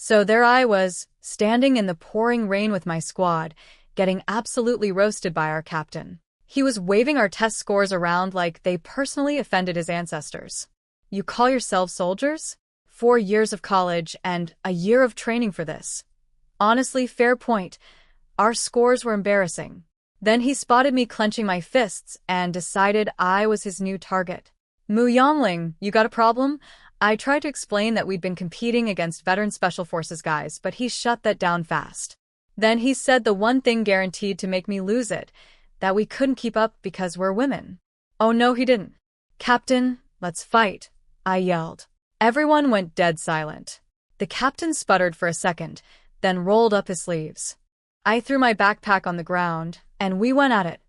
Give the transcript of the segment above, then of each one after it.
So there I was, standing in the pouring rain with my squad, getting absolutely roasted by our captain. He was waving our test scores around like they personally offended his ancestors. You call yourselves soldiers? 4 years of college and a year of training for this. Honestly, fair point. Our scores were embarrassing. Then he spotted me clenching my fists and decided I was his new target. Yangling, you got a problem? I tried to explain that we'd been competing against veteran special forces guys, but he shut that down fast. Then he said the one thing guaranteed to make me lose it, that we couldn't keep up because we're women. Oh no, he didn't. Captain, let's fight, I yelled. Everyone went dead silent. The captain sputtered for a second, then rolled up his sleeves. I threw my backpack on the ground, and we went at it.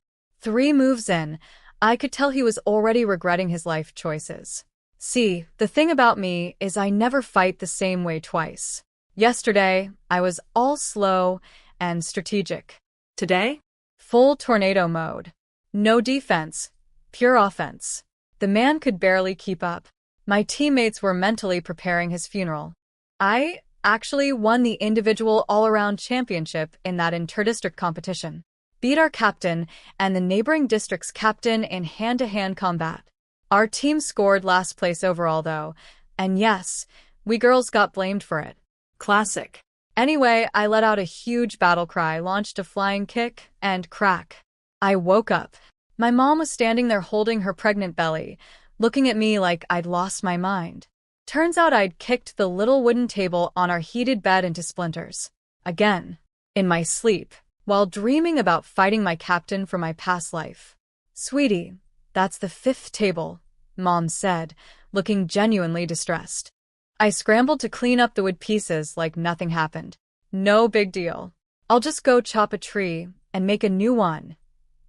3 moves in, I could tell he was already regretting his life choices. See, the thing about me is I never fight the same way twice. Yesterday, I was all slow and strategic. Today, full tornado mode. No defense, pure offense. The man could barely keep up. My teammates were mentally preparing his funeral. I actually won the individual all-around championship in that inter-district competition. Beat our captain and the neighboring district's captain in hand-to-hand combat. Our team scored last place overall though, and yes, we girls got blamed for it. Classic. Anyway, I let out a huge battle cry, launched a flying kick, and crack. I woke up. My mom was standing there holding her pregnant belly, looking at me like I'd lost my mind. Turns out I'd kicked the little wooden table on our heated bed into splinters. Again. In my sleep, while dreaming about fighting my captain for my past life. Sweetie, that's the 5th table, Mom said, looking genuinely distressed. I scrambled to clean up the wood pieces like nothing happened. No big deal. I'll just go chop a tree and make a new one.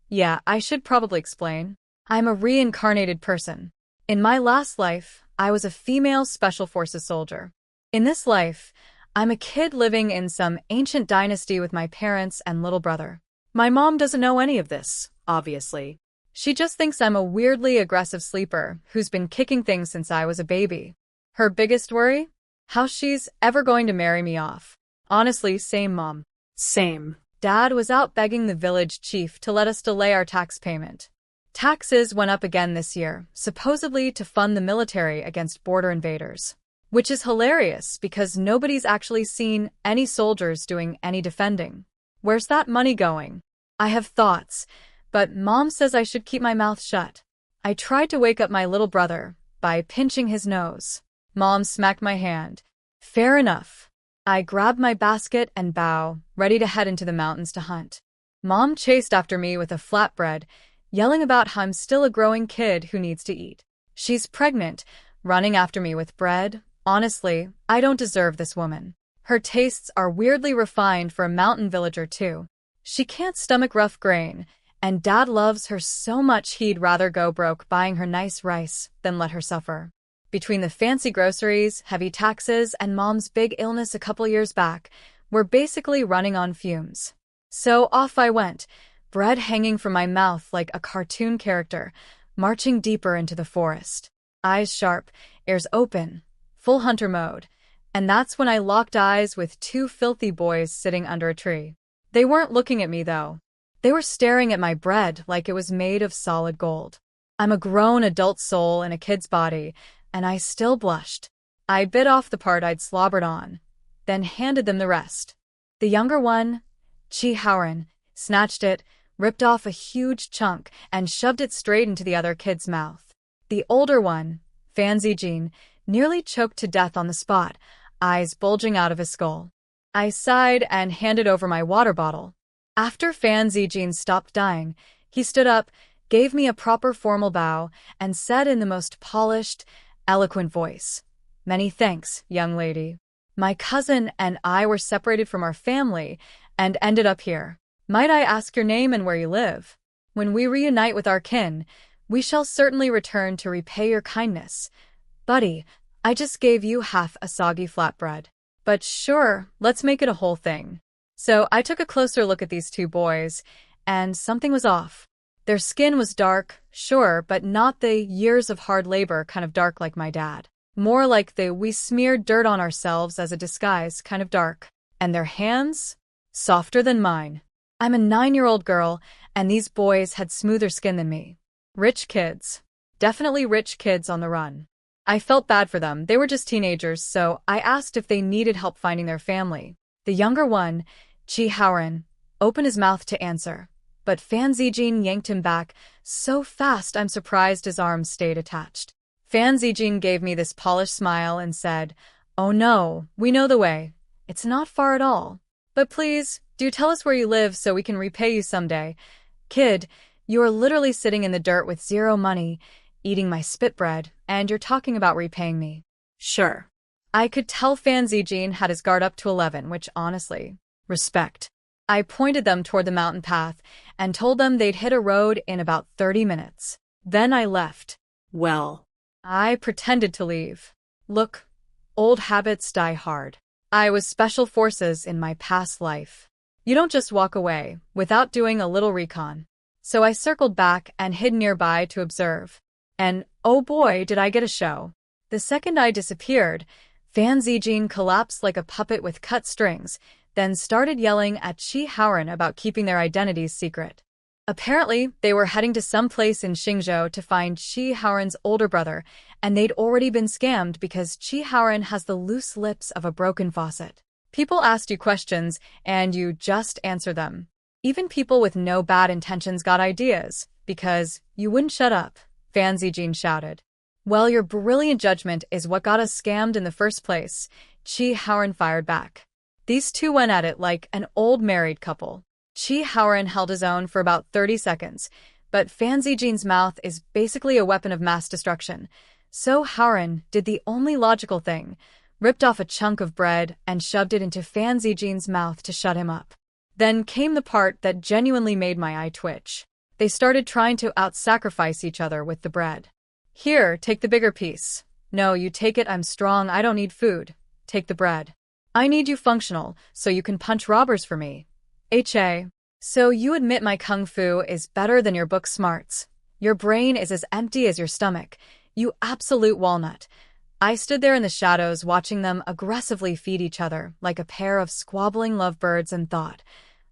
Yeah, I should probably explain. I'm a reincarnated person. In my last life, I was a female Special Forces soldier. In this life, I'm a kid living in some ancient dynasty with my parents and little brother. My mom doesn't know any of this, obviously. She just thinks I'm a weirdly aggressive sleeper who's been kicking things since I was a baby. Her biggest worry? How she's ever going to marry me off. Honestly, same mom. Same. Dad was out begging the village chief to let us delay our tax payment. Taxes went up again this year, supposedly to fund the military against border invaders. Which is hilarious because nobody's actually seen any soldiers doing any defending. Where's that money going? I have thoughts, but Mom says I should keep my mouth shut. I tried to wake up my little brother by pinching his nose. Mom smacked my hand. Fair enough. I grabbed my basket and bow, ready to head into the mountains to hunt. Mom chased after me with a flatbread, yelling about how I'm still a growing kid who needs to eat. She's pregnant, running after me with bread. Honestly, I don't deserve this woman. Her tastes are weirdly refined for a mountain villager too. She can't stomach rough grain, and Dad loves her so much he'd rather go broke buying her nice rice than let her suffer. Between the fancy groceries, heavy taxes, and Mom's big illness a couple years back, we're basically running on fumes. So off I went, bread hanging from my mouth like a cartoon character, marching deeper into the forest. Eyes sharp, ears open, full hunter mode. And that's when I locked eyes with 2 filthy boys sitting under a tree. They weren't looking at me though. They were staring at my bread like it was made of solid gold. I'm a grown adult soul in a kid's body, and I still blushed. I bit off the part I'd slobbered on, then handed them the rest. The younger one, Chi Howren, snatched it, ripped off a huge chunk, and shoved it straight into the other kid's mouth. The older one, Fan Zijin, nearly choked to death on the spot, eyes bulging out of his skull. I sighed and handed over my water bottle. After Fan Zijin stopped dying, he stood up, gave me a proper formal bow, and said in the most polished, eloquent voice, "Many thanks, young lady. My cousin and I were separated from our family and ended up here. Might I ask your name and where you live? When we reunite with our kin, we shall certainly return to repay your kindness. Buddy, I just gave you half a soggy flatbread. But sure, let's make it a whole thing." So I took a closer look at these 2 boys, and something was off. Their skin was dark, sure, but not the years of hard labor kind of dark like my dad. More like we smeared dirt on ourselves as a disguise, kind of dark. And their hands? Softer than mine. I'm a 9-year-old girl, and these boys had smoother skin than me. Rich kids. Definitely rich kids on the run. I felt bad for them. They were just teenagers, so I asked if they needed help finding their family. The younger one, Chi Haoran, opened his mouth to answer, but Fan Zijin yanked him back so fast I'm surprised his arms stayed attached. Fan Zijin gave me this polished smile and said, "Oh no, we know the way. It's not far at all. But please, do tell us where you live so we can repay you someday. Kid, you are literally sitting in the dirt with zero money, eating my spit bread, and you're talking about repaying me." Sure. I could tell Fan Zijin had his guard up to 11, which honestly, respect. I pointed them toward the mountain path and told them they'd hit a road in about 30 minutes. Then I left. Well, I pretended to leave. Look, old habits die hard. I was special forces in my past life. You don't just walk away without doing a little recon. So I circled back and hid nearby to observe. And oh boy, did I get a show. The second I disappeared, Fan Zijin collapsed like a puppet with cut strings, then started yelling at Chi Haoran about keeping their identities secret. Apparently, they were heading to some place in Xingzhou to find Chi Haoran's older brother, and they'd already been scammed because Chi Haoran has the loose lips of a broken faucet. People asked you questions, and you just answer them. Even people with no bad intentions got ideas, because you wouldn't shut up, Fan Zijin shouted. Well, your brilliant judgment is what got us scammed in the first place, Chi Haoran fired back. These two went at it like an old married couple. Chi Haoran held his own for about 30 seconds, but Fan Zijin's mouth is basically a weapon of mass destruction. So Haoran did the only logical thing, ripped off a chunk of bread and shoved it into Fan Zijin's mouth to shut him up. Then came the part that genuinely made my eye twitch. They started trying to out-sacrifice each other with the bread. Here, take the bigger piece. No, you take it, I'm strong, I don't need food. Take the bread. I need you functional, so you can punch robbers for me. HA. So you admit my kung fu is better than your book smarts. Your brain is as empty as your stomach. You absolute walnut. I stood there in the shadows watching them aggressively feed each other like a pair of squabbling lovebirds and thought,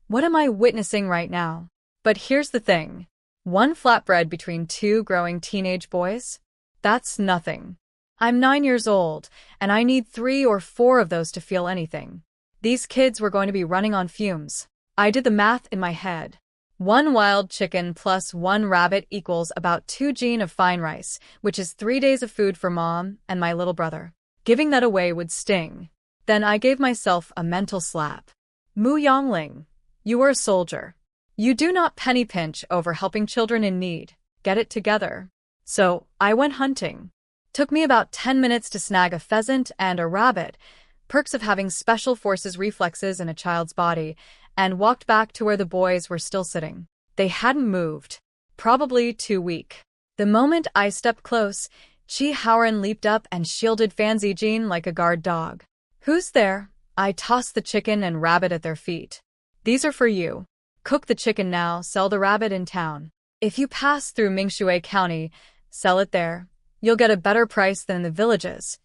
what am I witnessing right now? But here's the thing. One flatbread between two growing teenage boys? That's nothing. I'm 9 years old, and I need 3 or 4 of those to feel anything. These kids were going to be running on fumes. I did the math in my head. 1 wild chicken plus 1 rabbit equals about 2 jin of fine rice, which is 3 days of food for mom and my little brother. Giving that away would sting. Then I gave myself a mental slap. Mu Yangling, you were a soldier. You do not penny pinch over helping children in need. Get it together. So, I went hunting. Took me about 10 minutes to snag a pheasant and a rabbit, perks of having special forces reflexes in a child's body, and walked back to where the boys were still sitting. They hadn't moved. Probably too weak. The moment I stepped close, Chi Haoran leaped up and shielded Fan Zijin like a guard dog. Who's there? I tossed the chicken and rabbit at their feet. These are for you. Cook the chicken now, sell the rabbit in town. If you pass through Mingshui County, sell it there. You'll get a better price than in the villages.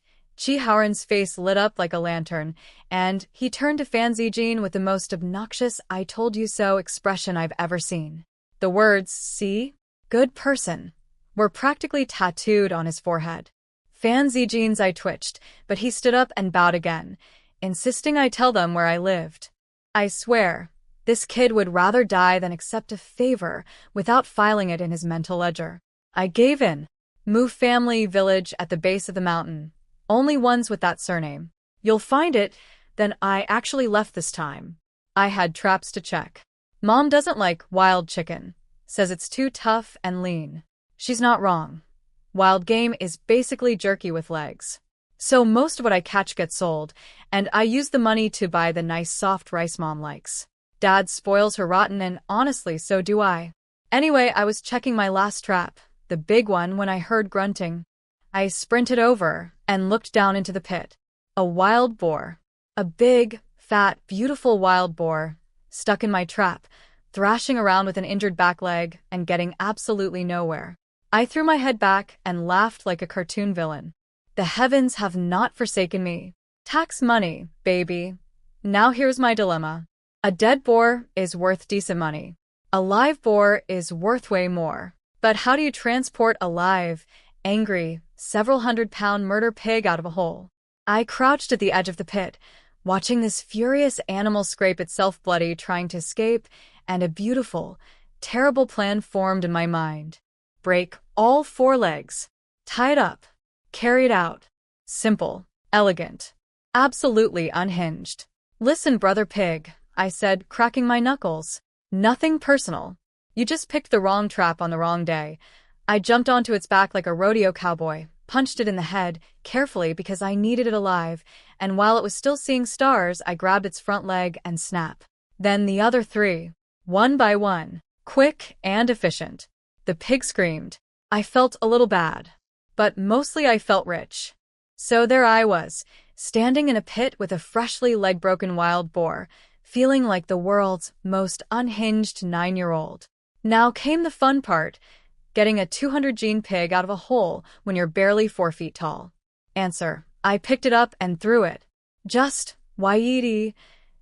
Chi Haoran's face lit up like a lantern, and he turned to Fan Zijin with the most obnoxious I told you so expression I've ever seen. The words, see? Good person, were practically tattooed on his forehead. Fan Zijin's eye twitched, but he stood up and bowed again, insisting I tell them where I lived. I swear, this kid would rather die than accept a favor without filing it in his mental ledger. I gave in. Mu family village at the base of the mountain. Only ones with that surname. You'll find it. Then I actually left this time. I had traps to check. Mom doesn't like wild chicken. Says it's too tough and lean. She's not wrong. Wild game is basically jerky with legs. So most of what I catch gets sold, and I use the money to buy the nice soft rice Mom likes. Dad spoils her rotten, and honestly, so do I. Anyway, I was checking my last trap, the big one, when I heard grunting. I sprinted over and looked down into the pit. A wild boar. A big, fat, beautiful wild boar, stuck in my trap, thrashing around with an injured back leg and getting absolutely nowhere. I threw my head back and laughed like a cartoon villain. The heavens have not forsaken me. Tax money, baby. Now here's my dilemma. A dead boar is worth decent money. A live boar is worth way more. But how do you transport a live, angry, several hundred-pound murder pig out of a hole? I crouched at the edge of the pit, watching this furious animal scrape itself bloody trying to escape, and a beautiful, terrible plan formed in my mind. Break all 4 legs. Tie it up. Carry it out. Simple. Elegant. Absolutely unhinged. Listen, brother pig, I said, cracking my knuckles. Nothing personal. You just picked the wrong trap on the wrong day. I jumped onto its back like a rodeo cowboy, punched it in the head, carefully because I needed it alive, and while it was still seeing stars, I grabbed its front leg and snap. Then the other 3. One by one. Quick and efficient. The pig screamed. I felt a little bad. But mostly I felt rich. So there I was, standing in a pit with a freshly leg-broken wild boar, feeling like the world's most unhinged 9-year-old. Now came the fun part, getting a 200-gene pig out of a hole when you're barely 4 feet tall. Answer: I picked it up and threw it. Just, Waidi,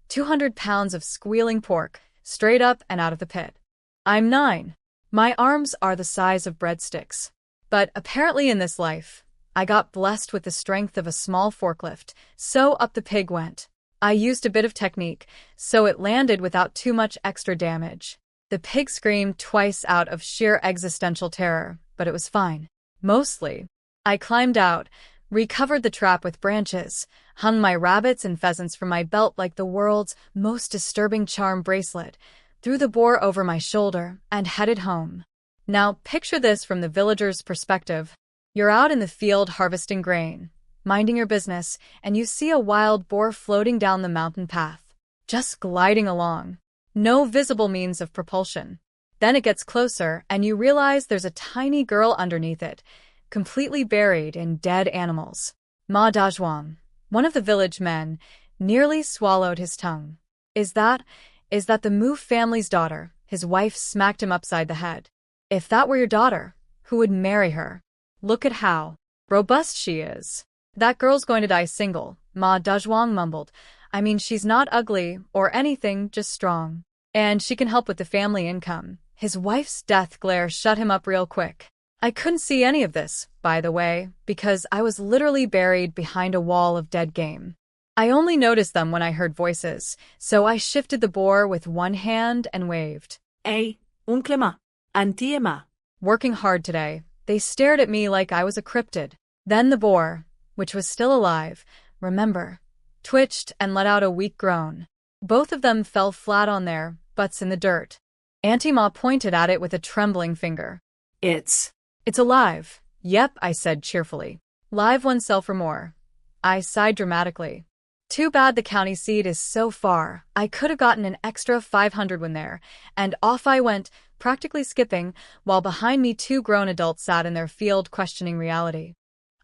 200 pounds of squealing pork, straight up and out of the pit. I'm 9. My arms are the size of breadsticks. But apparently in this life, I got blessed with the strength of a small forklift, so up the pig went. I used a bit of technique, so it landed without too much extra damage. The pig screamed twice out of sheer existential terror, but it was fine. Mostly. I climbed out, recovered the trap with branches, hung my rabbits and pheasants from my belt like the world's most disturbing charm bracelet, threw the boar over my shoulder, and headed home. Now picture this from the villager's perspective. You're out in the field harvesting grain, minding your business, and you see a wild boar floating down the mountain path, just gliding along. No visible means of propulsion. Then it gets closer, and you realize there's a tiny girl underneath it, completely buried in dead animals. Ma Dazhuang, one of the village men, nearly swallowed his tongue. Is that the Mu family's daughter? His wife smacked him upside the head. If that were your daughter, who would marry her? Look at how robust she is. That girl's going to die single, Ma Dazhuang mumbled. I mean, she's not ugly or anything, just strong. And she can help with the family income. His wife's death glare shut him up real quick. I couldn't see any of this, by the way, because I was literally buried behind a wall of dead game. I only noticed them when I heard voices, so I shifted the boar with one hand and waved. Hey, uncle ma, auntie ma. Working hard today, they stared at me like I was a cryptid. Then the boar, which was still alive, remember, twitched and let out a weak groan. Both of them fell flat on their butts in the dirt. Auntie Ma pointed at it with a trembling finger. It's alive. Yep, I said cheerfully. Live oneself or more. I sighed dramatically. Too bad the county seat is so far. I could have gotten an extra 500 when there, and off I went, practically skipping, while behind me 2 grown adults sat in their field questioning reality.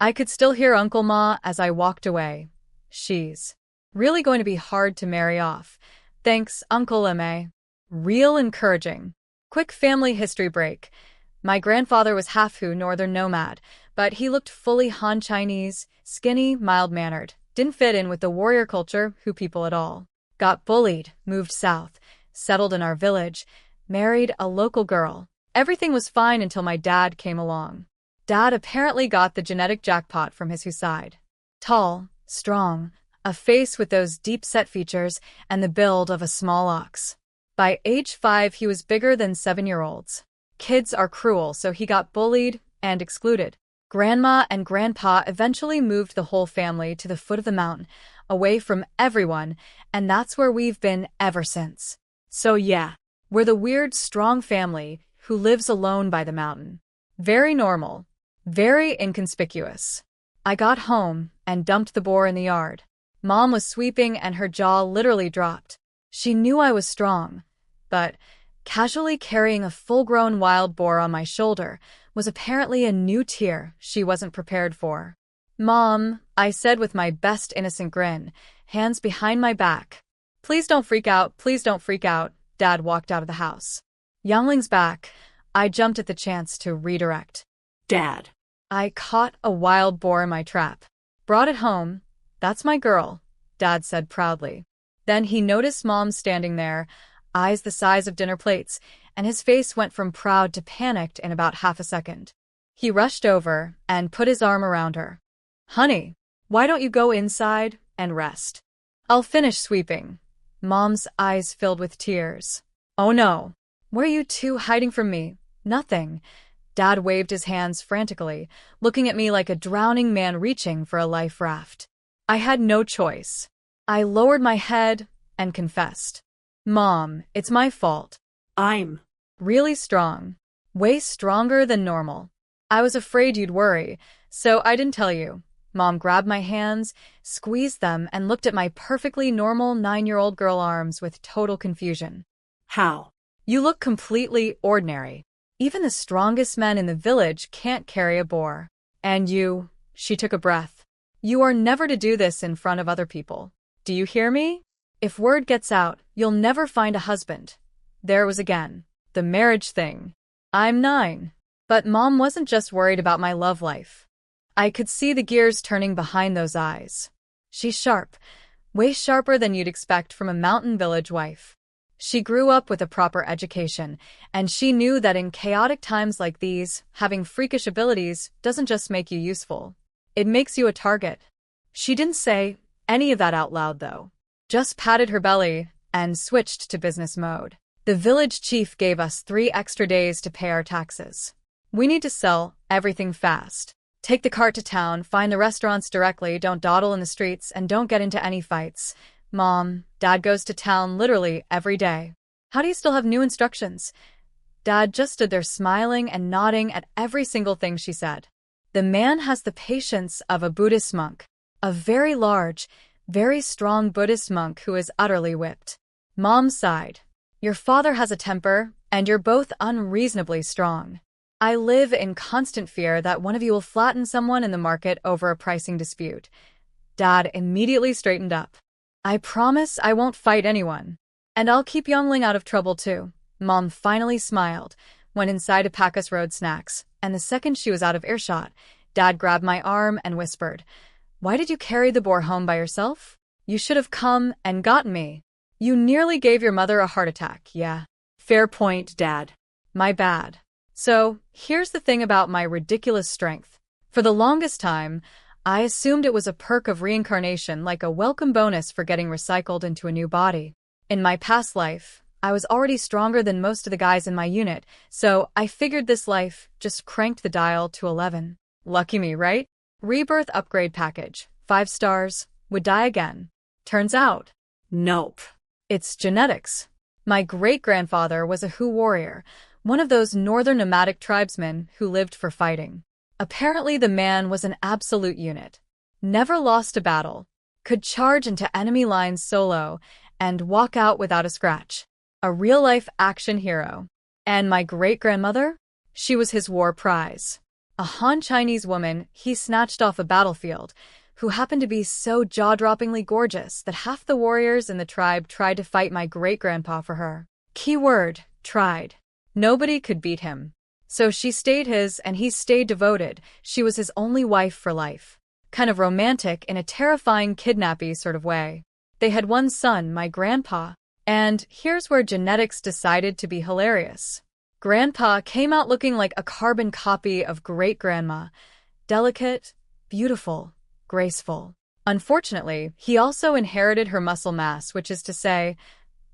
I could still hear Uncle Ma as I walked away. She's really going to be hard to marry off. Thanks, Uncle M.A. Real encouraging. Quick family history break. My grandfather was half-Hu northern nomad, but he looked fully Han Chinese, skinny, mild-mannered. Didn't fit in with the warrior culture, Hu people at all. Got bullied, moved south, settled in our village, married a local girl. Everything was fine until my dad came along. Dad apparently got the genetic jackpot from his Hu side. Tall, strong, a face with those deep-set features, and the build of a small ox. By age 5, he was bigger than 7-year-olds. Kids are cruel, so he got bullied and excluded. Grandma and Grandpa eventually moved the whole family to the foot of the mountain, away from everyone, and that's where we've been ever since. So yeah, we're the weird, strong family who lives alone by the mountain. Very normal. Very inconspicuous. I got home and dumped the boar in the yard. Mom was sweeping and her jaw literally dropped. She knew I was strong, but casually carrying a full-grown wild boar on my shoulder was apparently a new tier she wasn't prepared for. Mom, I said with my best innocent grin, hands behind my back. Please don't freak out, please don't freak out. Dad walked out of the house. Yangling's back. I jumped at the chance to redirect. Dad. I caught a wild boar in my trap. Brought it home. That's my girl, Dad said proudly. Then he noticed Mom standing there, eyes the size of dinner plates, and his face went from proud to panicked in about half a second. He rushed over and put his arm around her. Honey, why don't you go inside and rest? I'll finish sweeping. Mom's eyes filled with tears. Oh no. Where are you two hiding from me? Nothing. Dad waved his hands frantically, looking at me like a drowning man reaching for a life raft. I had no choice. I lowered my head and confessed. Mom, it's my fault. I'm Really strong. Way stronger than normal. I was afraid you'd worry, so I didn't tell you. Mom grabbed my hands, squeezed them, and looked at my perfectly normal 9-year-old girl arms with total confusion. how? You look completely ordinary. Even the strongest men in the village can't carry a boar. And you, she took a breath. You are never to do this in front of other people. Do you hear me? If word gets out, you'll never find a husband. There it was again. The marriage thing. I'm 9. But Mom wasn't just worried about my love life. I could see the gears turning behind those eyes. She's sharp, way sharper than you'd expect from a mountain village wife. She grew up with a proper education, and she knew that in chaotic times like these, having freakish abilities doesn't just make you useful. It makes you a target. She didn't say any of that out loud, though. Just patted her belly and switched to business mode. The village chief gave us 3 extra days to pay our taxes. We need to sell everything fast. Take the cart to town, find the restaurants directly, don't dawdle in the streets, and don't get into any fights. Mom, Dad goes to town literally every day. How do you still have new instructions? Dad just stood there smiling and nodding at every single thing she said. The man has the patience of a Buddhist monk. A very large, very strong Buddhist monk who is utterly whipped. Mom sighed. Your father has a temper, and you're both unreasonably strong. I live in constant fear that one of you will flatten someone in the market over a pricing dispute. Dad immediately straightened up. I promise I won't fight anyone. And I'll keep Yangling out of trouble too. Mom finally smiled, went inside to pack us road snacks, and the second she was out of earshot, Dad grabbed my arm and whispered, Why did you carry the boar home by yourself? You should have come and gotten me. You nearly gave your mother a heart attack, yeah. Fair point, Dad. My bad. So, here's the thing about my ridiculous strength. For the longest time, I assumed it was a perk of reincarnation, like a welcome bonus for getting recycled into a new body. In my past life, I was already stronger than most of the guys in my unit, so I figured this life just cranked the dial to 11. Lucky me, right? Rebirth upgrade package, 5 stars, would die again. Turns out, Nope. it's genetics. My great-grandfather was a Hu warrior, one of those northern nomadic tribesmen who lived for fighting. Apparently the man was an absolute unit. Never lost a battle. Could charge into enemy lines solo and walk out without a scratch. A real-life action hero. And my great-grandmother? She was his war prize. A Han Chinese woman he snatched off a battlefield, who happened to be so jaw-droppingly gorgeous that half the warriors in the tribe tried to fight my great-grandpa for her. Keyword, tried. Nobody could beat him. So she stayed his and he stayed devoted. She was his only wife for life. Kind of romantic in a terrifying kidnappy sort of way. They had one son, my grandpa. And here's where genetics decided to be hilarious. Grandpa came out looking like a carbon copy of great-grandma. Delicate, beautiful, graceful. Unfortunately, he also inherited her muscle mass, which is to say,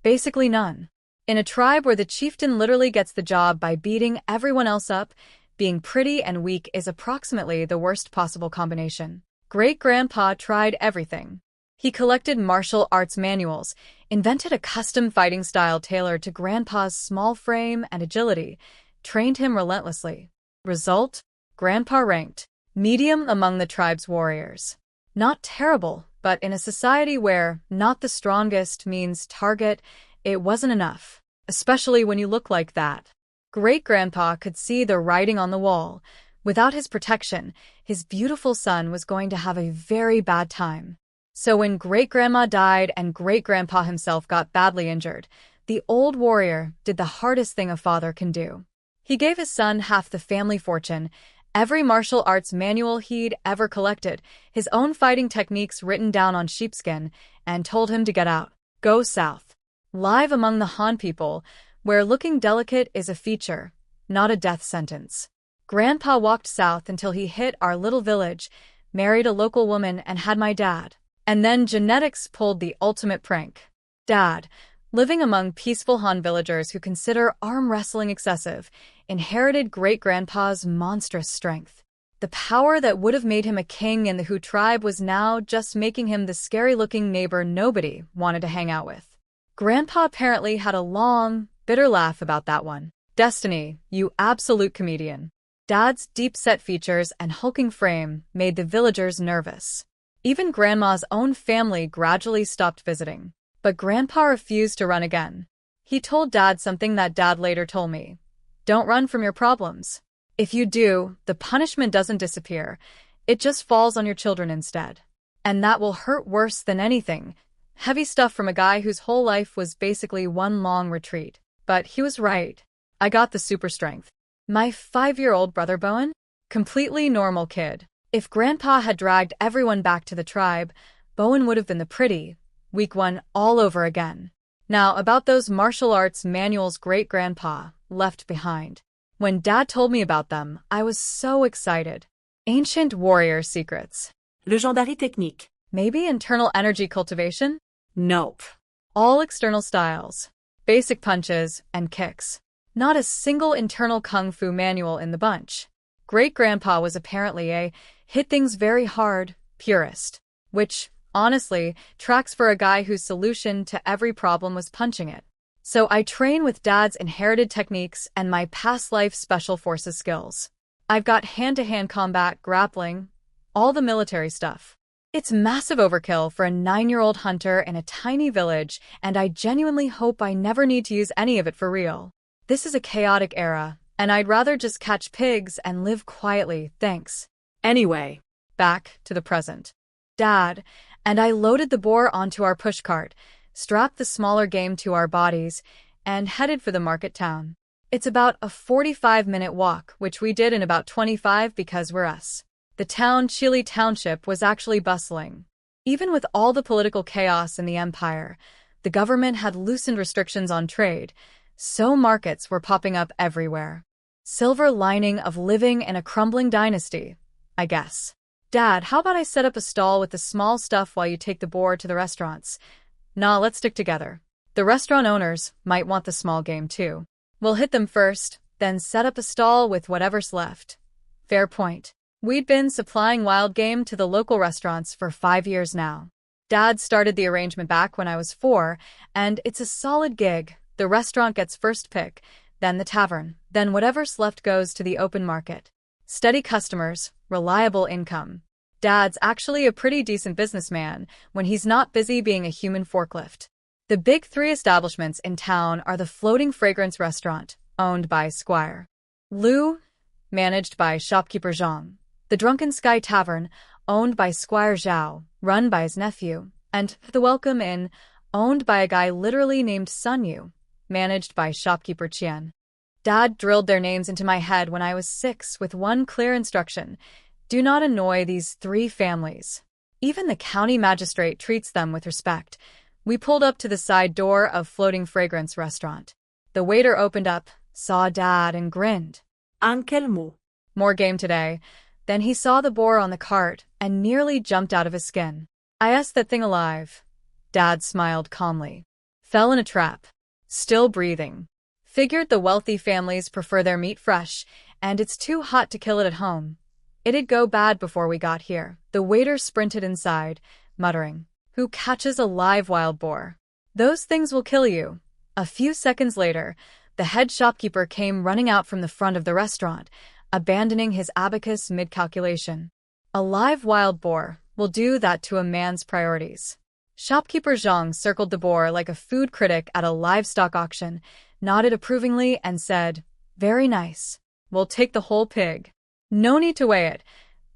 basically none. In a tribe where the chieftain literally gets the job by beating everyone else up, being pretty and weak is approximately the worst possible combination. Great-grandpa tried everything. He collected martial arts manuals, invented a custom fighting style tailored to Grandpa's small frame and agility, trained him relentlessly. Result? Grandpa ranked medium among the tribe's warriors. Not terrible, but in a society where not the strongest means target, it wasn't enough, especially when you look like that. Great-grandpa could see the writing on the wall. Without his protection, his beautiful son was going to have a very bad time. So when great-grandma died and great-grandpa himself got badly injured, the old warrior did the hardest thing a father can do. He gave his son half the family fortune Every martial arts manual he'd ever collected, his own fighting techniques written down on sheepskin, and told him to get out. Go south. Live among the Han people, where looking delicate is a feature, not a death sentence. Grandpa walked south until he hit our little village, married a local woman, and had my dad. And then genetics pulled the ultimate prank. Dad, living among peaceful Han villagers who consider arm wrestling excessive, inherited great-grandpa's monstrous strength. The power that would have made him a king in the Hu tribe was now just making him the scary-looking neighbor nobody wanted to hang out with. Grandpa apparently had a long, bitter laugh about that one. Destiny, you absolute comedian. Dad's deep-set features and hulking frame made the villagers nervous. Even Grandma's own family gradually stopped visiting. But Grandpa refused to run again. He told Dad something that Dad later told me. Don't run from your problems. If you do, the punishment doesn't disappear. It just falls on your children instead. And that will hurt worse than anything. Heavy stuff from a guy whose whole life was basically one long retreat. But he was right. I got the super strength. My 5-year-old brother Bowen? Completely normal kid. If Grandpa had dragged everyone back to the tribe, Bowen would have been the pretty, weak one all over again. Now, about those martial arts manuals great-grandpa left behind. When Dad told me about them, I was so excited. Ancient warrior secrets. Legendary technique. Maybe internal energy cultivation? Nope. All external styles. Basic punches and kicks. Not a single internal kung fu manual in the bunch. Great-grandpa was apparently a hit things very hard purist, which, honestly, tracks for a guy whose solution to every problem was punching it. So I train with Dad's inherited techniques and my past life special forces skills. I've got hand-to-hand combat, grappling, all the military stuff. It's massive overkill for a 9-year-old hunter in a tiny village, and I genuinely hope I never need to use any of it for real. This is a chaotic era, and I'd rather just catch pigs and live quietly, thanks. Anyway, back to the present. Dad and I loaded the boar onto our pushcart, strapped the smaller game to our bodies, and headed for the market town. It's about a 45-minute walk, which we did in about 25 because we're us. The town, Chili Township, was actually bustling. Even with all the political chaos in the empire, the government had loosened restrictions on trade, so markets were popping up everywhere. Silver lining of living in a crumbling dynasty, I guess. Dad, how about I set up a stall with the small stuff while you take the boar to the restaurants? Nah, let's stick together. The restaurant owners might want the small game too. We'll hit them first, then set up a stall with whatever's left. Fair point. We'd been supplying wild game to the local restaurants for 5 years now. Dad started the arrangement back when I was 4, and it's a solid gig. The restaurant gets first pick, then the tavern, then whatever's left goes to the open market. Steady customers, reliable income. Dad's actually a pretty decent businessman when he's not busy being a human forklift. The big 3 establishments in town are the Floating Fragrance Restaurant, owned by Squire Liu, managed by shopkeeper Zhang, the Drunken Sky Tavern, owned by Squire Zhao, run by his nephew, and the Welcome Inn, owned by a guy literally named Sun Yu, managed by shopkeeper Qian. Dad drilled their names into my head when I was 6 with one clear instruction: do not annoy these 3 families. Even the county magistrate treats them with respect. We pulled up to the side door of Floating Fragrance Restaurant. The waiter opened up, saw Dad, and grinned. Ankelmo. More game today. Then he saw the boar on the cart and nearly jumped out of his skin. I asked that thing alive. Dad smiled calmly. Fell in a trap. Still breathing. Figured the wealthy families prefer their meat fresh, and it's too hot to kill it at home. It'd go bad before we got here. The waiter sprinted inside, muttering, "Who catches a live wild boar? Those things will kill you." A few seconds later, the head shopkeeper came running out from the front of the restaurant, abandoning his abacus mid-calculation. A live wild boar will do that to a man's priorities. Shopkeeper Zhang circled the boar like a food critic at a livestock auction, nodded approvingly, and said, "Very nice. We'll take the whole pig. No need to weigh it.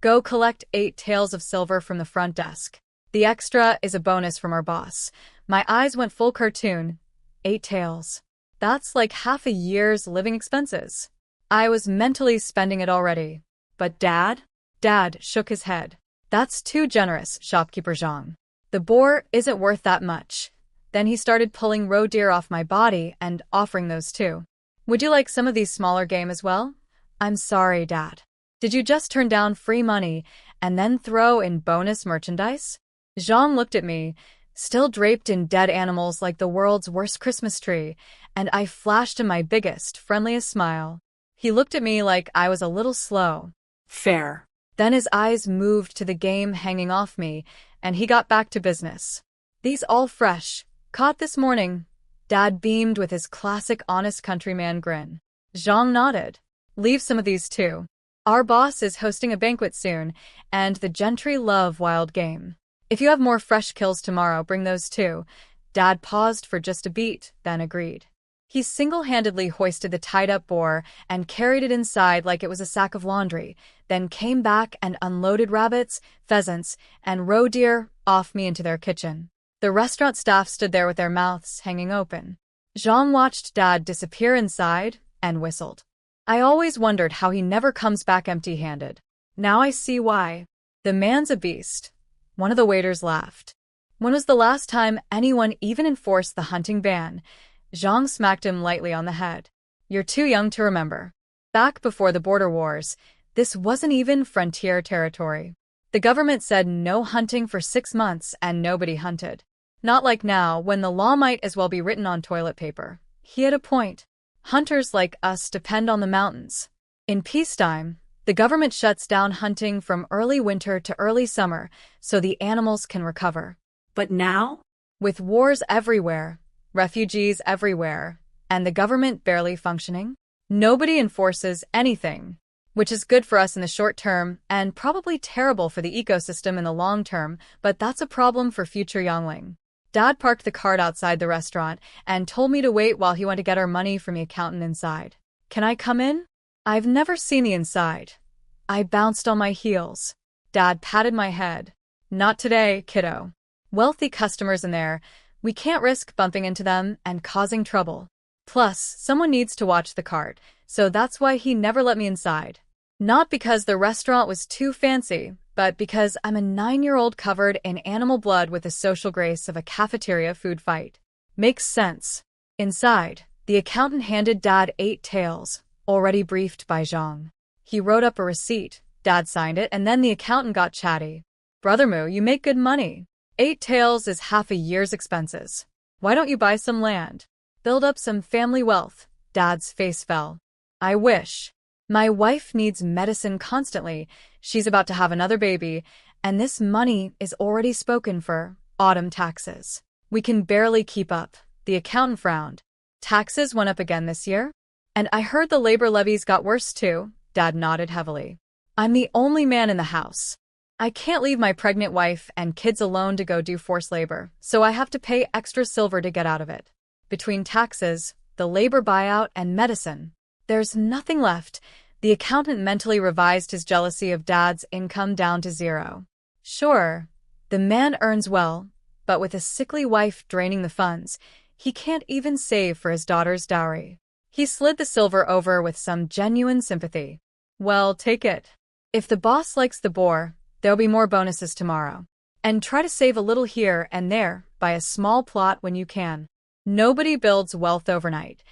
Go collect 8 taels of silver from the front desk. The extra is a bonus from our boss." My eyes went full cartoon. 8 taels. That's like half a year's living expenses. I was mentally spending it already. But Dad? Dad shook his head. That's too generous, shopkeeper Zhang. The boar isn't worth that much. Then he started pulling roe deer off my body and offering those too. Would you like some of these smaller game as well? I'm sorry, Dad. Did you just turn down free money and then throw in bonus merchandise? Zhang looked at me, still draped in dead animals like the world's worst Christmas tree, and I flashed him my biggest, friendliest smile. He looked at me like I was a little slow. Fair. Then his eyes moved to the game hanging off me, and he got back to business. These all fresh, caught this morning. Dad beamed with his classic honest countryman grin. Zhang nodded. Leave some of these too. Our boss is hosting a banquet soon, and the gentry love wild game. If you have more fresh kills tomorrow, bring those too. Dad paused for just a beat, then agreed. He single-handedly hoisted the tied-up boar and carried it inside like it was a sack of laundry, then came back and unloaded rabbits, pheasants, and roe deer off me into their kitchen. The restaurant staff stood there with their mouths hanging open. Zhang watched Dad disappear inside and whistled. I always wondered how he never comes back empty-handed. Now I see why. The man's a beast. One of the waiters laughed. When was the last time anyone even enforced the hunting ban? Zhang smacked him lightly on the head. You're too young to remember. Back before the border wars, this wasn't even frontier territory. The government said no hunting for 6 months and nobody hunted. Not like now, when the law might as well be written on toilet paper. He had a point. Hunters like us depend on the mountains. In peacetime, the government shuts down hunting from early winter to early summer so the animals can recover. But now? With wars everywhere, refugees everywhere, and the government barely functioning, nobody enforces anything, which is good for us in the short term and probably terrible for the ecosystem in the long term, but that's a problem for future Yangling. Dad parked the cart outside the restaurant and told me to wait while he went to get our money from the accountant inside. Can I come in? I've never seen the inside. I bounced on my heels. Dad patted my head. Not today, kiddo. Wealthy customers in there. We can't risk bumping into them and causing trouble. Plus, someone needs to watch the cart, so that's why he never let me inside. Not because the restaurant was too fancy, but because I'm a 9-year-old covered in animal blood with the social grace of a cafeteria food fight. Makes sense. Inside, the accountant handed Dad 8 taels, already briefed by Zhang. He wrote up a receipt, Dad signed it, and then the accountant got chatty. Brother Moo, you make good money. 8 taels is half a year's expenses. Why don't you buy some land? Build up some family wealth. Dad's face fell. I wish. My wife needs medicine constantly. She's about to have another baby, and this money is already spoken for. Autumn taxes. We can barely keep up. The accountant frowned. Taxes went up again this year? And I heard the labor levies got worse too. Dad nodded heavily. I'm the only man in the house. I can't leave my pregnant wife and kids alone to go do forced labor, so I have to pay extra silver to get out of it. Between taxes, the labor buyout, and medicine, there's nothing left. The accountant mentally revised his jealousy of Dad's income down to 0. Sure, the man earns well, but with a sickly wife draining the funds, he can't even save for his daughter's dowry. He slid the silver over with some genuine sympathy. Well, take it. If the boss likes the boar, there'll be more bonuses tomorrow. And try to save a little here and there, buy a small plot when you can. Nobody builds wealth overnight.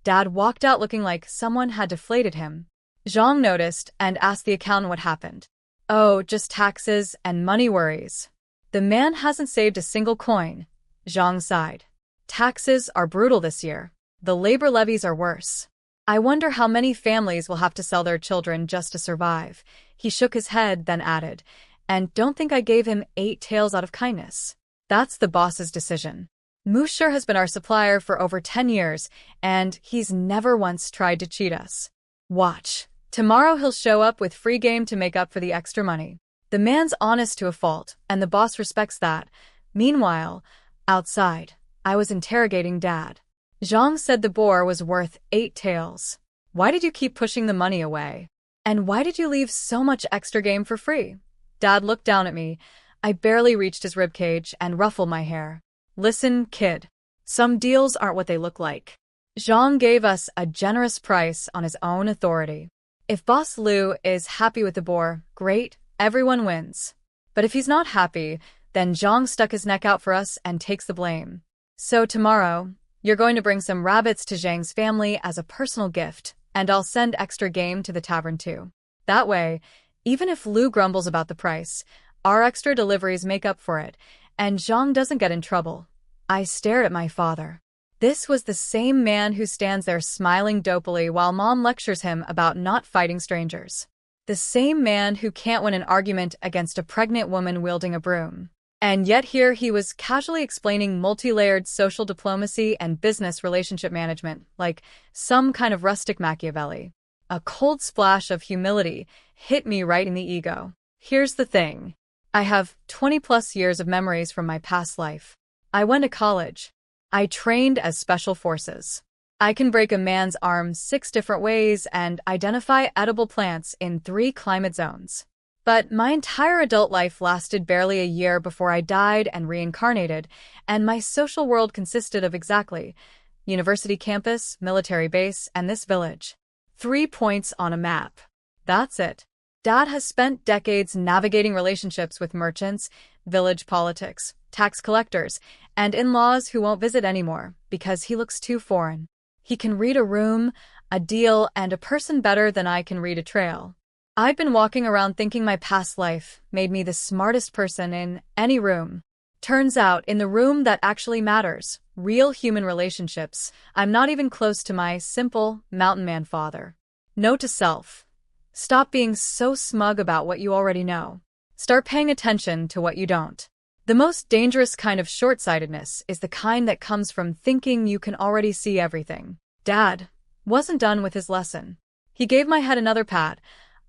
Dad walked out looking like someone had deflated him. Zhang noticed and asked the accountant what happened. Oh, just taxes and money worries. The man hasn't saved a single coin. Zhang sighed. Taxes are brutal this year. The labor levies are worse. I wonder how many families will have to sell their children just to survive. He shook his head, then added, and don't think I gave him 8 taels out of kindness. That's the boss's decision. Musher has been our supplier for over 10 years, and he's never once tried to cheat us. Watch. Tomorrow he'll show up with free game to make up for the extra money. The man's honest to a fault, and the boss respects that. Meanwhile, outside, I was interrogating Dad. Zhang said the boar was worth 8 taels. Why did you keep pushing the money away? And why did you leave so much extra game for free? Dad looked down at me. I barely reached his ribcage and ruffled my hair. Listen, kid. Some deals aren't what they look like. Zhang gave us a generous price on his own authority. If Boss Lu is happy with the boar, great, everyone wins. But if he's not happy, then Zhang stuck his neck out for us and takes the blame. So tomorrow, you're going to bring some rabbits to Zhang's family as a personal gift, and I'll send extra game to the tavern too. That way, even if Lu grumbles about the price, our extra deliveries make up for it, and Zhang doesn't get in trouble. I stared at my father. This was the same man who stands there smiling dopily while Mom lectures him about not fighting strangers. The same man who can't win an argument against a pregnant woman wielding a broom. And yet here he was casually explaining multi-layered social diplomacy and business relationship management, like some kind of rustic Machiavelli. A cold splash of humility hit me right in the ego. Here's the thing. I have 20+ years of memories from my past life. I went to college. I trained as special forces. I can break a man's arm 6 different ways and identify edible plants in 3 climate zones. But my entire adult life lasted barely a year before I died and reincarnated, and my social world consisted of exactly university campus, military base, and this village. 3 points on a map. That's it. Dad has spent decades navigating relationships with merchants, village politics, tax collectors, and in-laws who won't visit anymore because he looks too foreign. He can read a room, a deal, and a person better than I can read a trail. I've been walking around thinking my past life made me the smartest person in any room. Turns out, in the room that actually matters, real human relationships, I'm not even close to my simple mountain man father. Note to self. Stop being so smug about what you already know. Start paying attention to what you don't. The most dangerous kind of short-sightedness is the kind that comes from thinking you can already see everything. Dad wasn't done with his lesson. He gave my head another pat.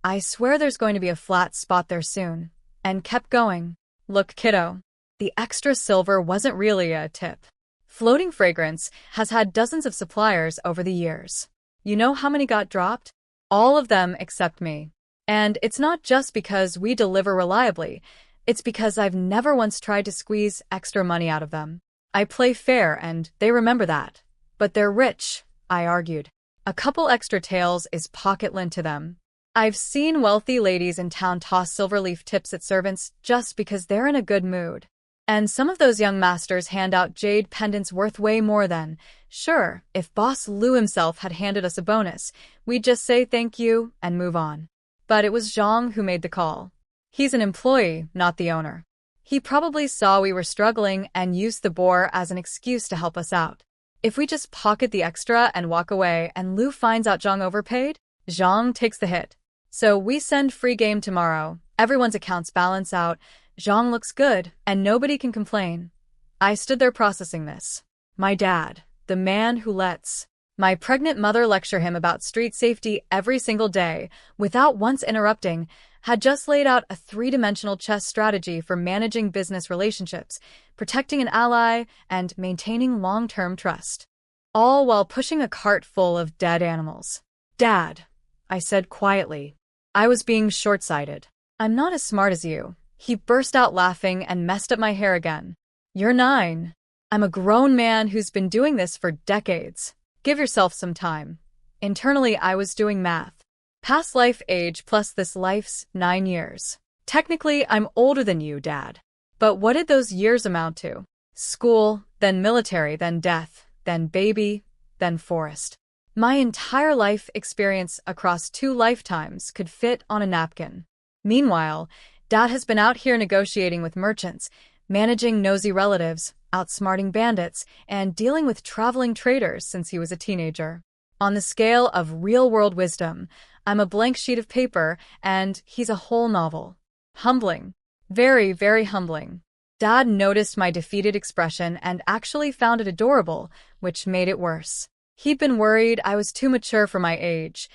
I swear there's going to be a flat spot there soon. And kept going. Look, kiddo. The extra silver wasn't really a tip. Floating Fragrance has had dozens of suppliers over the years. You know how many got dropped? All of them except me. And it's not just because we deliver reliably. It's because I've never once tried to squeeze extra money out of them. I play fair and they remember that. But they're rich, I argued. A couple extra taels is pocket lint to them. I've seen wealthy ladies in town toss silver leaf tips at servants just because they're in a good mood. And some of those young masters hand out jade pendants worth way more than, sure, if Boss Lu himself had handed us a bonus, we'd just say thank you and move on. But it was Zhang who made the call. He's an employee, not the owner. He probably saw we were struggling and used the boar as an excuse to help us out. If we just pocket the extra and walk away and Lu finds out Zhang overpaid, Zhang takes the hit. So we send free game tomorrow, everyone's accounts balance out, Zhang looks good, and nobody can complain. I stood there processing this. My dad, the man who lets my pregnant mother lecture him about street safety every single day, without once interrupting, had just laid out a 3-dimensional chess strategy for managing business relationships, protecting an ally, and maintaining long-term trust. All while pushing a cart full of dead animals. Dad, I said quietly. I was being short-sighted. I'm not as smart as you. He burst out laughing and messed up my hair again. You're 9. I'm a grown man who's been doing this for decades. Give yourself some time. Internally, I was doing math. Past life age plus this life's 9 years. Technically, I'm older than you, Dad. But what did those years amount to? School, then military, then death, then baby, then forest. My entire life experience across 2 lifetimes could fit on a napkin. Meanwhile, Dad has been out here negotiating with merchants, managing nosy relatives, outsmarting bandits, and dealing with traveling traders since he was a teenager. On the scale of real-world wisdom, I'm a blank sheet of paper, and he's a whole novel. Humbling. Very, very humbling. Dad noticed my defeated expression and actually found it adorable, which made it worse. He'd been worried I was too mature for my age,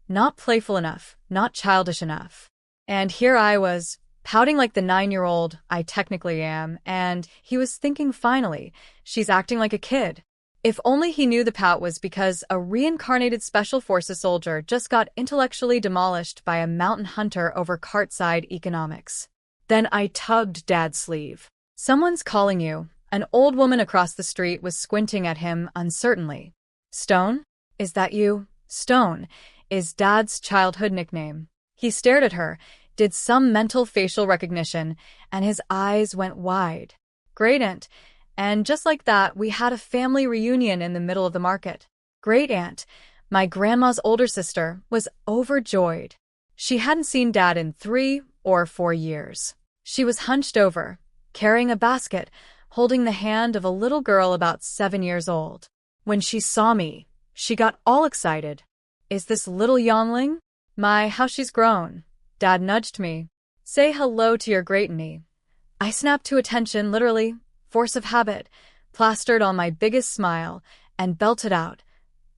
not playful enough, not childish enough. And here I was, pouting like the 9-year-old I technically am, and he was thinking finally, she's acting like a kid. If only he knew the pout was because a reincarnated Special Forces soldier just got intellectually demolished by a mountain hunter over cart-side economics. Then I tugged Dad's sleeve. Someone's calling you. An old woman across the street was squinting at him uncertainly. Stone? Is that you? Stone. is Dad's childhood nickname. He stared at her, did some mental facial recognition, and his eyes went wide. Great aunt. And just like that, we had a family reunion in the middle of the market. Great aunt, my grandma's older sister, was overjoyed. She hadn't seen Dad in 3 or 4 years. She was hunched over, carrying a basket, holding the hand of a little girl about 7 years old. When she saw me, she got all excited. Is this little Yangling? My, how she's grown. Dad nudged me. Say hello to your great auntie. I snapped to attention, literally, force of habit, plastered on my biggest smile, and belted out.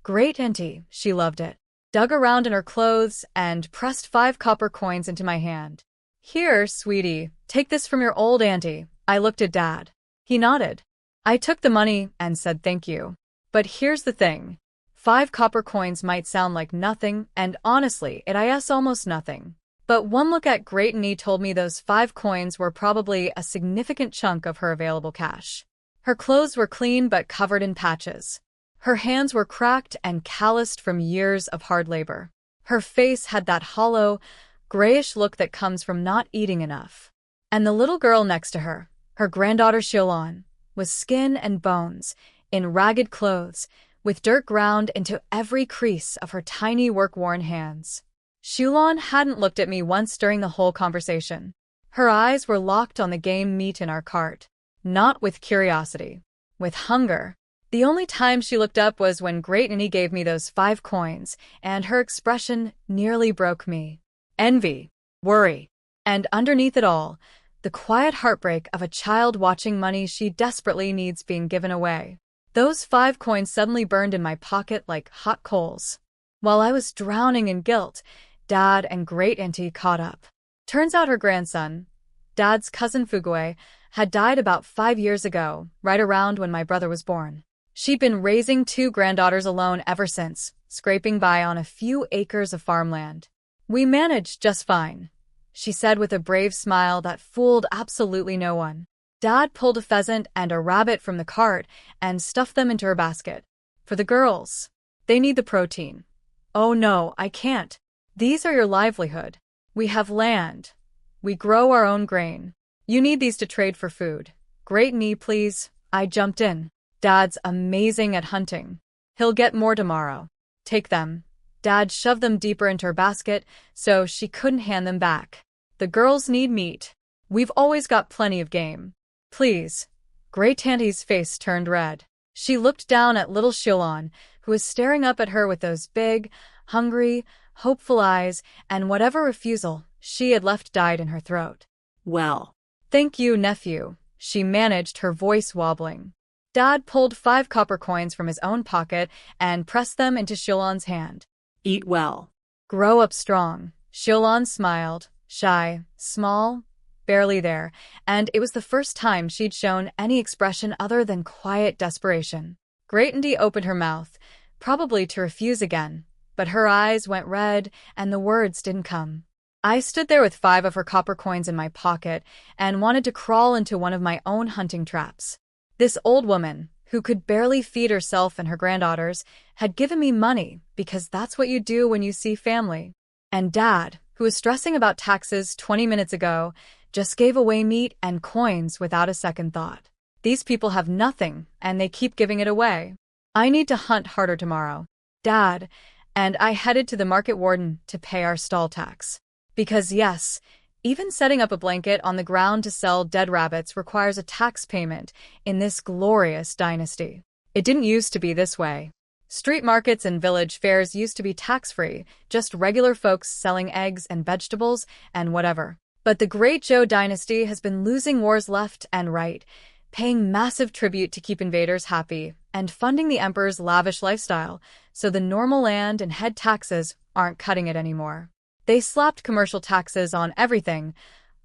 Great auntie, she loved it. Dug around in her clothes and pressed 5 copper coins into my hand. Here, sweetie, take this from your old auntie. I looked at Dad. He nodded. I took the money and said thank you. But here's the thing. 5 copper coins might sound like nothing, and honestly, it is almost nothing. But one look at Great Auntie told me those 5 coins were probably a significant chunk of her available cash. Her clothes were clean but covered in patches. Her hands were cracked and calloused from years of hard labor. Her face had that hollow, grayish look that comes from not eating enough. And the little girl next to her, her granddaughter Xiaolan, was skin and bones, in ragged clothes, with dirt ground into every crease of her tiny work-worn hands. Xiaolan hadn't looked at me once during the whole conversation. Her eyes were locked on the game meat in our cart, not with curiosity, with hunger. The only time she looked up was when Great Auntie gave me those 5 coins, and her expression nearly broke me. Envy, worry, and underneath it all, the quiet heartbreak of a child watching money she desperately needs being given away. Those 5 coins suddenly burned in my pocket like hot coals. While I was drowning in guilt, Dad and Great Auntie caught up. Turns out her grandson, Dad's cousin Fugue, had died about 5 years ago, right around when my brother was born. She'd been raising 2 granddaughters alone ever since, scraping by on a few acres of farmland. We managed just fine, she said with a brave smile that fooled absolutely no one. Dad pulled a pheasant and a rabbit from the cart and stuffed them into her basket. For the girls. They need the protein. Oh no, I can't. These are your livelihood. We have land. We grow our own grain. You need these to trade for food. Great knee, please. I jumped in. Dad's amazing at hunting. He'll get more tomorrow. Take them. Dad shoved them deeper into her basket so she couldn't hand them back. The girls need meat. We've always got plenty of game. Please. Great Auntie's face turned red. She looked down at little Xiaolan, who was staring up at her with those big, hungry, hopeful eyes, and whatever refusal she had left died in her throat. Well. Thank you, nephew, she managed, her voice wobbling. Dad pulled 5 copper coins from his own pocket and pressed them into Xiaolan's hand. Eat well. Grow up strong. Xiaolan smiled, shy, small, barely there, and it was the first time she'd shown any expression other than quiet desperation. Great Auntie opened her mouth, probably to refuse again, but her eyes went red and the words didn't come. I stood there with 5 of her copper coins in my pocket and wanted to crawl into one of my own hunting traps. This old woman, who could barely feed herself and her granddaughters, had given me money because that's what you do when you see family. And Dad, who was stressing about taxes 20 minutes ago, just gave away meat and coins without a second thought. These people have nothing, and they keep giving it away. I need to hunt harder tomorrow, Dad, and I headed to the market warden to pay our stall tax. Because yes, even setting up a blanket on the ground to sell dead rabbits requires a tax payment in this glorious dynasty. It didn't used to be this way. Street markets and village fairs used to be tax-free, just regular folks selling eggs and vegetables and whatever. But the Great Zhou dynasty has been losing wars left and right, paying massive tribute to keep invaders happy, and funding the emperor's lavish lifestyle, so the normal land and head taxes aren't cutting it anymore. They slapped commercial taxes on everything,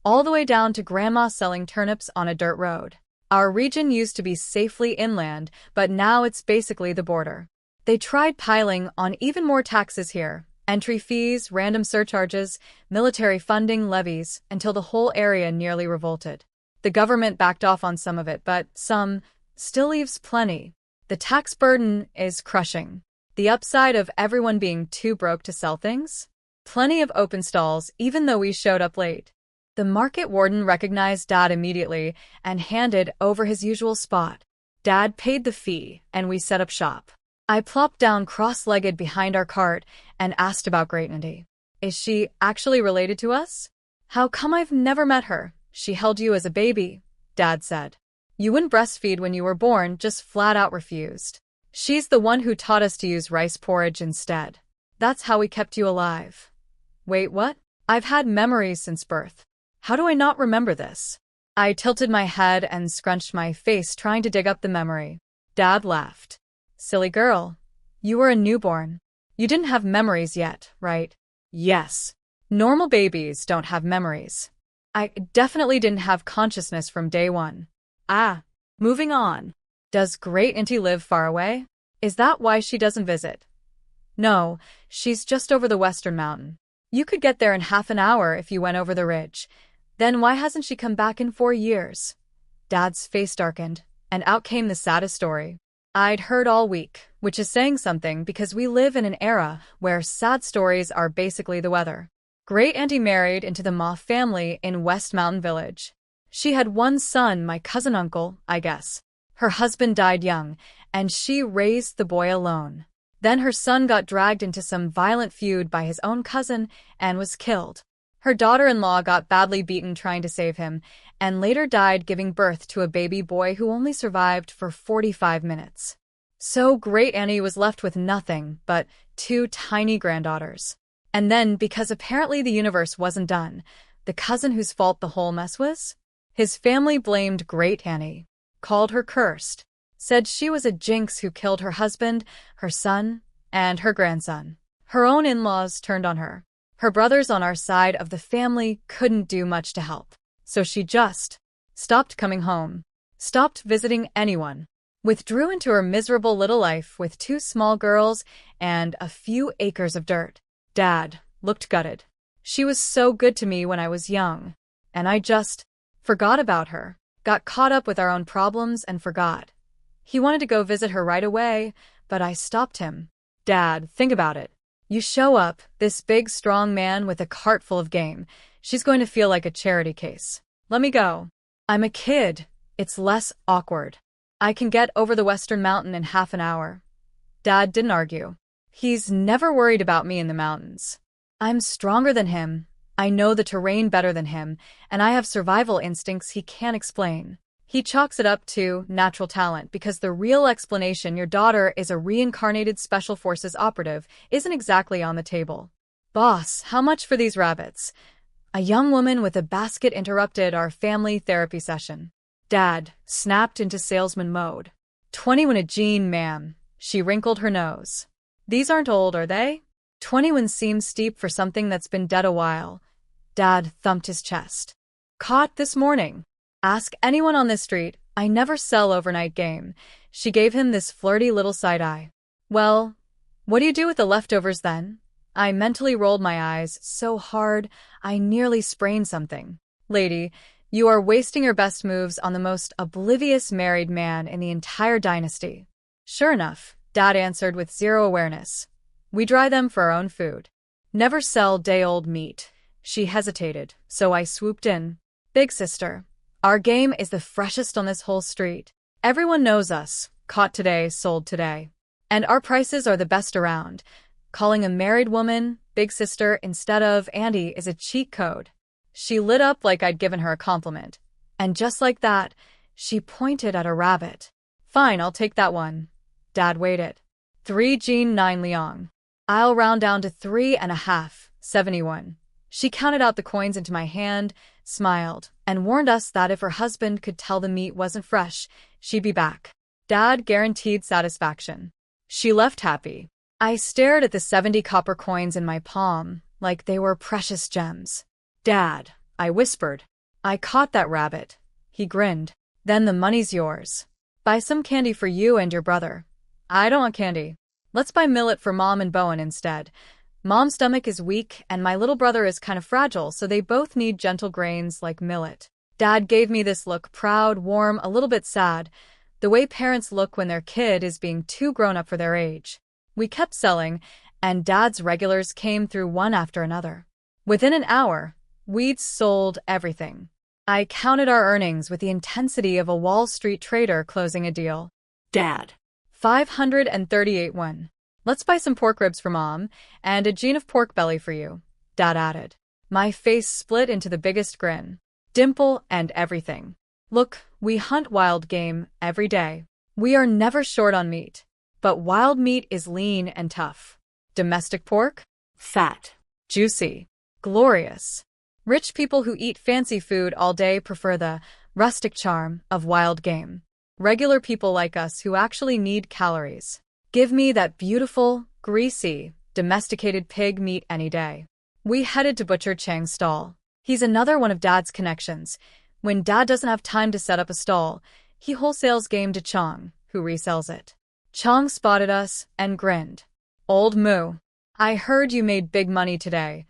all the way down to grandma selling turnips on a dirt road. Our region used to be safely inland, but now it's basically the border. They tried piling on even more taxes here, entry fees, random surcharges, military funding, levies, until the whole area nearly revolted. The government backed off on some of it, but some still leaves plenty. The tax burden is crushing. The upside of everyone being too broke to sell things? Plenty of open stalls, even though we showed up late. The market warden recognized Dad immediately and handed over his usual spot. Dad paid the fee, and we set up shop. I plopped down cross-legged behind our cart and asked about Great Auntie. Is she actually related to us? How come I've never met her? She held you as a baby, Dad said. You wouldn't breastfeed when you were born, just flat out refused. She's the one who taught us to use rice porridge instead. That's how we kept you alive. Wait, what? I've had memories since birth. How do I not remember this? I tilted my head and scrunched my face trying to dig up the memory. Dad laughed. Silly girl. You were a newborn. You didn't have memories yet, right? Yes. Normal babies don't have memories. I definitely didn't have consciousness from day one. Moving on. Does Great Auntie live far away? Is that why she doesn't visit? No, she's just over the western mountain. You could get there in half an hour if you went over the ridge. Then why hasn't she come back in 4 years? Dad's face darkened, and out came the saddest story I'd heard all week, which is saying something because we live in an era where sad stories are basically the weather. Great Auntie married into the Ma family in West Mountain Village. She had one son, my cousin uncle, I guess. Her husband died young, and she raised the boy alone. Then her son got dragged into some violent feud by his own cousin and was killed. Her daughter-in-law got badly beaten trying to save him, and later died giving birth to a baby boy who only survived for 45 minutes. So Great Auntie was left with nothing but 2 tiny granddaughters. And then, because apparently the universe wasn't done, the cousin whose fault the whole mess was? His family blamed Great Auntie, called her cursed, said she was a jinx who killed her husband, her son, and her grandson. Her own in-laws turned on her. Her brothers on our side of the family couldn't do much to help. So she just stopped coming home, stopped visiting anyone, withdrew into her miserable little life with 2 small girls and a few acres of dirt. Dad looked gutted. She was so good to me when I was young, and I just forgot about her, got caught up with our own problems and forgot. He wanted to go visit her right away, but I stopped him. Dad, think about it. You show up, this big, strong man with a cart full of game. She's going to feel like a charity case. Let me go. I'm a kid. It's less awkward. I can get over the western mountain in half an hour. Dad didn't argue. He's never worried about me in the mountains. I'm stronger than him. I know the terrain better than him, and I have survival instincts he can't explain. He chalks it up to natural talent because the real explanation your daughter is a reincarnated Special Forces operative isn't exactly on the table. Boss, how much for these rabbits? A young woman with a basket interrupted our family therapy session. Dad snapped into salesman mode. 21 a gene, ma'am. She wrinkled her nose. These aren't old, are they? 21 seems steep for something that's been dead a while. Dad thumped his chest. Caught this morning. Ask anyone on this street. I never sell overnight game. She gave him this flirty little side eye. Well, what do you do with the leftovers then? I mentally rolled my eyes so hard I nearly sprained something. Lady, you are wasting your best moves on the most oblivious married man in the entire dynasty. Sure enough, Dad answered with zero awareness. We dry them for our own food. Never sell day-old meat. She hesitated, so I swooped in. Big sister, our game is the freshest on this whole street. Everyone knows us. Caught today, sold today. And our prices are the best around. Calling a married woman big sister instead of auntie is a cheat code. She lit up like I'd given her a compliment. And just like that, she pointed at a rabbit. Fine, I'll take that one. Dad waited. 3 Jean 9 Liang. I'll round down to 3.5, 71. She counted out the coins into my hand, smiled, and warned us that if her husband could tell the meat wasn't fresh, she'd be back. Dad guaranteed satisfaction. She left happy. I stared at the 70 copper coins in my palm, like they were precious gems. Dad, I whispered. I caught that rabbit. He grinned. Then the money's yours. Buy some candy for you and your brother. I don't want candy. Let's buy millet for Mom and Bowen instead. Mom's stomach is weak and my little brother is kind of fragile, so they both need gentle grains like millet. Dad gave me this look, proud, warm, a little bit sad, the way parents look when their kid is being too grown up for their age. We kept selling, and Dad's regulars came through one after another. Within an hour, we'd sold everything. I counted our earnings with the intensity of a Wall Street trader closing a deal. Dad. 538 won. Let's buy some pork ribs for Mom, and a gene of pork belly for you, Dad added. My face split into the biggest grin. Dimple and everything. Look, we hunt wild game every day. We are never short on meat. But wild meat is lean and tough. Domestic pork? Fat. Juicy. Glorious. Rich people who eat fancy food all day prefer the rustic charm of wild game. Regular people like us who actually need calories. Give me that beautiful, greasy, domesticated pig meat any day. We headed to Butcher Chang's stall. He's another one of Dad's connections. When Dad doesn't have time to set up a stall, he wholesales game to Chong, who resells it. Chong spotted us and grinned. Old Moo, I heard you made big money today.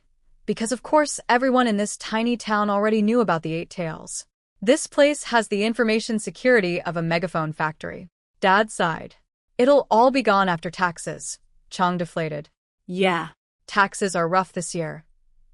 Because of course everyone in this tiny town already knew about the 8 tails. This place has the information security of a megaphone factory. Dad sighed. It'll all be gone after taxes. Chong deflated. Yeah. Taxes are rough this year.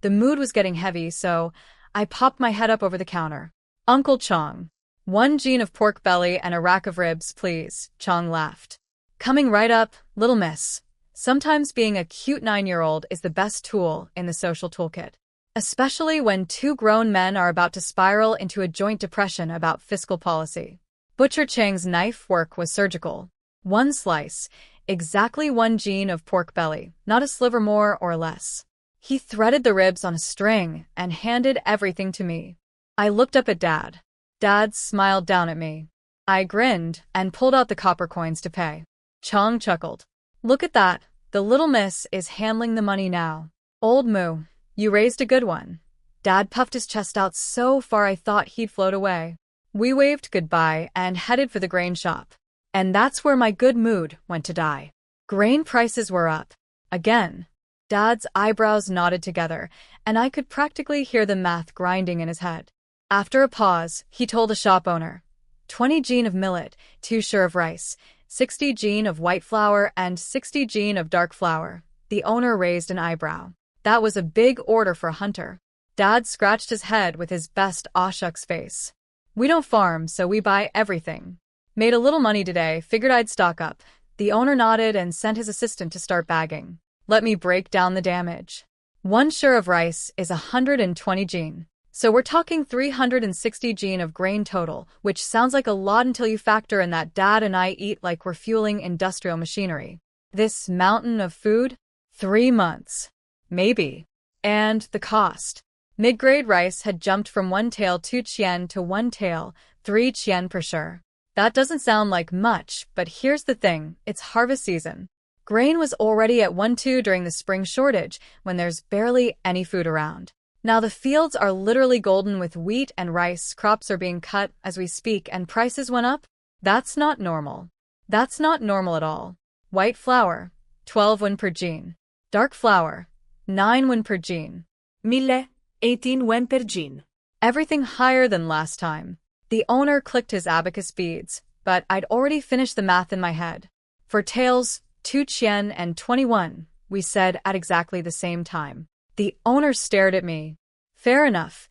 The mood was getting heavy, so I popped my head up over the counter. Uncle Chong. 1 gene of pork belly and a rack of ribs, please, Chong laughed. Coming right up, little miss. Sometimes being a cute 9-year-old is the best tool in the social toolkit. Especially when 2 grown men are about to spiral into a joint depression about fiscal policy. Butcher Chang's knife work was surgical. 1 slice, exactly 1 gene of pork belly, not a sliver more or less. He threaded the ribs on a string and handed everything to me. I looked up at Dad. Dad smiled down at me. I grinned and pulled out the copper coins to pay. Chong chuckled. Look at that, the little miss is handling the money now. Old Moo, you raised a good one. Dad puffed his chest out so far I thought he'd float away. We waved goodbye and headed for the grain shop. And that's where my good mood went to die. Grain prices were up. Again. Dad's eyebrows knotted together, and I could practically hear the math grinding in his head. After a pause, he told the shop owner, 20 gene of millet, 2 sure of rice, 60 gene of white flour, and 60 gene of dark flour. The owner raised an eyebrow. That was a big order for a hunter. Dad scratched his head with his best aw shucks face. We don't farm, so we buy everything. Made a little money today, figured I'd stock up. The owner nodded and sent his assistant to start bagging. Let me break down the damage. 1 sure of rice is 120 gene. So we're talking 360 gene of grain total, which sounds like a lot until you factor in that Dad and I eat like we're fueling industrial machinery. This mountain of food? 3 months. Maybe. And the cost. Mid-grade rice had jumped from 1 tael 2 chien to 1 tael 3 chien per sure. That doesn't sound like much, but here's the thing, it's harvest season. Grain was already at 1-2 during the spring shortage, when there's barely any food around. Now the fields are literally golden with wheat and rice. Crops are being cut as we speak and prices went up? That's not normal. That's not normal at all. White flour, 12 won per gene. Dark flour, 9 won per gene. Mille, 18 won per gene. Everything higher than last time. The owner clicked his abacus beads, but I'd already finished the math in my head. For taels, 2 chien and 21, we said at exactly the same time. The owner stared at me. Fair enough.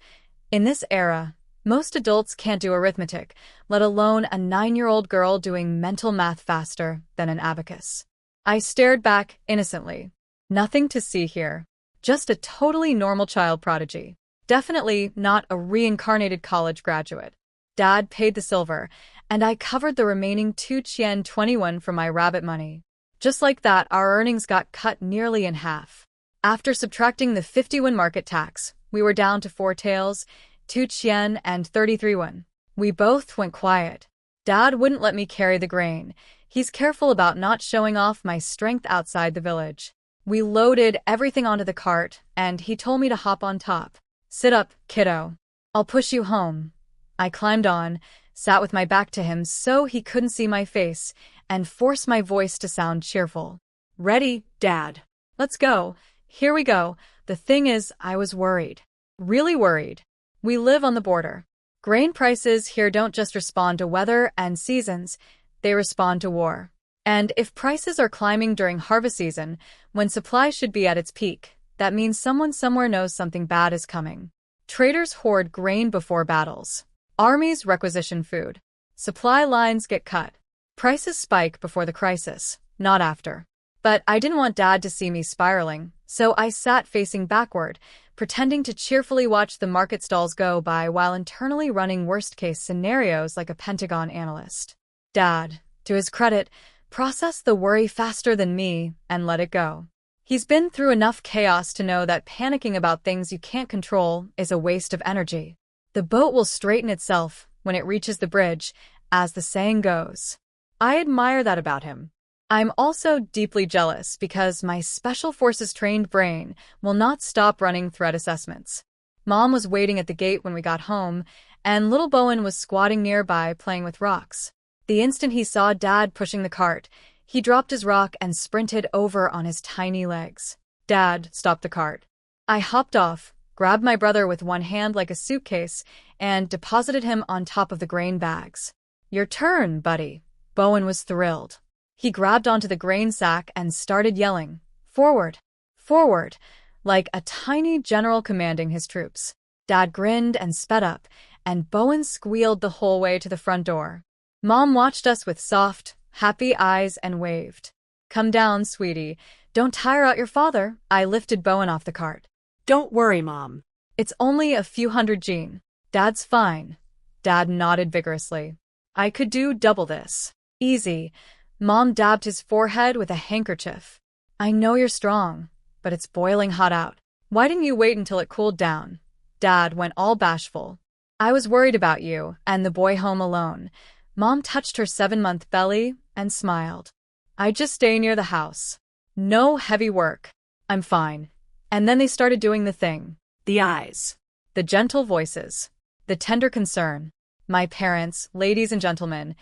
In this era, most adults can't do arithmetic, let alone a 9-year-old girl doing mental math faster than an abacus. I stared back innocently. Nothing to see here. Just a totally normal child prodigy. Definitely not a reincarnated college graduate. Dad paid the silver, and I covered the remaining 2 chien 21 from my rabbit money. Just like that, our earnings got cut nearly in half. After subtracting the 51 market tax, we were down to 4 taels, 2 chien, and 33 won. We both went quiet. Dad wouldn't let me carry the grain. He's careful about not showing off my strength outside the village. We loaded everything onto the cart, and he told me to hop on top. Sit up, kiddo. I'll push you home. I climbed on, sat with my back to him so he couldn't see my face, and forced my voice to sound cheerful. Ready, Dad? Let's go. Here we go. The thing is, I was worried. Really worried. We live on the border. Grain prices here don't just respond to weather and seasons, they respond to war. And if prices are climbing during harvest season, when supply should be at its peak, that means someone somewhere knows something bad is coming. Traders hoard grain before battles. Armies requisition food. Supply lines get cut. Prices spike before the crisis, not after. But I didn't want Dad to see me spiraling, so I sat facing backward, pretending to cheerfully watch the market stalls go by while internally running worst-case scenarios like a Pentagon analyst. Dad, to his credit, processed the worry faster than me and let it go. He's been through enough chaos to know that panicking about things you can't control is a waste of energy. The boat will straighten itself when it reaches the bridge, as the saying goes. I admire that about him. I'm also deeply jealous because my Special Forces trained brain will not stop running threat assessments. Mom was waiting at the gate when we got home, and little Bowen was squatting nearby playing with rocks. The instant he saw Dad pushing the cart, he dropped his rock and sprinted over on his tiny legs. Dad stopped the cart. I hopped off, grabbed my brother with one hand like a suitcase, and deposited him on top of the grain bags. Your turn, buddy. Bowen was thrilled. He grabbed onto the grain sack and started yelling, "Forward! Forward!" like a tiny general commanding his troops. Dad grinned and sped up, and Bowen squealed the whole way to the front door. Mom watched us with soft, happy eyes and waved. "Come down, sweetie. Don't tire out your father." I lifted Bowen off the cart. Don't worry, Mom. "It's only a few hundred gene. Dad's fine." Dad nodded vigorously. "I could do double this. Easy." Mom dabbed his forehead with a handkerchief. "I know you're strong, but it's boiling hot out. Why didn't you wait until it cooled down?" Dad went all bashful. "I was worried about you and the boy home alone." Mom touched her 7-month belly and smiled. "I'd just stay near the house. No heavy work. I'm fine." And then they started doing the thing. The eyes. The gentle voices. The tender concern. My parents, ladies and gentlemen,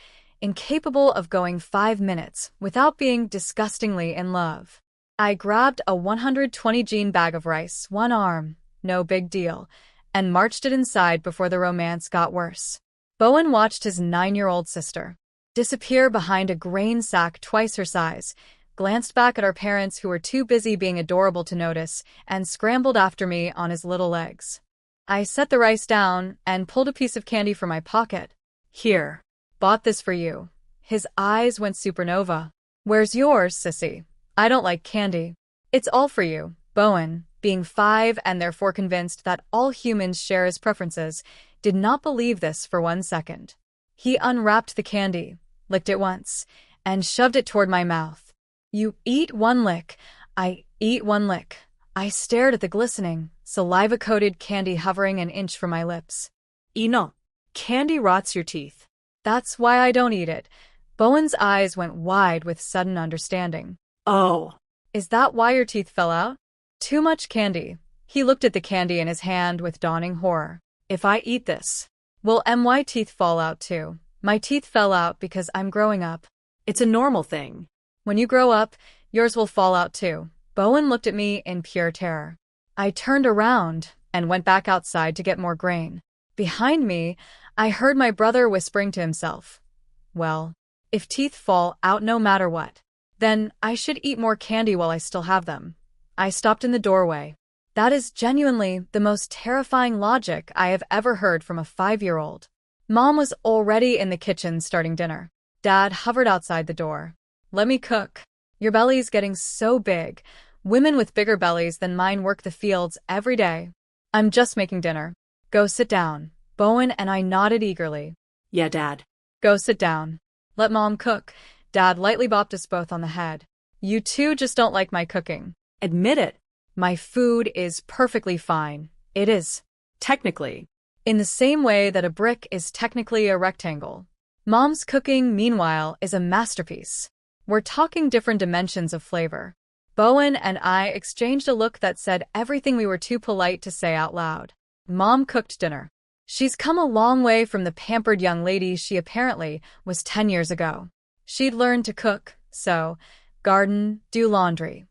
incapable of going 5 minutes without being disgustingly in love. I grabbed a 120 gene bag of rice, one arm, no big deal, and marched it inside before the romance got worse. Bowen watched his 9-year-old sister disappear behind a grain sack twice her size, glanced back at our parents who were too busy being adorable to notice, and scrambled after me on his little legs. I set the rice down and pulled a piece of candy from my pocket. "Here. Bought this for you." His eyes went supernova. "Where's yours, sissy? I don't like candy." "It's all for you." Bowen, being 5 and therefore convinced that all humans share his preferences, did not believe this for 1 second. He unwrapped the candy, licked it once, and shoved it toward my mouth. "You eat one lick." I eat one lick. I stared at the glistening, saliva-coated candy hovering an inch from my lips. "No. Candy rots your teeth." "That's why I don't eat it." Bowen's eyes went wide with sudden understanding. "Oh. "Is that why your teeth fell out?" "Too much candy." He looked at the candy in his hand with dawning horror. "If I eat this, will my teeth fall out too?" "My teeth fell out because I'm growing up." It's a normal thing." "When you grow up, yours will fall out too." Bowen looked at me in pure terror. I turned around and went back outside to get more grain. Behind me, I heard my brother whispering to himself, "Well, if teeth fall out no matter what, then I should eat more candy while I still have them." I stopped in the doorway. That is genuinely the most terrifying logic I have ever heard from a 5-year-old. Mom was already in the kitchen starting dinner. Dad hovered outside the door. "Let me cook." "Your belly's getting so big. Women with bigger bellies than mine work the fields every day." "I'm just making dinner." "Go sit down." Bowen and I nodded eagerly. "Yeah, Dad." "Go sit down. Let Mom cook." Dad lightly bopped us both on the head. "You two just don't like my cooking." "Admit it." "My food is perfectly fine." "It is." "Technically." "In the same way that a brick is technically a rectangle." Mom's cooking, meanwhile, is a masterpiece. We're talking different dimensions of flavor. Bowen and I exchanged a look that said everything we were too polite to say out loud. Mom cooked dinner. She's come a long way from the pampered young lady she apparently was 10 years ago. She'd learned to cook, sew, garden, do laundry.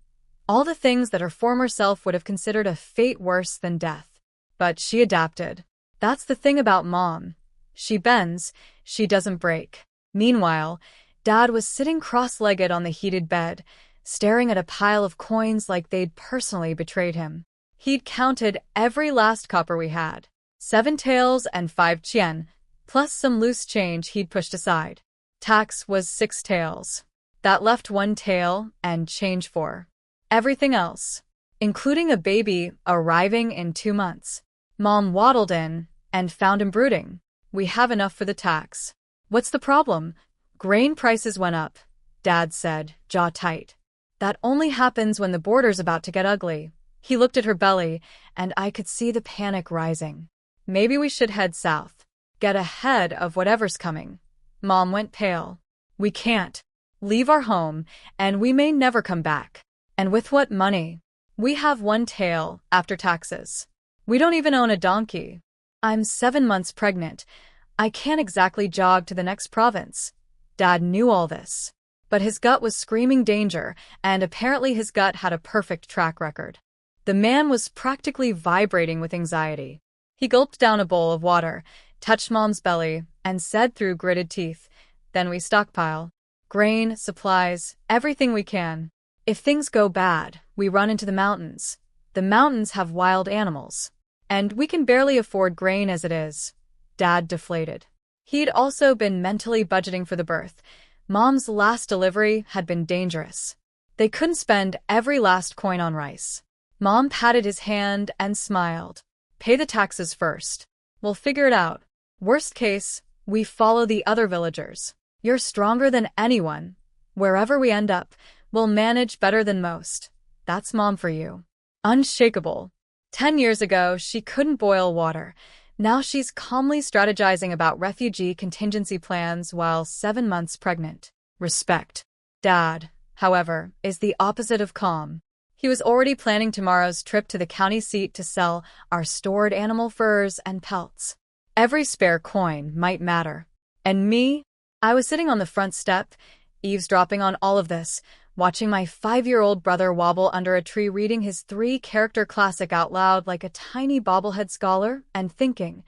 All the things that her former self would have considered a fate worse than death. But she adapted. That's the thing about Mom. She bends, she doesn't break. Meanwhile, Dad was sitting cross-legged on the heated bed, staring at a pile of coins like they'd personally betrayed him. He'd counted every last copper we had. 7 taels and 5 chien, plus some loose change he'd pushed aside. Tax was 6 taels. That left 1 tael and change for everything else, including a baby arriving in 2 months. Mom waddled in and found him brooding. We have enough for the tax. What's the problem? Grain prices went up, Dad said, jaw tight. That only happens when the border's about to get ugly. He looked at her belly, and I could see the panic rising. Maybe we should head south. Get ahead of whatever's coming. Mom went pale. We can't. Leave our home, and we may never come back. And with what money? We have 1 tael after taxes. We don't even own a donkey. I'm 7 months pregnant. I can't exactly jog to the next province. Dad knew all this. But his gut was screaming danger, and apparently his gut had a perfect track record. The man was practically vibrating with anxiety. He gulped down a bowl of water, touched Mom's belly, and said through gritted teeth, "Then we stockpile. Grain, supplies, everything we can. If things go bad, we run into the mountains. The mountains have wild animals. And we can barely afford grain as it is." Dad deflated. He'd also been mentally budgeting for the birth. Mom's last delivery had been dangerous. They couldn't spend every last coin on rice. Mom patted his hand and smiled. "Pay the taxes first. We'll figure it out. Worst case, we follow the other villagers. You're stronger than anyone. Wherever we end up, we'll manage better than most. That's Mom for you." Unshakable. 10 years ago, she couldn't boil water. Now she's calmly strategizing about refugee contingency plans while 7 months pregnant. Respect. Dad, however, is the opposite of calm. He was already planning tomorrow's trip to the county seat to sell our stored animal furs and pelts. Every spare coin might matter. And me? I was sitting on the front step, eavesdropping on all of this, watching my 5-year-old brother wobble under a tree reading his 3-character classic out loud like a tiny bobblehead scholar, and thinking,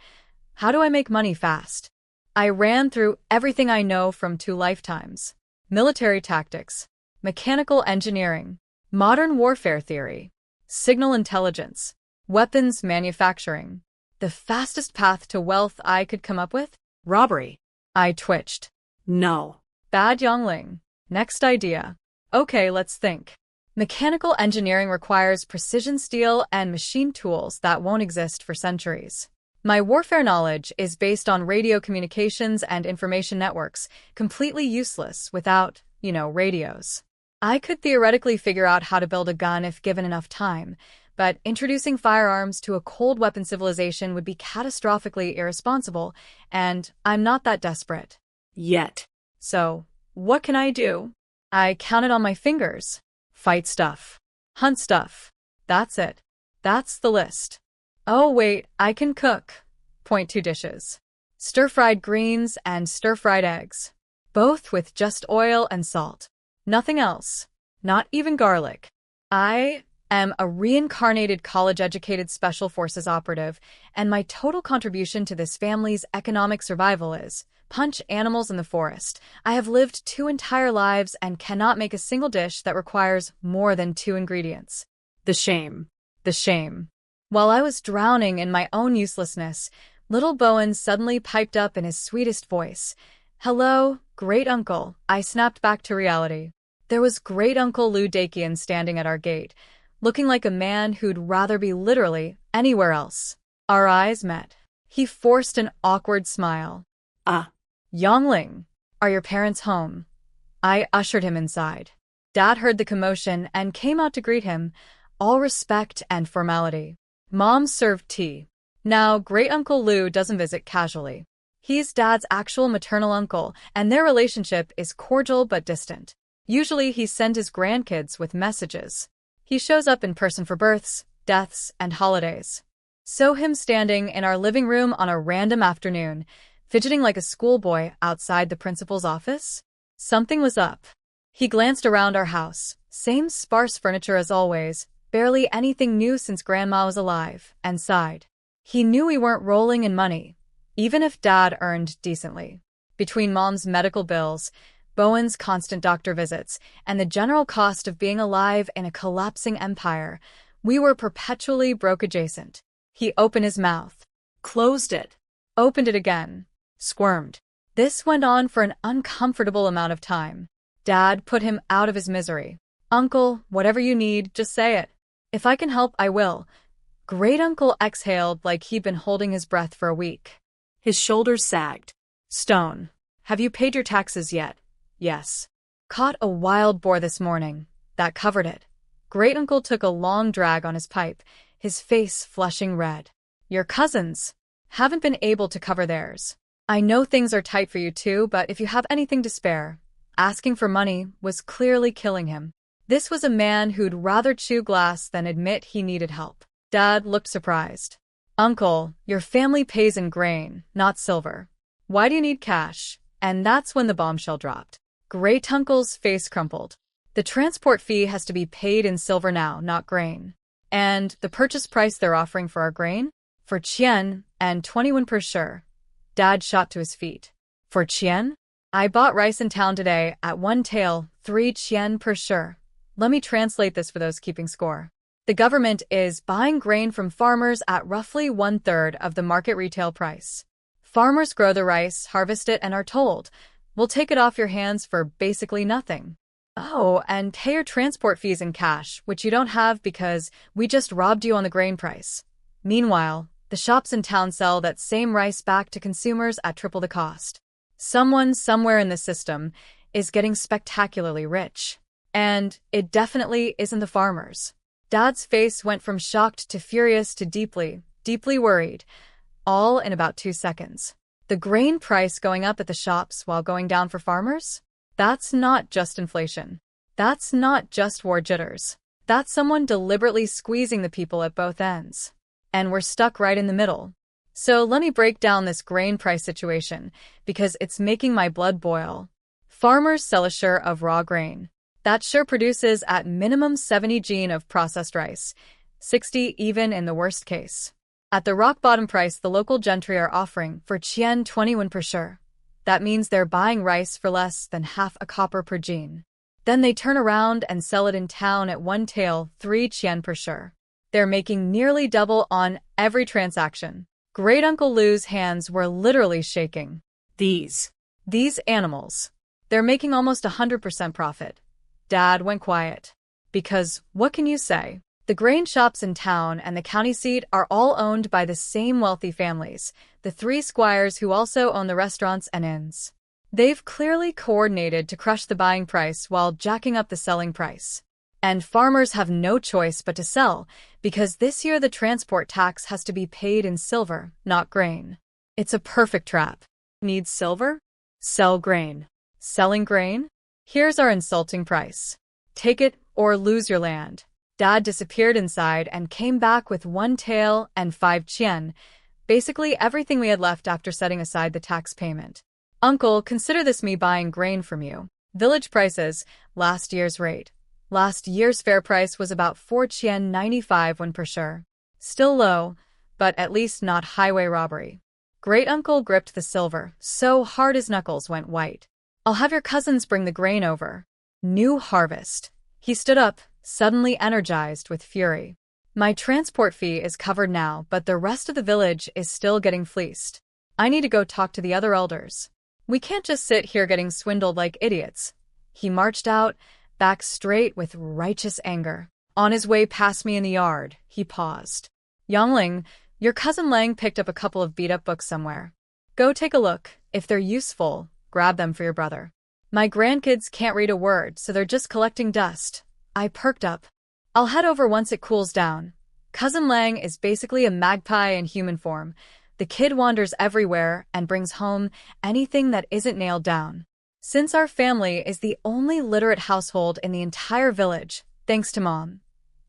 how do I make money fast? I ran through everything I know from 2 lifetimes. Military tactics, mechanical engineering, modern warfare theory, signal intelligence, weapons manufacturing. The fastest path to wealth I could come up with? Robbery. I twitched. No. Bad Yangling. Next idea. Okay, let's think. Mechanical engineering requires precision steel and machine tools that won't exist for centuries. My warfare knowledge is based on radio communications and information networks, completely useless without, radios. I could theoretically figure out how to build a gun if given enough time, but introducing firearms to a cold weapon civilization would be catastrophically irresponsible, and I'm not that desperate. Yet. So, what can I do? I counted on my fingers. Fight stuff. Hunt stuff. That's it. That's the list. Oh wait, I can cook. Point 2 dishes. Stir-fried greens and stir-fried eggs. Both with just oil and salt. Nothing else. Not even garlic. I am a reincarnated college-educated special forces operative, and my total contribution to this family's economic survival is punch animals in the forest. I have lived 2 entire lives and cannot make a single dish that requires more than 2 ingredients. The shame. The shame. While I was drowning in my own uselessness, little Bowen suddenly piped up in his sweetest voice. "Hello, great uncle." I snapped back to reality. There was great uncle Lou Dakian standing at our gate, looking like a man who'd rather be literally anywhere else. Our eyes met. He forced an awkward smile. Yangling, are your parents home?" I ushered him inside. Dad heard the commotion and came out to greet him, all respect and formality. Mom served tea. Now, great uncle Lou doesn't visit casually. He's Dad's actual maternal uncle, and their relationship is cordial but distant. Usually he sends his grandkids with messages. He shows up in person for births, deaths, and holidays. So him standing in our living room on a random afternoon, fidgeting like a schoolboy outside the principal's office? Something was up. He glanced around our house. Same sparse furniture as always, barely anything new since Grandma was alive, and sighed. He knew we weren't rolling in money, even if Dad earned decently. Between Mom's medical bills, Bowen's constant doctor visits, and the general cost of being alive in a collapsing empire. We were perpetually broke adjacent. He opened his mouth, Closed it. opened it again, squirmed. This went on for an uncomfortable amount of time. Dad put him out of his misery. Uncle, whatever you need, just say it. If I can help, I will. Great-uncle exhaled like he'd been holding his breath for a week. His shoulders sagged. Stone, have you paid your taxes yet? Yes. Caught a wild boar this morning. That covered it. Great-uncle took a long drag on his pipe, his face flushing red. Your cousins haven't been able to cover theirs. I know things are tight for you too, but if you have anything to spare. Asking for money was clearly killing him. This was a man who'd rather chew glass than admit he needed help. Dad looked surprised. Uncle, your family pays in grain, not silver. Why do you need cash? And that's when the bombshell dropped. Great-uncle's face crumpled. The transport fee has to be paid in silver now, not grain. And the purchase price they're offering for our grain? For Chien, and 21 per sure. Dad shot to his feet. For Chien? I bought rice in town today at 1 tael, 3 Chien per sure. Let me translate this for those keeping score. The government is buying grain from farmers at roughly 1/3 of the market retail price. Farmers grow the rice, harvest it, and are told, we'll take it off your hands for basically nothing. Oh, and pay your transport fees in cash, which you don't have because we just robbed you on the grain price. Meanwhile, the shops in town sell that same rice back to consumers at triple the cost. Someone somewhere in the system is getting spectacularly rich. And it definitely isn't the farmers. Dad's face went from shocked to furious to deeply, deeply worried, all in about 2 seconds. The grain price going up at the shops while going down for farmers? That's not just inflation. That's not just war jitters. That's someone deliberately squeezing the people at both ends. And we're stuck right in the middle. So let me break down this grain price situation, because it's making my blood boil. Farmers sell a share of raw grain. That sure produces at minimum 70 gene of processed rice, 60 even in the worst case. At the rock bottom price the local gentry are offering for Chien 21 per sure. That means they're buying rice for less than half a copper per gene. Then they turn around and sell it in town at 1 tael, 3 Chien per sure. They're making nearly double on every transaction. Great-uncle Lou's hands were literally shaking. These animals. They're making almost 100% profit. Dad went quiet. Because, what can you say? The grain shops in town and the county seat are all owned by the same wealthy families, the 3 squires who also own the restaurants and inns. They've clearly coordinated to crush the buying price while jacking up the selling price. And farmers have no choice but to sell, because this year the transport tax has to be paid in silver, not grain. It's a perfect trap. Need silver? Sell grain. Selling grain? Here's our insulting price. Take it or lose your land. Dad disappeared inside and came back with 1 tael and 5 chien, basically everything we had left after setting aside the tax payment. Uncle, consider this me buying grain from you. Village prices, last year's rate. Last year's fair price was about 4 chien 95 when per sure. Still low, but at least not highway robbery. Great-uncle gripped the silver so hard his knuckles went white. I'll have your cousins bring the grain over. New harvest. He stood up, suddenly energized with fury. My transport fee is covered now, but the rest of the village is still getting fleeced. I need to go talk to the other elders. We can't just sit here getting swindled like idiots. He marched out, back straight with righteous anger. On his way past me in the yard, he paused. Yangling, your cousin Lang picked up a couple of beat-up books somewhere. Go take a look. If they're useful, grab them for your brother. My grandkids can't read a word, so they're just collecting dust. I perked up. I'll head over once it cools down. Cousin Lang is basically a magpie in human form. The kid wanders everywhere and brings home anything that isn't nailed down. Since our family is the only literate household in the entire village, thanks to Mom,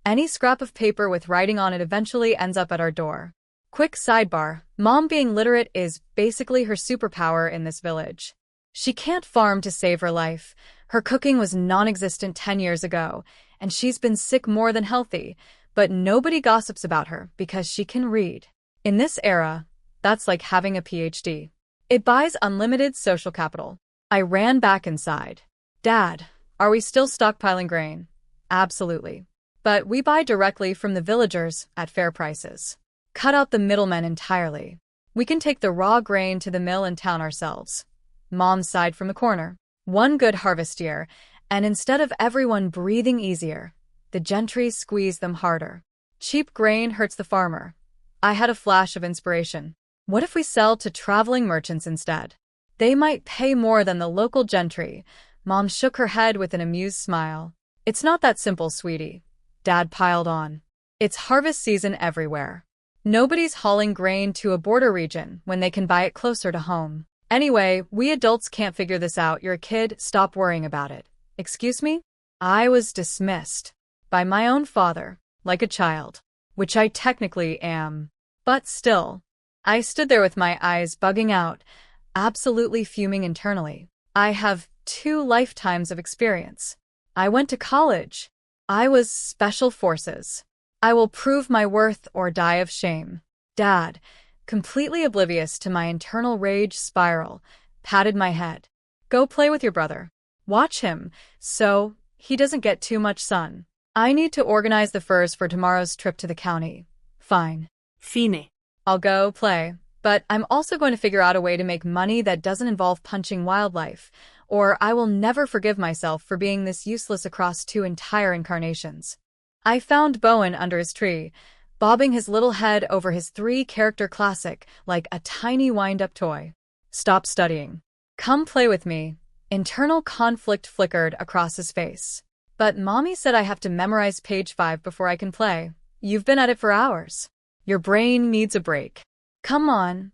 any scrap of paper with writing on it eventually ends up at our door. Quick sidebar, Mom being literate is basically her superpower in this village. She can't farm to save her life. Her cooking was non-existent 10 years ago, and she's been sick more than healthy, but nobody gossips about her because she can read. In this era, that's like having a PhD. It buys unlimited social capital. I ran back inside. Dad, are we still stockpiling grain? Absolutely. But we buy directly from the villagers at fair prices. Cut out the middlemen entirely. We can take the raw grain to the mill in town ourselves. Mom sighed from the corner. One good harvest year, and instead of everyone breathing easier, the gentry squeeze them harder. Cheap grain hurts the farmer. I had a flash of inspiration. What if we sell to traveling merchants instead? They might pay more than the local gentry. Mom shook her head with an amused smile. It's not that simple, sweetie. Dad piled on. It's harvest season everywhere. Nobody's hauling grain to a border region when they can buy it closer to home. Anyway, we adults can't figure this out. You're a kid, stop worrying about it. Excuse me? I was dismissed. By my own father, like a child. Which I technically am. But still. I stood there with my eyes bugging out, absolutely fuming internally. I have 2 lifetimes of experience. I went to college. I was special forces. I will prove my worth or die of shame. Dad, completely oblivious to my internal rage spiral, patted my head. Go play with your brother. Watch him, so he doesn't get too much sun. I need to organize the furs for tomorrow's trip to the county. Fine. Fine. I'll go play, but I'm also going to figure out a way to make money that doesn't involve punching wildlife, or I will never forgive myself for being this useless across 2 entire incarnations. I found Bowen under his tree, bobbing his little head over his 3-character classic like a tiny wind-up toy. Stop studying. Come play with me. Internal conflict flickered across his face. But Mommy said I have to memorize page 5 before I can play. You've been at it for hours. Your brain needs a break. Come on.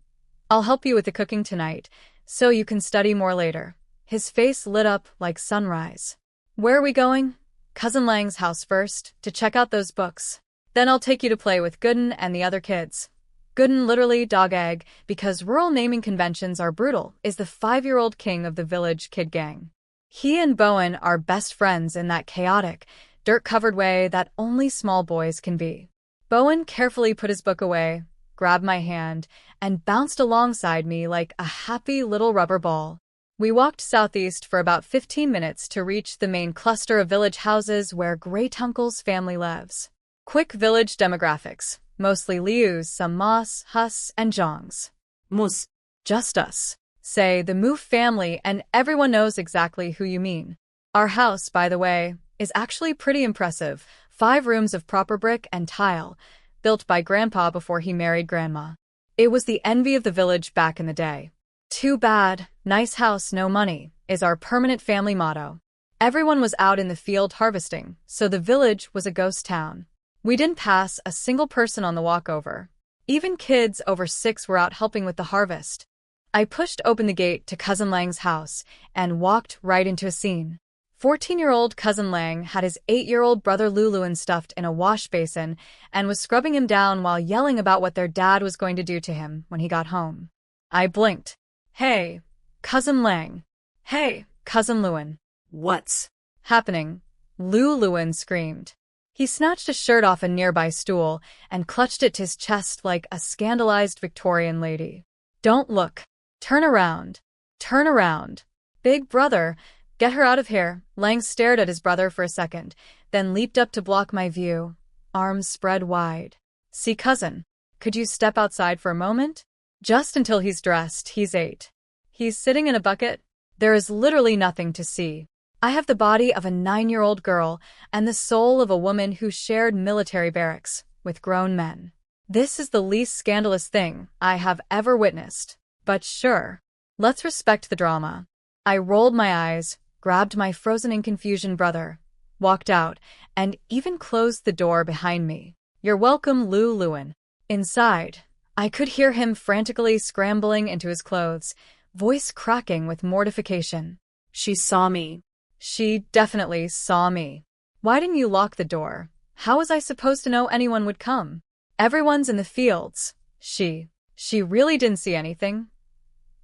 I'll help you with the cooking tonight, so you can study more later. His face lit up like sunrise. Where are we going? Cousin Lang's house first, to check out those books. Then I'll take you to play with Gooden and the other kids. Gooden, literally dog egg, because rural naming conventions are brutal, is the 5-year-old king of the village kid gang. He and Bowen are best friends in that chaotic, dirt-covered way that only small boys can be. Bowen carefully put his book away, grabbed my hand, and bounced alongside me like a happy little rubber ball. We walked southeast for about 15 minutes to reach the main cluster of village houses where Great-Uncle's family lives. Quick village demographics. Mostly Lius, some Mas, Hus, and Zhongs. Mus. Just us. Say the Moof family and everyone knows exactly who you mean. Our house, by the way, is actually pretty impressive. 5 rooms of proper brick and tile, built by Grandpa before he married Grandma. It was the envy of the village back in the day. Too bad, nice house, no money, is our permanent family motto. Everyone was out in the field harvesting, so the village was a ghost town. We didn't pass a single person on the walkover. Even kids over 6 were out helping with the harvest. I pushed open the gate to Cousin Lang's house and walked right into a scene. 14-year-old Cousin Lang had his 8-year-old brother Luluan stuffed in a wash basin and was scrubbing him down while yelling about what their dad was going to do to him when he got home. I blinked. Hey, Cousin Lang. Hey, Cousin Luan. What's happening? Luluan screamed. He snatched a shirt off a nearby stool and clutched it to his chest like a scandalized Victorian lady. Don't look. Turn around. Turn around. Big brother, get her out of here. Lang stared at his brother for a second, then leaped up to block my view, arms spread wide. See, cousin, could you step outside for a moment? Just until he's dressed, he's 8. He's sitting in a bucket. There is literally nothing to see. I have the body of a 9-year-old girl and the soul of a woman who shared military barracks with grown men. This is the least scandalous thing I have ever witnessed. But sure, let's respect the drama. I rolled my eyes, grabbed my frozen in confusion brother, walked out, and even closed the door behind me. You're welcome, Luluan. Inside, I could hear him frantically scrambling into his clothes, voice cracking with mortification. She saw me. She definitely saw me. Why didn't you lock the door? How was I supposed to know anyone would come? Everyone's in the fields. She really didn't see anything?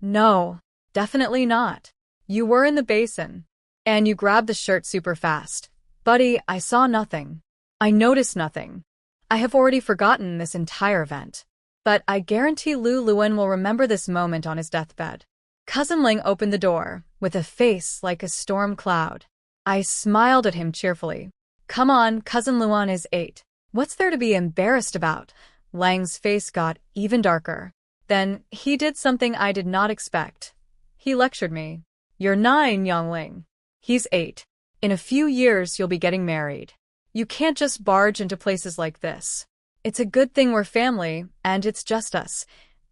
No, definitely not. You were in the basin. And you grabbed the shirt super fast. Buddy, I saw nothing. I noticed nothing. I have already forgotten this entire event. But I guarantee Luluan will remember this moment on his deathbed. Cousin Ling opened the door, with a face like a storm cloud. I smiled at him cheerfully. Come on, cousin Luan is 8. What's there to be embarrassed about? Lang's face got even darker. Then he did something I did not expect. He lectured me. You're 9, Yangling. He's 8. In a few years, you'll be getting married. You can't just barge into places like this. It's a good thing we're family, and it's just us.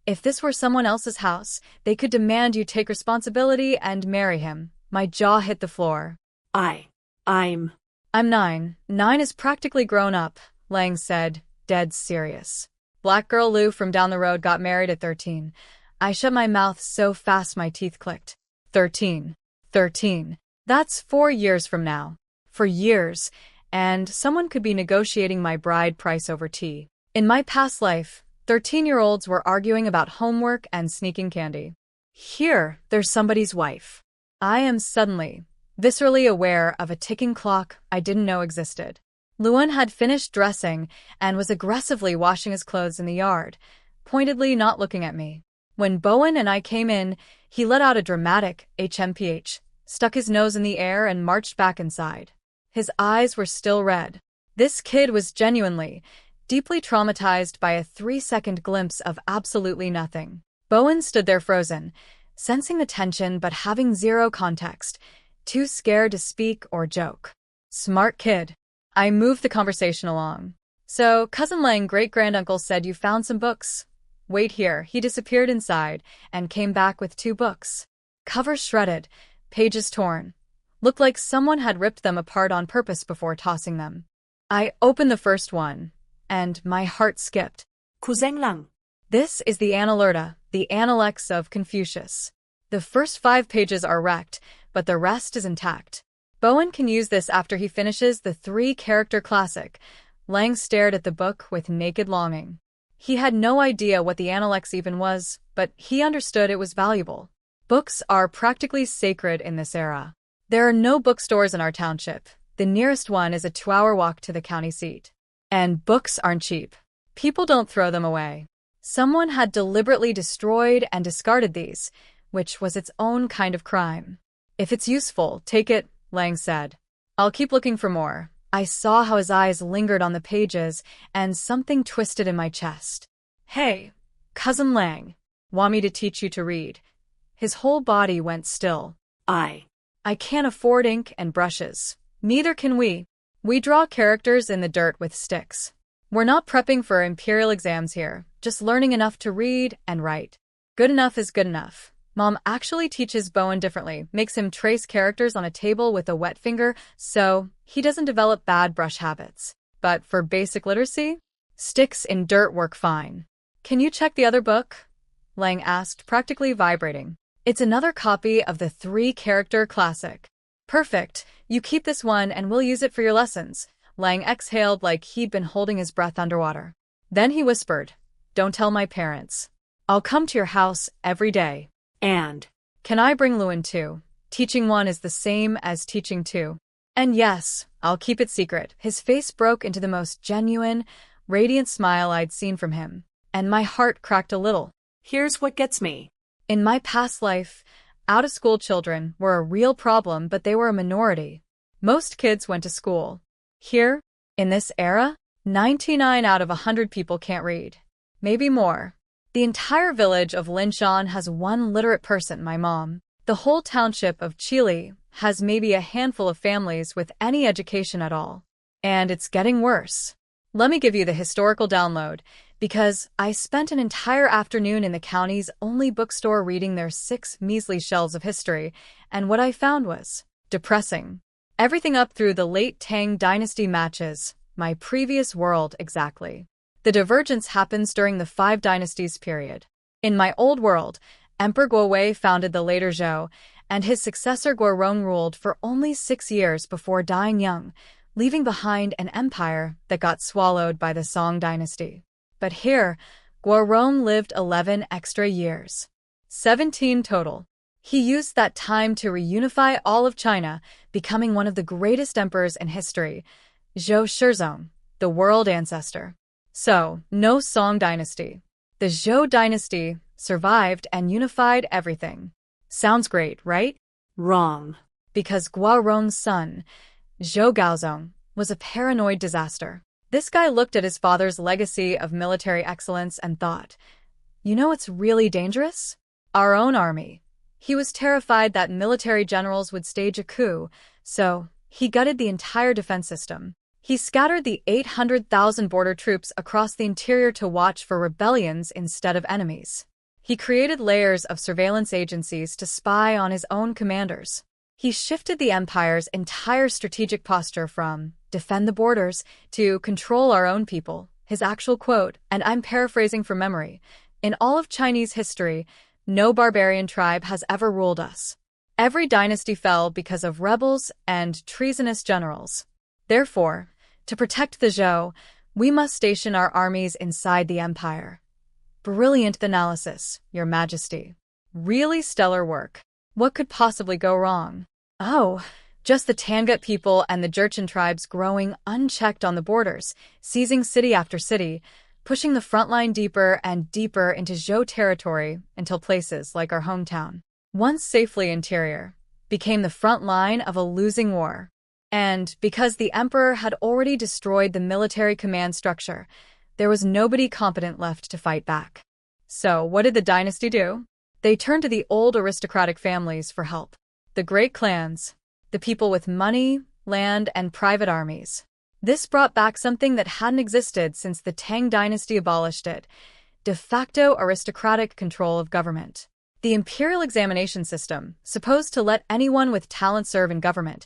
If this were someone else's house, they could demand you take responsibility and marry him. My jaw hit the floor. I'm 9. 9 is practically grown up, Lang said, dead serious. Black girl Lou from down the road got married at 13. I shut my mouth so fast my teeth clicked. 13. 13. That's 4 years from now. For years. And someone could be negotiating my bride price over tea. In my past life, 13-year-olds were arguing about homework and sneaking candy. Here, there's somebody's wife. I am suddenly, viscerally aware of a ticking clock I didn't know existed. Luan had finished dressing and was aggressively washing his clothes in the yard, pointedly not looking at me. When Bowen and I came in, he let out a dramatic HMPH, stuck his nose in the air and marched back inside. His eyes were still red. This kid was genuinely, deeply traumatized by a 3-second glimpse of absolutely nothing. Bowen stood there frozen, sensing the tension but having zero context, too scared to speak or joke. Smart kid. I moved the conversation along. So, Cousin Lang, great-granduncle said you found some books. Wait here. He disappeared inside and came back with 2 books. Covers shredded, pages torn. Looked like someone had ripped them apart on purpose before tossing them. I opened the first one, and my heart skipped. Cousin Lang. This is the Analecta, the Analects of Confucius. The first 5 pages are wrecked, but the rest is intact. Bowen can use this after he finishes the 3-character classic. Lang stared at the book with naked longing. He had no idea what the Analects even was, but he understood it was valuable. Books are practically sacred in this era. There are no bookstores in our township. The nearest one is a 2-hour walk to the county seat. And books aren't cheap. People don't throw them away. Someone had deliberately destroyed and discarded these, which was its own kind of crime. If it's useful, take it, Lang said. I'll keep looking for more. I saw how his eyes lingered on the pages, and something twisted in my chest. Hey, Cousin Lang, want me to teach you to read? His whole body went still. I can't afford ink and brushes. Neither can we. We draw characters in the dirt with sticks. We're not prepping for imperial exams here, just learning enough to read and write. Good enough is good enough. Mom actually teaches Bowen differently, makes him trace characters on a table with a wet finger so he doesn't develop bad brush habits. But for basic literacy, sticks in dirt work fine. Can you check the other book? Lang asked, practically vibrating. It's another copy of the 3-character classic. Perfect. You keep this one and we'll use it for your lessons. Lang exhaled like he'd been holding his breath underwater. Then he whispered, Don't tell my parents. I'll come to your house every day. And can I bring Luan too? Teaching 1 is the same as teaching 2. And yes, I'll keep it secret. His face broke into the most genuine, radiant smile I'd seen from him, and my heart cracked a little. Here's what gets me. In my past life, out-of-school children were a real problem, but they were a minority. Most kids went to school. Here, in this era, 99 out of 100 people can't read. Maybe more. The entire village of Linshan has 1 literate person, my mom. The whole township of Chile has maybe a handful of families with any education at all. And it's getting worse. Let me give you the historical download, because I spent an entire afternoon in the county's only bookstore reading their 6 measly shelves of history, and what I found was depressing. Everything up through the late Tang Dynasty matches my previous world exactly. The divergence happens during the 5 Dynasties period. In my old world, Emperor Guowei founded the later Zhou, and his successor Guorong ruled for only 6 years before dying young, leaving behind an empire that got swallowed by the Song Dynasty. But here, Guorong lived 11 extra years. 17 total. He used that time to reunify all of China, becoming one of the greatest emperors in history, Zhou Shizong, the world ancestor. So, no Song Dynasty. The Zhou Dynasty survived and unified everything. Sounds great, right? Wrong. Because Guarong's son, Zhou Gaozong, was a paranoid disaster. This guy looked at his father's legacy of military excellence and thought, you know what's really dangerous? Our own army. He was terrified that military generals would stage a coup, so he gutted the entire defense system. He scattered the 800,000 border troops across the interior to watch for rebellions instead of enemies. He created layers of surveillance agencies to spy on his own commanders. He shifted the empire's entire strategic posture from defend the borders to control our own people. His actual quote, and I'm paraphrasing from memory, in all of Chinese history, no barbarian tribe has ever ruled us. Every dynasty fell because of rebels and treasonous generals. Therefore, to protect the Zhou, we must station our armies inside the empire. Brilliant analysis, Your Majesty. Really stellar work. What could possibly go wrong? Oh, just the Tangut people and the Jurchen tribes growing unchecked on the borders, seizing city after city, pushing the front line deeper and deeper into Zhou territory until places like our hometown, once safely interior, became the front line of a losing war. And because the emperor had already destroyed the military command structure, there was nobody competent left to fight back. So what did the dynasty do? They turned to the old aristocratic families for help. The great clans, the people with money, land, and private armies. This brought back something that hadn't existed since the Tang dynasty abolished it: de facto aristocratic control of government. The imperial examination system, supposed to let anyone with talent serve in government,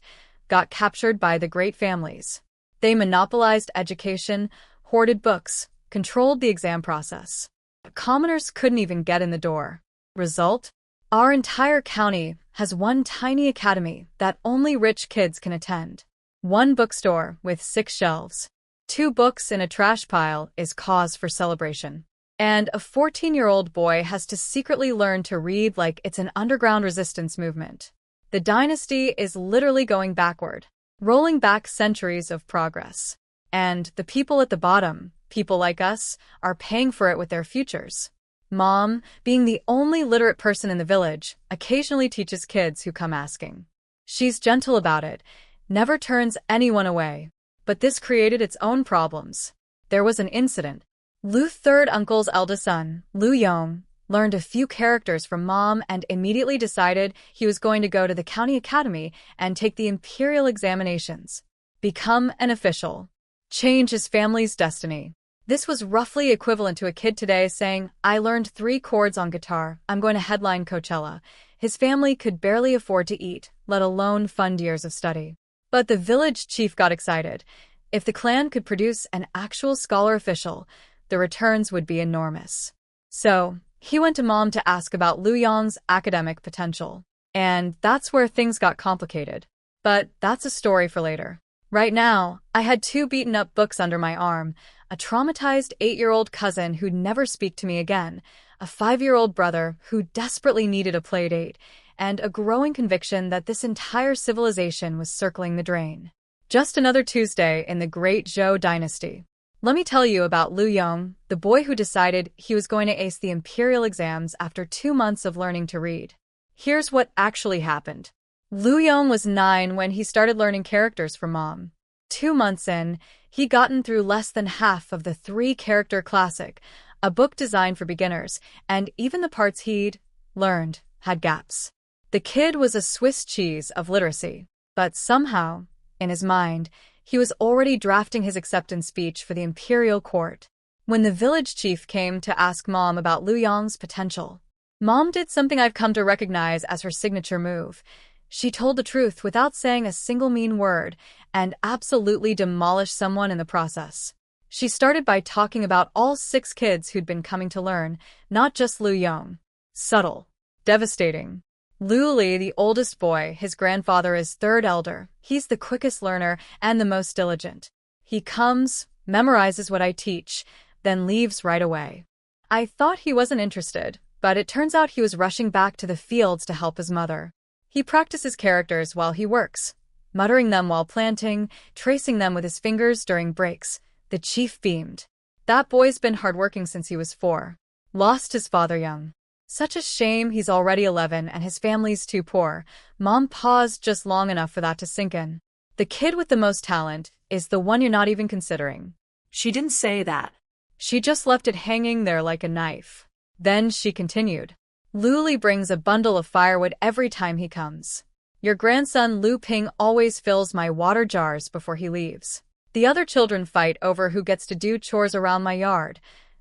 got captured by the great families. They monopolized education, hoarded books, controlled the exam process. Commoners couldn't even get in the door. Result? Our entire county has one tiny academy that only rich kids can attend. One bookstore with 6 shelves. 2 books in a trash pile is cause for celebration. And a 14-year-old boy has to secretly learn to read like it's an underground resistance movement. The dynasty is literally going backward, rolling back centuries of progress. And the people at the bottom, people like us, are paying for it with their futures. Mom, being the only literate person in the village, occasionally teaches kids who come asking. She's gentle about it, never turns anyone away. But this created its own problems. There was an incident. Lu's third uncle's eldest son, Lu Yong, learned a few characters from Mom and immediately decided he was going to go to the county academy and take the imperial examinations. Become an official. Change his family's destiny. This was roughly equivalent to a kid today saying, I learned 3 chords on guitar, I'm going to headline Coachella. His family could barely afford to eat, let alone fund years of study. But the village chief got excited. If the clan could produce an actual scholar official, the returns would be enormous. So, he went to Mom to ask about Lu Yong's academic potential. And that's where things got complicated. But that's a story for later. Right now, I had 2 beaten-up books under my arm, a traumatized 8-year-old cousin who'd never speak to me again, a 5-year-old brother who desperately needed a playdate, and a growing conviction that this entire civilization was circling the drain. Just another Tuesday in the Great Zhou dynasty. Let me tell you about Lu Yong, the boy who decided he was going to ace the imperial exams after 2 months of learning to read. Here's what actually happened. Lu Yong was 9 when he started learning characters from Mom. 2 months in, he'd gotten through less than half of the 3-character classic, a book designed for beginners, and even the parts he'd learned had gaps. The kid was a Swiss cheese of literacy, but somehow, in his mind, he was already drafting his acceptance speech for the imperial court. When the village chief came to ask Mom about Lu Yong's potential, Mom did something I've come to recognize as her signature move. She told the truth without saying a single mean word and absolutely demolished someone in the process. She started by talking about all 6 kids who'd been coming to learn, not just Lu Yong. Subtle. Devastating. Lu Li, the oldest boy, his grandfather is 3rd elder. He's the quickest learner and the most diligent. He comes, memorizes what I teach, then leaves right away. I thought he wasn't interested, but it turns out he was rushing back to the fields to help his mother. He practices characters while he works, muttering them while planting, tracing them with his fingers during breaks. The chief beamed. That boy's been hardworking since he was 4. Lost his father young. Such a shame he's already 11 and his family's too poor. Mom paused just long enough for that to sink in. The kid with the most talent is the one you're not even considering. She didn't say that. She just left it hanging there like a knife. Then she continued. Luli brings a bundle of firewood every time he comes. Your grandson Lu Ping always fills my water jars before he leaves. The other children fight over who gets to do chores around my yard.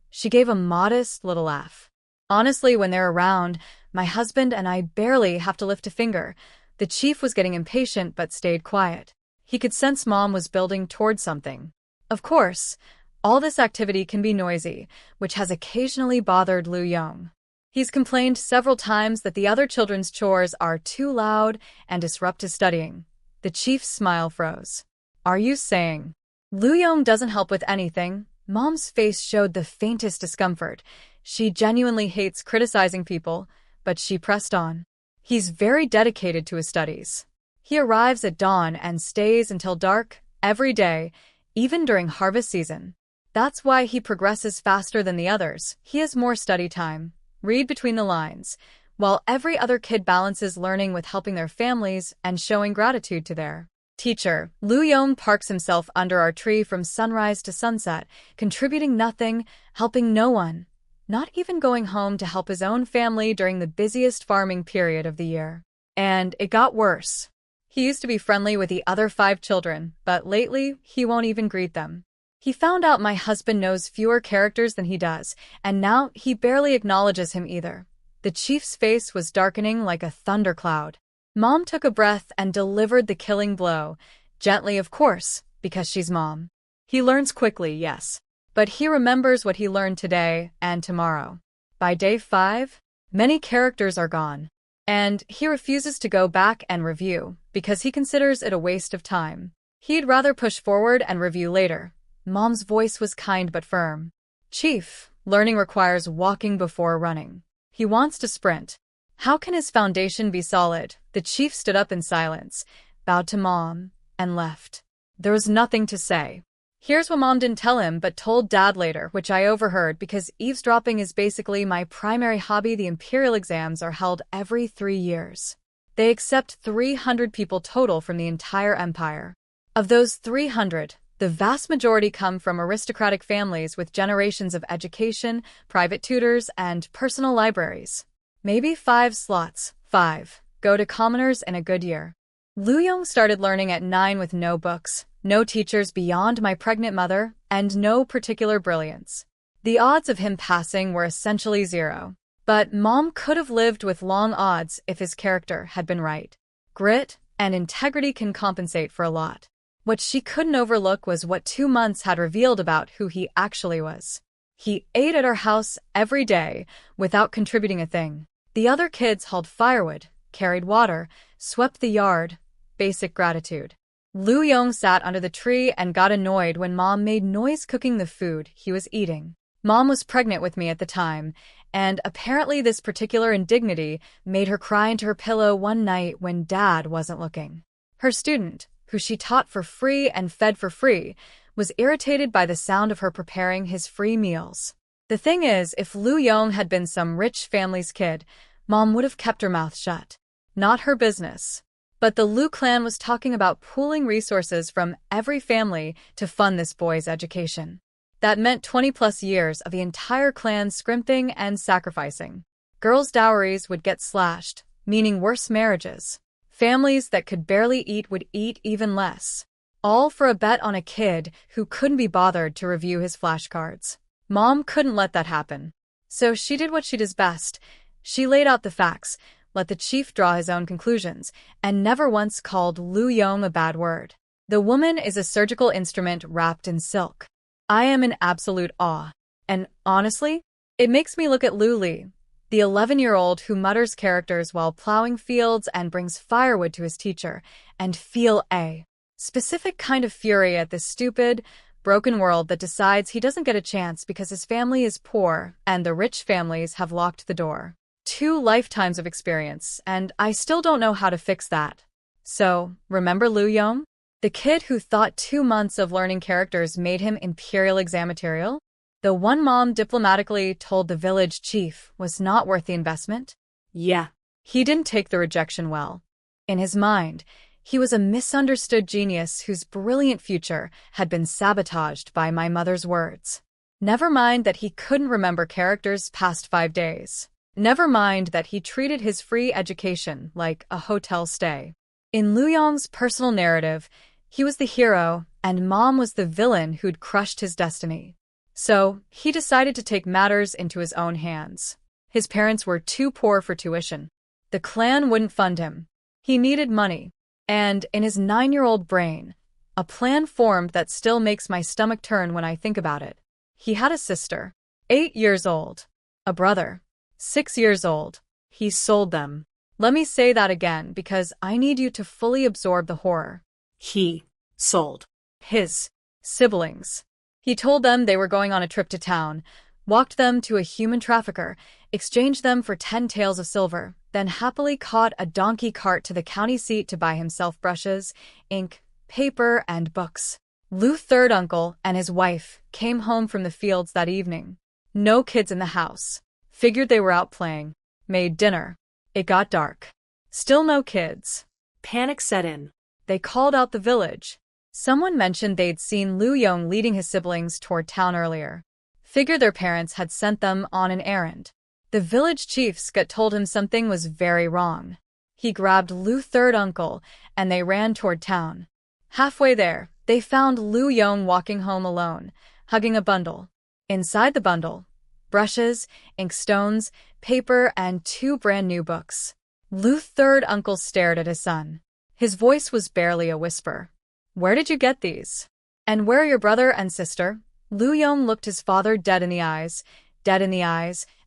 She gave a modest little laugh. Honestly, when they're around, my husband and I barely have to lift a finger. The chief was getting impatient but stayed quiet. He could sense Mom was building towards something. Of course, all this activity can be noisy, which has occasionally bothered Lu Yong. He's complained several times that the other children's chores are too loud and disrupt his studying. The chief's smile froze. Are you saying? Lu Yong doesn't help with anything. Mom's face showed the faintest discomfort. She genuinely hates criticizing people, but she pressed on. He's very dedicated to his studies. He arrives at dawn and stays until dark, every day, even during harvest season. That's why he progresses faster than the others. He has more study time. Read between the lines, while every other kid balances learning with helping their families and showing gratitude to their teacher. Lu Yong parks himself under our tree from sunrise to sunset, contributing nothing, helping no one, not even going home to help his own family during the busiest farming period of the year. And it got worse. He used to be friendly with the other 5 children, but lately he won't even greet them. He found out my husband knows fewer characters than he does, and now he barely acknowledges him either. The chief's face was darkening like a thundercloud. Mom took a breath and delivered the killing blow. Gently, of course, because she's Mom. He learns quickly, yes. But he remembers what he learned today and tomorrow. By day 5, many characters are gone. And he refuses to go back and review, because he considers it a waste of time. He'd rather push forward and review later. Mom's voice was kind but firm. Chief, learning requires walking before running. He wants to sprint. How can his foundation be solid? The chief stood up in silence, bowed to Mom, and left. There was nothing to say. Here's what Mom didn't tell him but told Dad later, which I overheard because eavesdropping is basically my primary hobby. The imperial exams are held every 3 years. They accept 300 people total from the entire empire. Of those 300, the vast majority come from aristocratic families with generations of education, private tutors, and personal libraries. Maybe 5 slots, 5, go to commoners in a good year. Lu Yong started learning at 9 with no books, no teachers beyond my pregnant mother, and no particular brilliance. The odds of him passing were essentially 0. But Mom could have lived with long odds if his character had been right. Grit and integrity can compensate for a lot. What she couldn't overlook was what 2 months had revealed about who he actually was. He ate at our house every day without contributing a thing. The other kids hauled firewood, carried water, swept the yard. Basic gratitude. Lu Yong sat under the tree and got annoyed when Mom made noise cooking the food he was eating. Mom was pregnant with me at the time, and apparently this particular indignity made her cry into her pillow one night when Dad wasn't looking. Her student, who she taught for free and fed for free, was irritated by the sound of her preparing his free meals. The thing is, if Lu Yong had been some rich family's kid, Mom would have kept her mouth shut. Not her business. But the Lu clan was talking about pooling resources from every family to fund this boy's education. That meant 20+ years of the entire clan scrimping and sacrificing. Girls' dowries would get slashed, meaning worse marriages. Families that could barely eat would eat even less. All for a bet on a kid who couldn't be bothered to review his flashcards. Mom couldn't let that happen. So she did what she does best. She laid out the facts, let the chief draw his own conclusions, and never once called Lu Yong a bad word. The woman is a surgical instrument wrapped in silk. I am in absolute awe. And honestly, it makes me look at Lu Li, the 11-year-old who mutters characters while plowing fields and brings firewood to his teacher, and feel a specific kind of fury at this stupid, broken world that decides he doesn't get a chance because his family is poor and the rich families have locked the door. 2 lifetimes of experience, and I still don't know how to fix that. So, remember Lu Yong? The kid who thought 2 months of learning characters made him imperial exam material? The one mom diplomatically told the village chief was not worth the investment? Yeah. He didn't take the rejection well. In his mind, he was a misunderstood genius whose brilliant future had been sabotaged by my mother's words. Never mind that he couldn't remember characters past 5 days. Never mind that he treated his free education like a hotel stay. In Lu Yong's personal narrative, he was the hero and Mom was the villain who'd crushed his destiny. So, he decided to take matters into his own hands. His parents were too poor for tuition. The clan wouldn't fund him. He needed money. And, in his 9-year-old brain, a plan formed that still makes my stomach turn when I think about it. He had a sister, 8 years old. A brother, 6 years old. He sold them. Let me say that again because I need you to fully absorb the horror. He sold his siblings. He told them they were going on a trip to town, walked them to a human trafficker, exchanged them for 10 taels of silver, then happily caught a donkey cart to the county seat to buy himself brushes, ink, paper, and books. Lu's third uncle and his wife came home from the fields that evening. No kids in the house. Figured they were out playing. Made dinner. It got dark. Still no kids. Panic set in. They called out the village. Someone mentioned they'd seen Lu Yong leading his siblings toward town earlier. Figured their parents had sent them on an errand. The village chief's gut told him something was very wrong. He grabbed Lu's third uncle, and they ran toward town. Halfway there, they found Lu Yong walking home alone, hugging a bundle. Inside the bundle, brushes, inkstones, paper, and 2 brand-new books. Lu's third uncle stared at his son. His voice was barely a whisper. "Where did you get these? And where are your brother and sister?" Lu Yong looked his father dead in the eyes,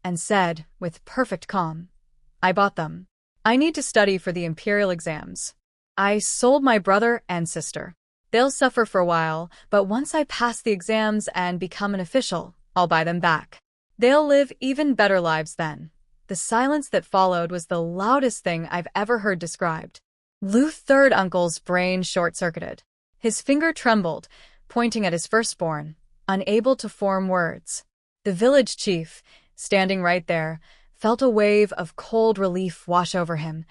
and said, with perfect calm, "I bought them. I need to study for the imperial exams. I sold my brother and sister. They'll suffer for a while, but once I pass the exams and become an official, I'll buy them back. They'll live even better lives then." The silence that followed was the loudest thing I've ever heard described. Lu's third uncle's brain short-circuited. His finger trembled, pointing at his firstborn, unable to form words. The village chief, standing right there, felt a wave of cold relief wash over him.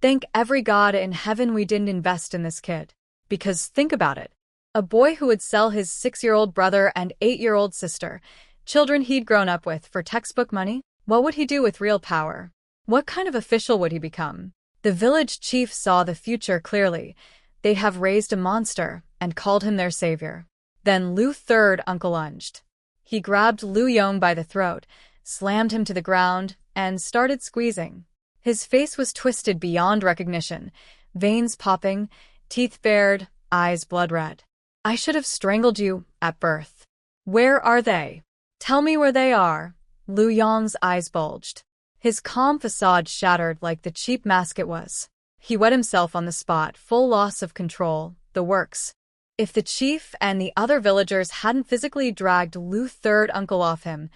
Thank every god in heaven we didn't invest in this kid. Because think about it. A boy who would sell his 6-year-old brother and 8-year-old sister, children he'd grown up with, for textbook money? What would he do with real power? What kind of official would he become? The village chief saw the future clearly. They'd have raised a monster and called him their savior. Then Lu's third uncle lunged. He grabbed Lu Yong by the throat, slammed him to the ground, and started squeezing. His face was twisted beyond recognition, veins popping, teeth bared, eyes blood red. "I should have strangled you at birth. Where are they? Tell me where they are." Lu Yong's eyes bulged. His calm facade shattered like the cheap mask it was. He wet himself on the spot, full loss of control, the works. If the chief and the other villagers hadn't physically dragged Lu's third uncle off him,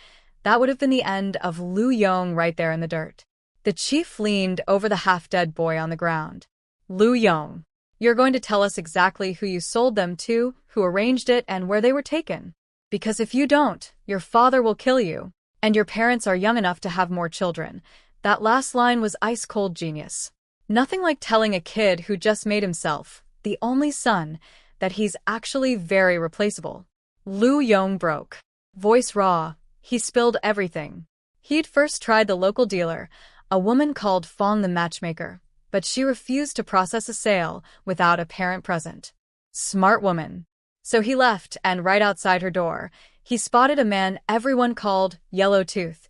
that would have been the end of Lu Yong right there in the dirt. The chief leaned over the half-dead boy on the ground. "Lu Yong, you're going to tell us exactly who you sold them to, who arranged it, and where they were taken. Because if you don't, your father will kill you. And your parents are young enough to have more children." That last line was ice-cold genius. Nothing like telling a kid who just made himself, the only son, that he's actually very replaceable. Lu Yong broke. Voice raw. He spilled everything. He'd first tried the local dealer, a woman called Fong the matchmaker, but she refused to process a sale without a parent present. Smart woman. So he left, and right outside her door, he spotted a man everyone called Yellow Tooth.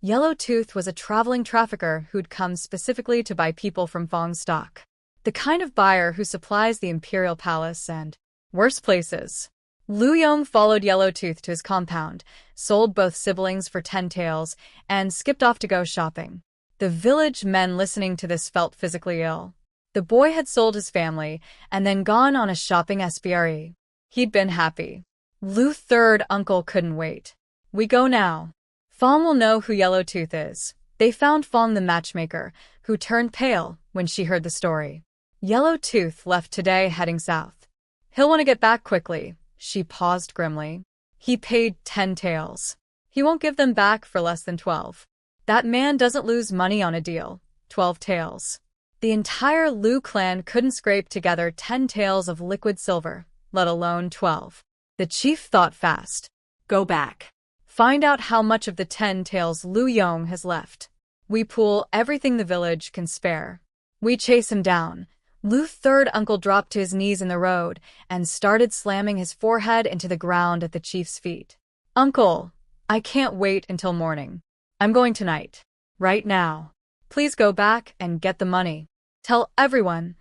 Yellow Tooth was a traveling trafficker who'd come specifically to buy people from Fong's stock. The kind of buyer who supplies the Imperial Palace and worse places. Lu Yong followed Yellow Tooth to his compound, sold both siblings for 10 taels, and skipped off to go shopping. The village men listening to this felt physically ill. The boy had sold his family and then gone on a shopping spree. He'd been happy. Lu's third uncle couldn't wait. "We go now. Fong will know who Yellow Tooth is." They found Fong the matchmaker, who turned pale when she heard the story. "Yellow Tooth left today heading south. He'll want to get back quickly." She paused grimly. He paid 10 taels. He won't give them back for less than 12. That man doesn't lose money on a deal. 12 taels. The entire Lu clan couldn't scrape together 10 taels of liquid silver, let alone 12. The chief thought fast. Go back. Find out how much of the 10 taels Lu Yong has left. We pool everything the village can spare. We chase him down. Lu's third uncle dropped to his knees in the road and started slamming his forehead into the ground at the chief's feet. Uncle, I can't wait until morning. I'm going tonight. Right now. Please go back and get the money. Tell everyone.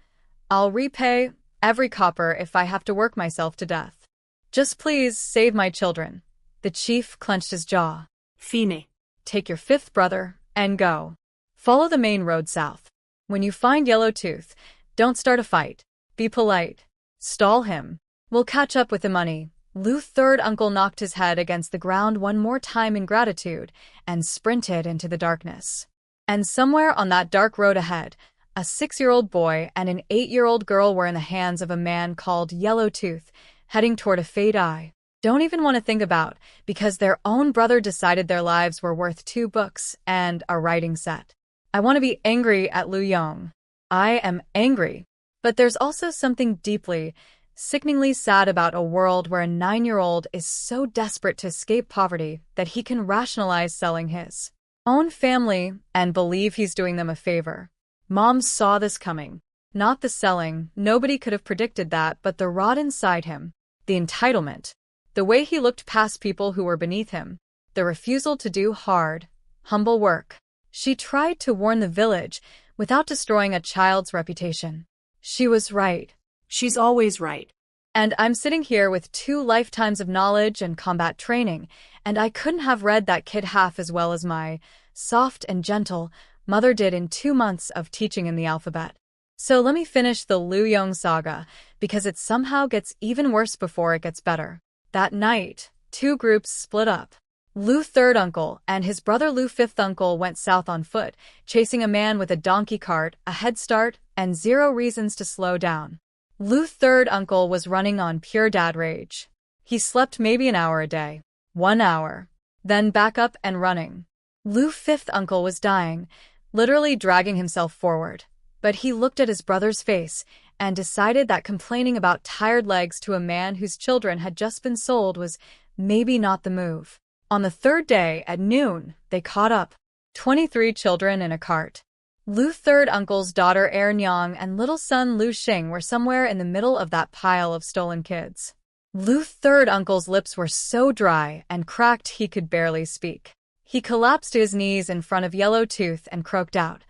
I'll repay every copper if I have to work myself to death. Just please save my children. The chief clenched his jaw. Fine. Take your fifth brother and go. Follow the main road south. When you find Yellowtooth, don't start a fight. Be polite. Stall him. We'll catch up with the money. Lu's third uncle knocked his head against the ground one more time in gratitude and sprinted into the darkness. And somewhere on that dark road ahead, a 6-year-old boy and an 8-year-old girl were in the hands of a man called Yellowtooth, heading toward a fate I don't even want to think about, because their own brother decided their lives were worth 2 books and a writing set. I want to be angry at Lu Yong. I am angry. But there's also something deeply, sickeningly sad about a world where a 9-year-old is so desperate to escape poverty that he can rationalize selling his own family and believe he's doing them a favor. Mom saw this coming. Not the selling, nobody could have predicted that, but the rot inside him, the entitlement, the way he looked past people who were beneath him, the refusal to do hard, humble work. She tried to warn the village without destroying a child's reputation. She was right. She's always right. And I'm sitting here with 2 lifetimes of knowledge and combat training, and I couldn't have read that kid half as well as my soft and gentle mother did in 2 months of teaching him the alphabet. So let me finish the Lu Yong saga, because it somehow gets even worse before it gets better. That night, 2 groups split up. Lu's third uncle and his brother Lu's fifth uncle went south on foot, chasing a man with a donkey cart, a head start, and 0 reasons to slow down. Lu's third uncle was running on pure dad rage. He slept maybe an hour a day. 1 hour. Then back up and running. Lu's fifth uncle was dying, literally dragging himself forward. But he looked at his brother's face and decided that complaining about tired legs to a man whose children had just been sold was maybe not the move. On the 3rd day, at noon, they caught up. 23 children in a cart. Lu's third uncle's daughter Er Nyang and little son Lu Xing were somewhere in the middle of that pile of stolen kids. Lu's third uncle's lips were so dry and cracked he could barely speak. He collapsed to his knees in front of Yellowtooth and croaked out,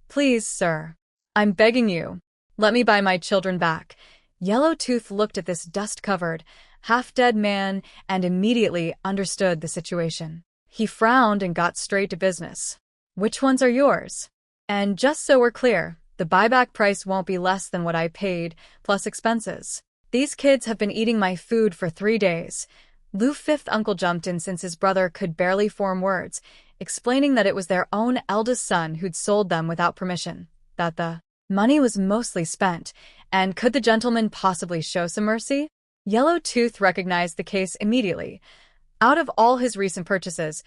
"Please, sir. I'm begging you. Let me buy my children back." Yellowtooth looked at this dust-covered, half-dead man and immediately understood the situation. He frowned and got straight to business. "Which ones are yours? And just so we're clear, the buyback price won't be less than what I paid, plus expenses. These kids have been eating my food for 3 days." Lu's fifth uncle jumped in since his brother could barely form words, explaining that it was their own eldest son who'd sold them without permission, that the money was mostly spent, and could the gentleman possibly show some mercy? Yellowtooth recognized the case immediately. Out of all his recent purchases,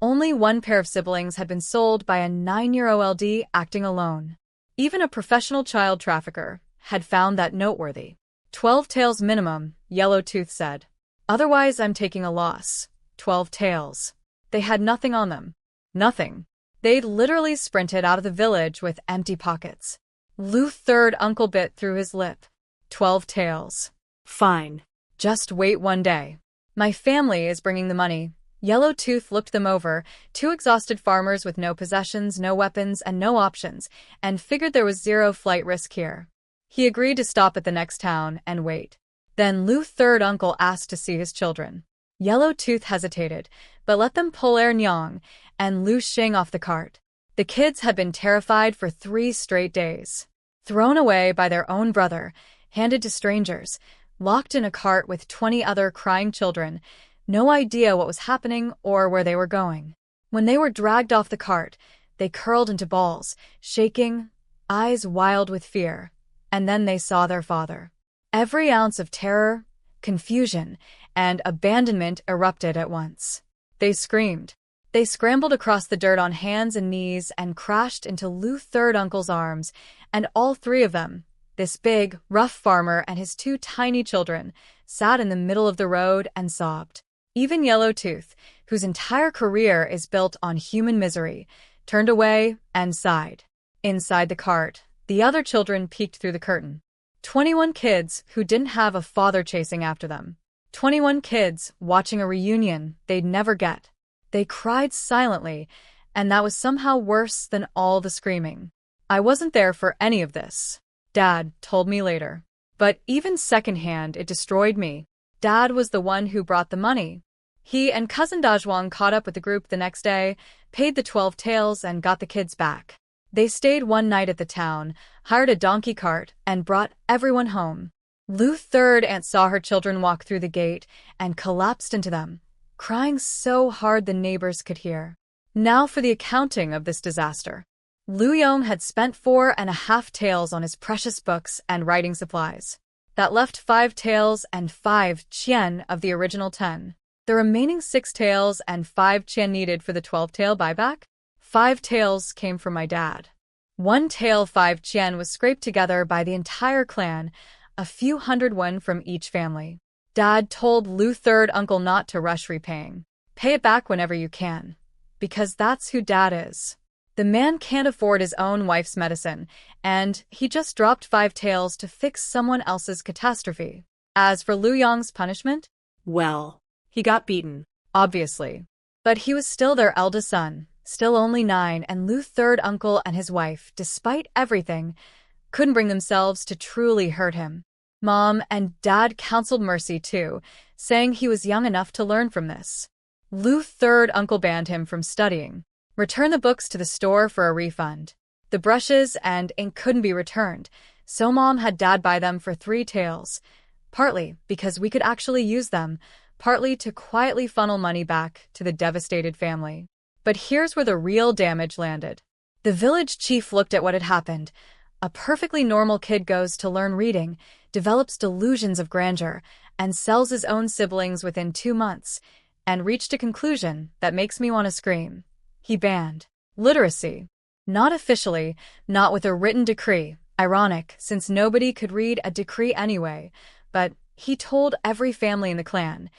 only 1 pair of siblings had been sold by a 9-year-old acting alone. Even a professional child trafficker had found that noteworthy. 12 taels minimum, Yellowtooth said. Otherwise, I'm taking a loss. 12 taels. They had nothing on them. Nothing. They'd literally sprinted out of the village with empty pockets. Lu's third uncle bit through his lip. 12 taels. Fine. Just wait 1 day. My family is bringing the money. Yellowtooth looked them over, 2 exhausted farmers with no possessions, no weapons, and no options, and figured there was 0 flight risk here. He agreed to stop at the next town and wait. Then Lu's third uncle asked to see his children. Yellowtooth hesitated, but let them pull Er Nyang and Lu Xing off the cart. The kids had been terrified for 3 straight days. Thrown away by their own brother, handed to strangers, locked in a cart with 20 other crying children, no idea what was happening or where they were going. When they were dragged off the cart, they curled into balls, shaking, eyes wild with fear. And then they saw their father. Every ounce of terror, confusion, and abandonment erupted at once. They screamed. They scrambled across the dirt on hands and knees and crashed into Lu's third uncle's arms, and all three of them, this big, rough farmer and his two tiny children, sat in the middle of the road and sobbed. Even Yellowtooth, whose entire career is built on human misery, turned away and sighed. Inside the cart, the other children peeked through the curtain. 21 kids who didn't have a father chasing after them. 21 kids watching a reunion they'd never get. They cried silently, and that was somehow worse than all the screaming. I wasn't there for any of this, Dad told me later. But even secondhand, it destroyed me. Dad was the one who brought the money. He and Cousin Dajwang caught up with the group the next day, paid the 12 taels, and got the kids back. They stayed one night at the town, hired a donkey cart, and brought everyone home. Lu's third aunt saw her children walk through the gate and collapsed into them, crying so hard the neighbors could hear. Now for the accounting of this disaster. Lu Yong had spent 4.5 taels on his precious books and writing supplies. That left 5 taels and 5 chien of the original 10. The remaining 6 taels and 5 chien needed for the 12-tael buyback? 5 taels came from my dad. 1 tael 5 chien was scraped together by the entire clan, a few hundred won from each family. Dad told Lu's third uncle not to rush repaying. Pay it back whenever you can. Because that's who Dad is. The man can't afford his own wife's medicine, and he just dropped 5 taels to fix someone else's catastrophe. As for Lu Yong's punishment? Well, he got beaten. Obviously. But he was still their eldest son, still only 9, and Lu's third uncle and his wife, despite everything, couldn't bring themselves to truly hurt him. Mom and Dad counseled mercy too, saying he was young enough to learn from this. Lu's third uncle banned him from studying. Return the books to the store for a refund. The brushes and ink couldn't be returned, so Mom had Dad buy them for 3 taels, partly because we could actually use them, partly to quietly funnel money back to the devastated family. But here's where the real damage landed. The village chief looked at what had happened. A perfectly normal kid goes to learn reading, develops delusions of grandeur, and sells his own siblings within 2 months, and reached a conclusion that makes me want to scream. He banned literacy. Not officially, not with a written decree, ironic since nobody could read a decree anyway, but he told every family in the clan,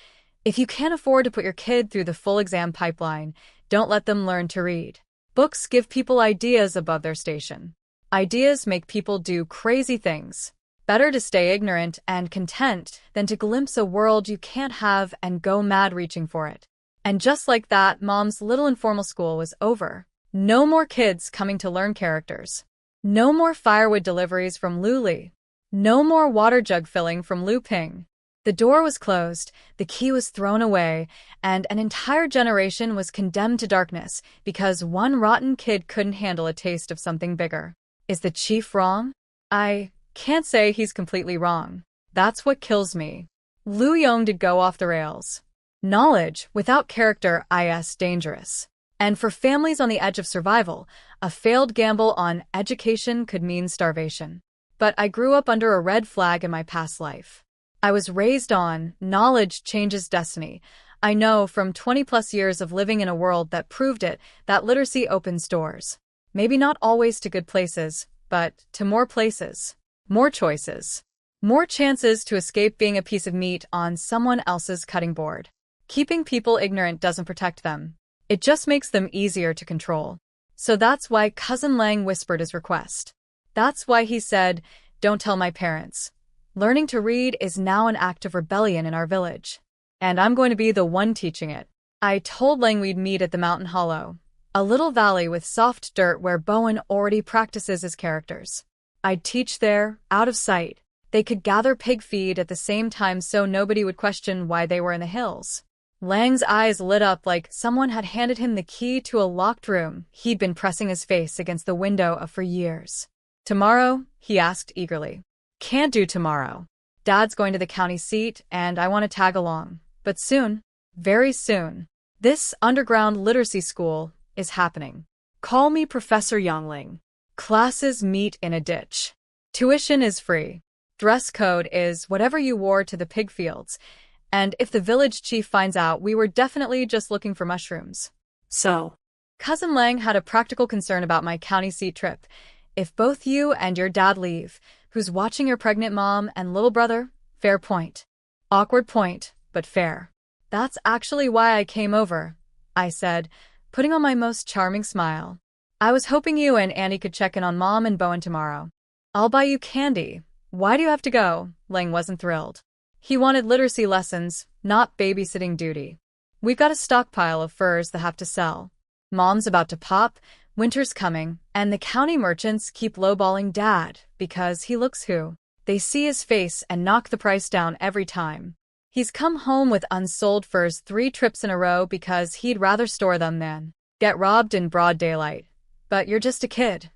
if you can't afford to put your kid through the full exam pipeline, don't let them learn to read. Books give people ideas above their station. Ideas make people do crazy things. Better to stay ignorant and content than to glimpse a world you can't have and go mad reaching for it. And just like that, Mom's little informal school was over. No more kids coming to learn characters. No more firewood deliveries from Lu Li. No more water jug filling from Lu Ping. The door was closed, the key was thrown away, and an entire generation was condemned to darkness because one rotten kid couldn't handle a taste of something bigger. Is the chief wrong? I can't say he's completely wrong. That's what kills me. Lu Yong did go off the rails. Knowledge without character is dangerous. And for families on the edge of survival, a failed gamble on education could mean starvation. But I grew up under a red flag in my past life. I was raised on knowledge changes destiny. I know from 20+ years of living in a world that proved it, that literacy opens doors. Maybe not always to good places, but to more places, more choices, more chances to escape being a piece of meat on someone else's cutting board. Keeping people ignorant doesn't protect them. It just makes them easier to control. So that's why Cousin Lang whispered his request. That's why he said, don't tell my parents. Learning to read is now an act of rebellion in our village. And I'm going to be the one teaching it. I told Lang we'd meet at the mountain hollow, a little valley with soft dirt where Bowen already practices his characters. I'd teach there, out of sight. They could gather pig feed at the same time so nobody would question why they were in the hills. Lang's eyes lit up like someone had handed him the key to a locked room he'd been pressing his face against the window of for years. Tomorrow? He asked eagerly. Can't do tomorrow. Dad's going to the county seat and I want to tag along. But soon, very soon, this underground literacy school is happening. Call me Professor Yangling. Classes meet in a ditch. Tuition is free. Dress code is whatever you wore to the pig fields. And if the village chief finds out, we were definitely just looking for mushrooms. So, Cousin Lang had a practical concern about my county seat trip. If both you and your dad leave, who's watching your pregnant mom and little brother? Fair point. Awkward point, but fair. That's actually why I came over, I said, putting on my most charming smile. I was hoping you and Annie could check in on Mom and Bowen tomorrow. I'll buy you candy. Why do you have to go? Lang wasn't thrilled. He wanted literacy lessons, not babysitting duty. We've got a stockpile of furs that have to sell. Mom's about to pop, winter's coming, and the county merchants keep lowballing Dad because he looks who. They see his face and knock the price down every time. He's come home with unsold furs 3 trips in a row because he'd rather store them than get robbed in broad daylight. But you're just a kid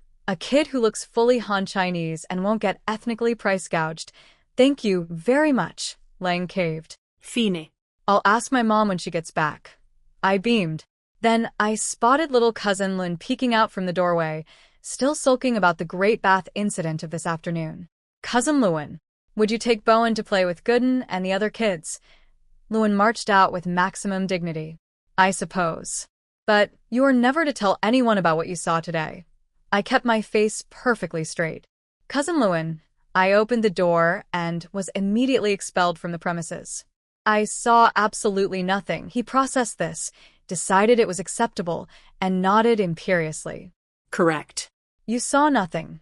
who looks fully Han Chinese and won't get ethnically price gouged. Thank you very much, Lang caved. Fine. I'll ask my mom when she gets back. I beamed. Then I spotted little cousin Lin peeking out from the doorway, still sulking about the Great Bath incident of this afternoon. Cousin Lewin, would you take Bowen to play with Gooden and the other kids? Lewin marched out with maximum dignity. I suppose. But you are never to tell anyone about what you saw today. I kept my face perfectly straight. Cousin Lewin, I opened the door and was immediately expelled from the premises. I saw absolutely nothing. He processed this, decided it was acceptable, and nodded imperiously. Correct. You saw nothing.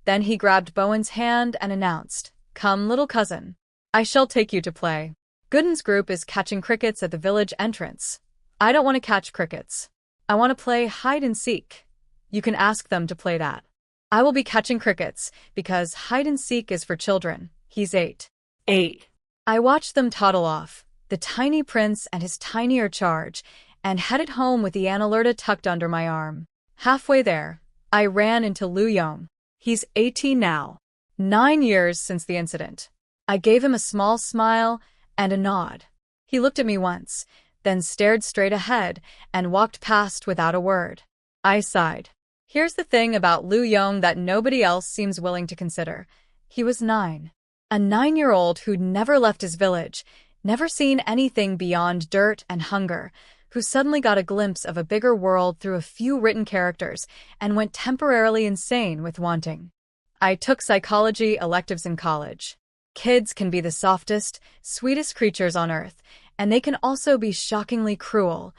Then he grabbed Bowen's hand and announced, "Come, little cousin. I shall take you to play. Gooden's group is catching crickets at the village entrance. I don't want to catch crickets. I want to play hide and seek. You can ask them to play that. I will be catching crickets because hide and seek is for children. He's 8. 8. I watched them toddle off, the tiny prince and his tinier charge, and headed home with the Analerta tucked under my arm. Halfway there, I ran into Lu Yong. He's 18 now. 9 years since the incident. I gave him a small smile and a nod. He looked at me once, then stared straight ahead and walked past without a word. I sighed. Here's the thing about Lu Yong that nobody else seems willing to consider. He was 9. A 9-year-old who'd never left his village, never seen anything beyond dirt and hunger, who suddenly got a glimpse of a bigger world through a few written characters and went temporarily insane with wanting. I took psychology electives in college. Kids can be the softest, sweetest creatures on earth, and they can also be shockingly cruel,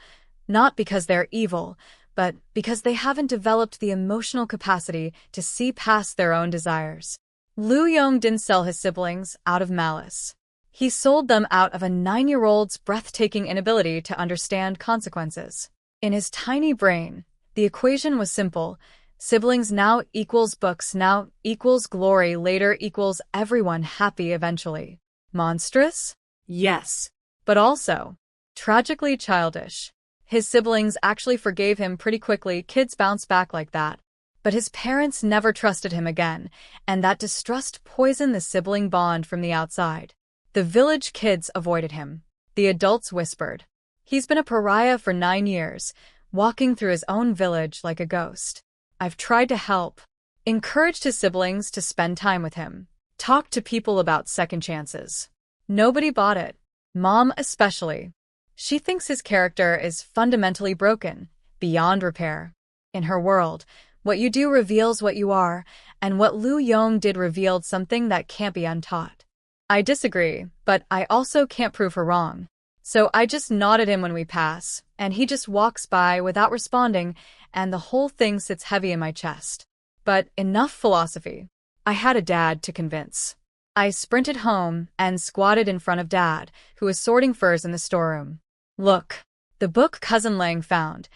not because they're evil, but because they haven't developed the emotional capacity to see past their own desires. Lu Yong didn't sell his siblings out of malice. He sold them out of a 9-year-old's breathtaking inability to understand consequences. In his tiny brain, the equation was simple. Siblings now equals books now equals glory later equals everyone happy eventually. Monstrous? Yes. But also tragically childish. His siblings actually forgave him pretty quickly. Kids bounce back like that. But his parents never trusted him again, and that distrust poisoned the sibling bond from the outside. The village kids avoided him. The adults whispered. He's been a pariah for 9 years, walking through his own village like a ghost. I've tried to help. Encouraged his siblings to spend time with him. Talked to people about second chances. Nobody bought it. Mom especially. She thinks his character is fundamentally broken, beyond repair. In her world, what you do reveals what you are, and what Lu Yong did revealed something that can't be untaught. I disagree, but I also can't prove her wrong. So I just nod at him when we pass, and he just walks by without responding, and the whole thing sits heavy in my chest. But enough philosophy. I had a dad to convince. I sprinted home and squatted in front of Dad, who was sorting furs in the storeroom. Look, the book Cousin Lang found.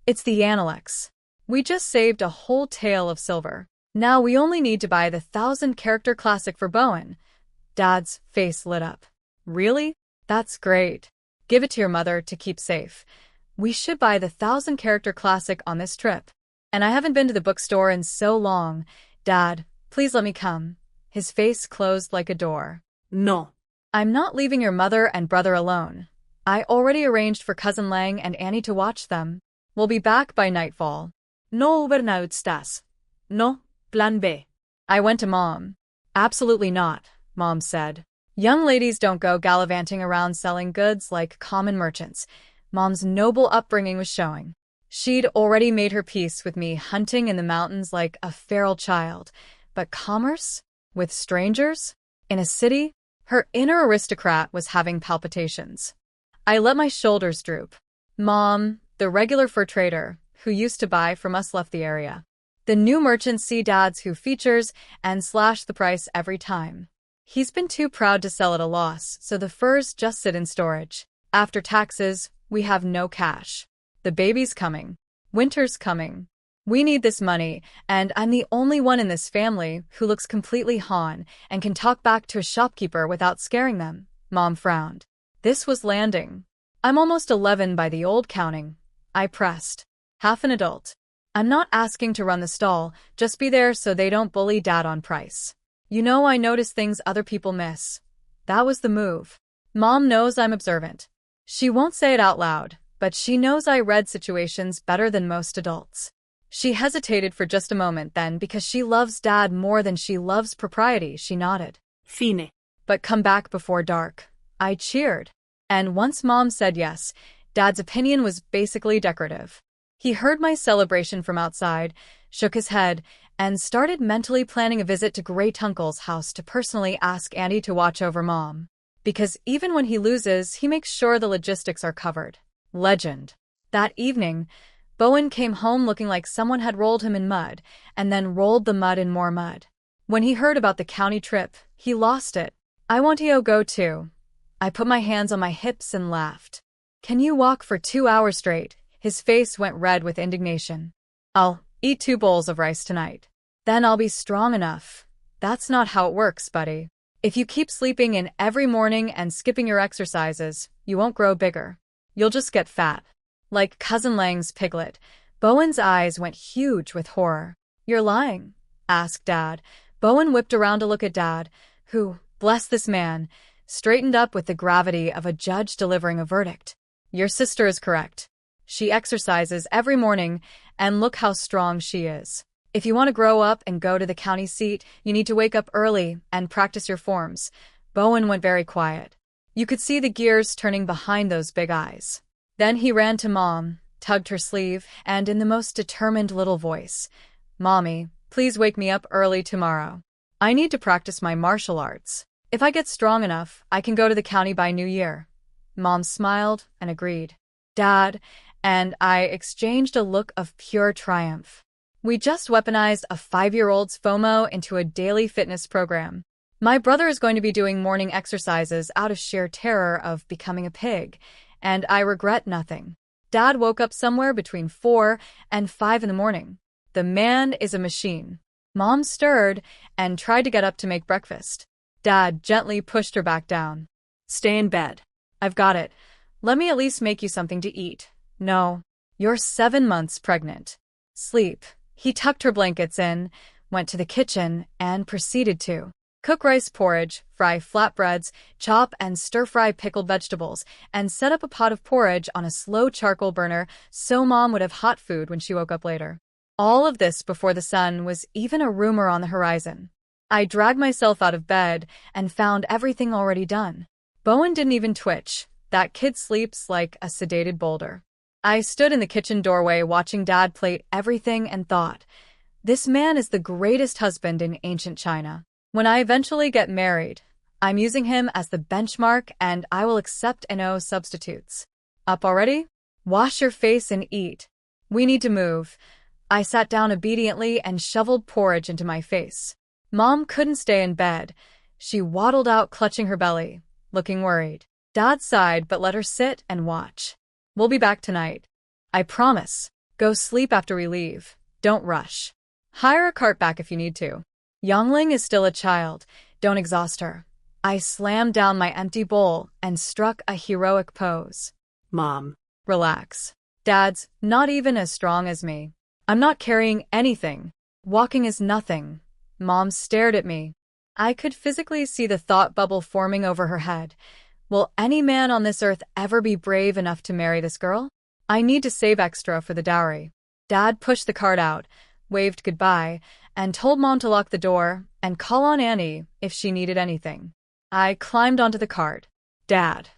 It's the Yangling. We just saved a whole tale of silver. Now we only need to buy the 1,000-character classic for Bowen. Dad's face lit up. Really? That's great. Give it to your mother to keep safe. We should buy the 1,000-character classic on this trip. And I haven't been to the bookstore in so long. Dad, please let me come. His face closed like a door. No. I'm not leaving your mother and brother alone. I already arranged for Cousin Lang and Annie to watch them. We'll be back by nightfall. No overnight estás. No, plan B. I went to Mom. Absolutely not, Mom said. Young ladies don't go gallivanting around selling goods like common merchants. Mom's noble upbringing was showing. She'd already made her peace with me hunting in the mountains like a feral child. But commerce? With strangers? In a city? Her inner aristocrat was having palpitations. I let my shoulders droop. Mom, the regular fur trader, who used to buy from us, left the area. The new merchants see Dad's who features and slash the price every time. He's been too proud to sell at a loss, so the furs just sit in storage. After taxes, we have no cash. The baby's coming. Winter's coming. We need this money, and I'm the only one in this family who looks completely Han and can talk back to a shopkeeper without scaring them. Mom frowned. This was landing. I'm almost 11 by the old counting. I pressed. Half an adult. I'm not asking to run the stall, just be there so they don't bully Dad on price. You know I notice things other people miss. That was the move. Mom knows I'm observant. She won't say it out loud, but she knows I read situations better than most adults. She hesitated for just a moment, then, because she loves Dad more than she loves propriety, she nodded. Fine. But come back before dark. I cheered. And once Mom said yes, Dad's opinion was basically decorative. He heard my celebration from outside, shook his head, and started mentally planning a visit to Great Uncle's house to personally ask Andy to watch over Mom. Because even when he loses, he makes sure the logistics are covered. Legend. That evening, Bowen came home looking like someone had rolled him in mud, and then rolled the mud in more mud. When he heard about the county trip, he lost it. I want to go too. I put my hands on my hips and laughed. Can you walk for 2 hours straight? His face went red with indignation. I'll eat 2 bowls of rice tonight. Then I'll be strong enough. That's not how it works, buddy. If you keep sleeping in every morning and skipping your exercises, you won't grow bigger. You'll just get fat. Like Cousin Lang's piglet, Bowen's eyes went huge with horror. You're lying, asked Dad. Bowen whipped around to look at Dad, who, bless this man, straightened up with the gravity of a judge delivering a verdict. Your sister is correct. She exercises every morning, and look how strong she is. If you want to grow up and go to the county seat, you need to wake up early and practice your forms. Bowen went very quiet. You could see the gears turning behind those big eyes. Then he ran to Mom, tugged her sleeve, and in the most determined little voice, Mommy, please wake me up early tomorrow. I need to practice my martial arts. If I get strong enough, I can go to the county by New Year. Mom smiled and agreed. Dad and I exchanged a look of pure triumph. We just weaponized a 5-year-old's FOMO into a daily fitness program. My brother is going to be doing morning exercises out of sheer terror of becoming a pig, and I regret nothing. Dad woke up somewhere between 4 and 5 in the morning. The man is a machine. Mom stirred and tried to get up to make breakfast. Dad gently pushed her back down. Stay in bed. I've got it. Let me at least make you something to eat. No, you're 7 months pregnant. Sleep. He tucked her blankets in, went to the kitchen, and proceeded to cook rice porridge, fry flatbreads, chop and stir-fry pickled vegetables, and set up a pot of porridge on a slow charcoal burner so Mom would have hot food when she woke up later. All of this before the sun was even a rumor on the horizon. I dragged myself out of bed and found everything already done. Bowen didn't even twitch. That kid sleeps like a sedated boulder. I stood in the kitchen doorway watching Dad plate everything and thought, this man is the greatest husband in ancient China. When I eventually get married, I'm using him as the benchmark and I will accept no substitutes. Up already? Wash your face and eat. We need to move. I sat down obediently and shoveled porridge into my face. Mom couldn't stay in bed. She waddled out clutching her belly, looking worried. Dad sighed but let her sit and watch. We'll be back tonight. I promise. Go sleep after we leave. Don't rush. Hire a cart back if you need to. Yangling is still a child. Don't exhaust her. I slammed down my empty bowl and struck a heroic pose. Mom. Relax. Dad's not even as strong as me. I'm not carrying anything. Walking is nothing. Mom stared at me. I could physically see the thought bubble forming over her head. Will any man on this earth ever be brave enough to marry this girl? I need to save extra for the dowry. Dad pushed the cart out, waved goodbye, and told Mom to lock the door and call on Annie if she needed anything. I climbed onto the cart. Dad,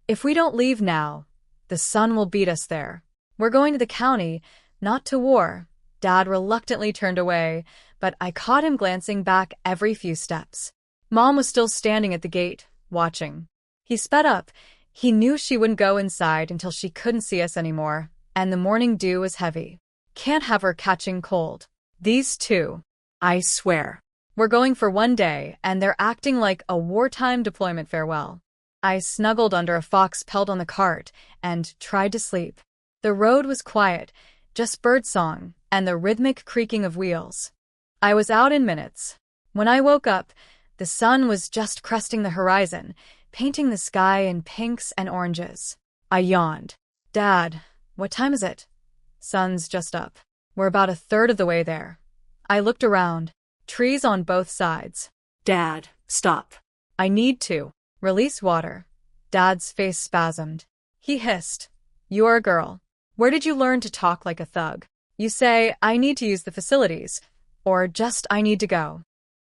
if we don't leave now, the sun will beat us there. We're going to the county, not to war. Dad reluctantly turned away, but I caught him glancing back every few steps. Mom was still standing at the gate, watching. He sped up. He knew she wouldn't go inside until she couldn't see us anymore, and the morning dew was heavy. Can't have her catching cold. These two, I swear, we're going for one day, and they're acting like a wartime deployment farewell. I snuggled under a fox pelt on the cart and tried to sleep. The road was quiet, just birdsong and the rhythmic creaking of wheels. I was out in minutes. When I woke up, the sun was just cresting the horizon, painting the sky in pinks and oranges. I yawned. Dad, what time is it? Sun's just up. We're about a third of the way there. I looked around. Trees on both sides. Dad, stop. I need to. Release water. Dad's face spasmed. He hissed. You're a girl. Where did you learn to talk like a thug? You say, I need to use the facilities, or just I need to go.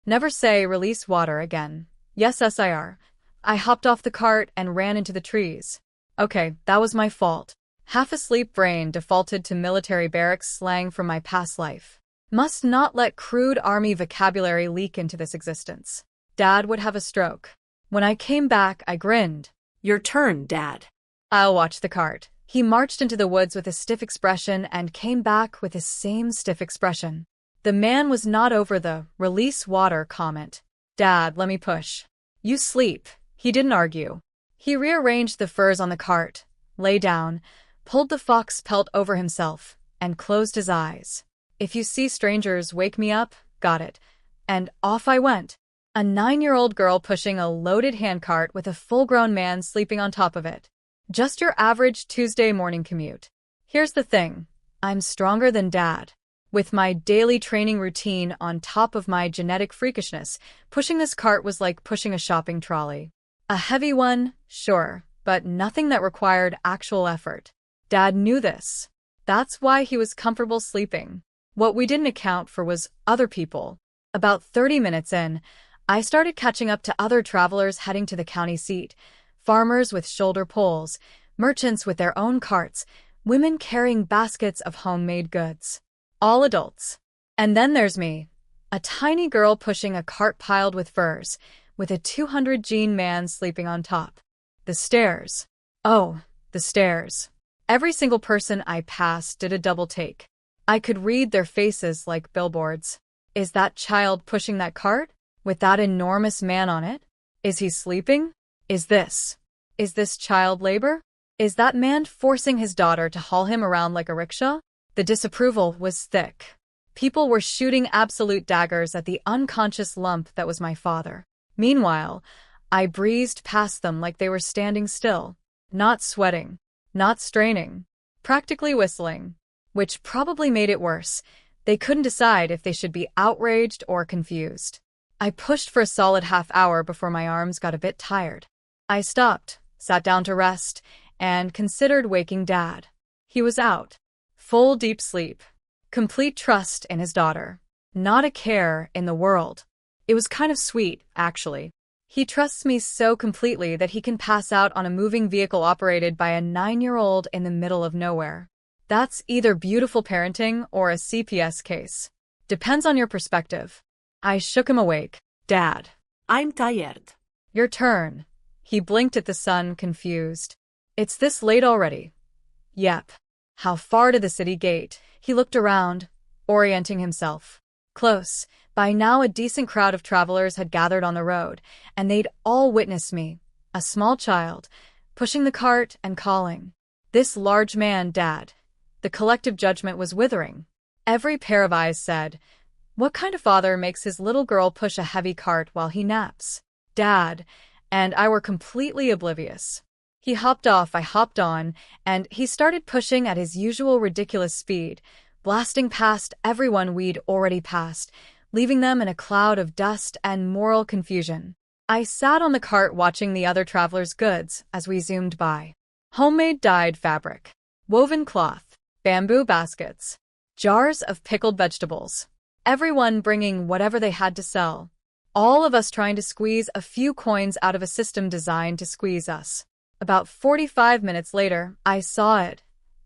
Never say release water again. Yes, SIR. I hopped off the cart and ran into the trees. Okay, that was my fault. Half-asleep brain defaulted to military barracks slang from my past life. Must not let crude army vocabulary leak into this existence. Dad would have a stroke. When I came back, I grinned. Your turn, Dad. I'll watch the cart. He marched into the woods with a stiff expression and came back with his same stiff expression. The man was not over the release water comment. Dad, let me push. You sleep. He didn't argue. He rearranged the furs on the cart, lay down, pulled the fox pelt over himself, and closed his eyes. If you see strangers, wake me up. Got it. And off I went. A 9-year-old girl pushing a loaded handcart with a full-grown man sleeping on top of it. Just your average Tuesday morning commute. Here's the thing. I'm stronger than Dad. With my daily training routine on top of my genetic freakishness, pushing this cart was like pushing a shopping trolley. A heavy one, sure, but nothing that required actual effort. Dad knew this. That's why he was comfortable sleeping. What we didn't account for was other people. About 30 minutes in, I started catching up to other travelers heading to the county seat. Farmers with shoulder poles, merchants with their own carts, women carrying baskets of homemade goods. All adults. And then there's me, a tiny girl pushing a cart piled with furs, with a 200-gene man sleeping on top. The stairs. Oh, the stairs. Every single person I passed did a double take. I could read their faces like billboards. Is that child pushing that cart? With that enormous man on it? Is he sleeping? Is this child labor? Is that man forcing his daughter to haul him around like a rickshaw? The disapproval was thick. People were shooting absolute daggers at the unconscious lump that was my father. Meanwhile, I breezed past them like they were standing still, not sweating, not straining, practically whistling, which probably made it worse. They couldn't decide if they should be outraged or confused. I pushed for a solid half hour before my arms got a bit tired. I stopped, sat down to rest, and considered waking Dad. He was out. Full deep sleep. Complete trust in his daughter. Not a care in the world. It was kind of sweet, actually. He trusts me so completely that he can pass out on a moving vehicle operated by a 9-year-old in the middle of nowhere. That's either beautiful parenting or a CPS case. Depends on your perspective. I shook him awake. Dad. I'm tired. Your turn. He blinked at the sun, confused. It's this late already. Yep. How far to the city gate? He looked around, orienting himself. Close. By now a decent crowd of travelers had gathered on the road, and they'd all witnessed me, a small child, pushing the cart and calling. This large man, Dad. The collective judgment was withering. Every pair of eyes said, what kind of father makes his little girl push a heavy cart while he naps? Dad and I were completely oblivious. He hopped off, I hopped on, and he started pushing at his usual ridiculous speed, blasting past everyone we'd already passed, leaving them in a cloud of dust and moral confusion. I sat on the cart watching the other travelers' goods as we zoomed by. Homemade dyed fabric, woven cloth, bamboo baskets, jars of pickled vegetables. everyone bringing whatever they had to sell. All of us trying to squeeze a few coins out of a system designed to squeeze us. About 45 minutes later, I saw it.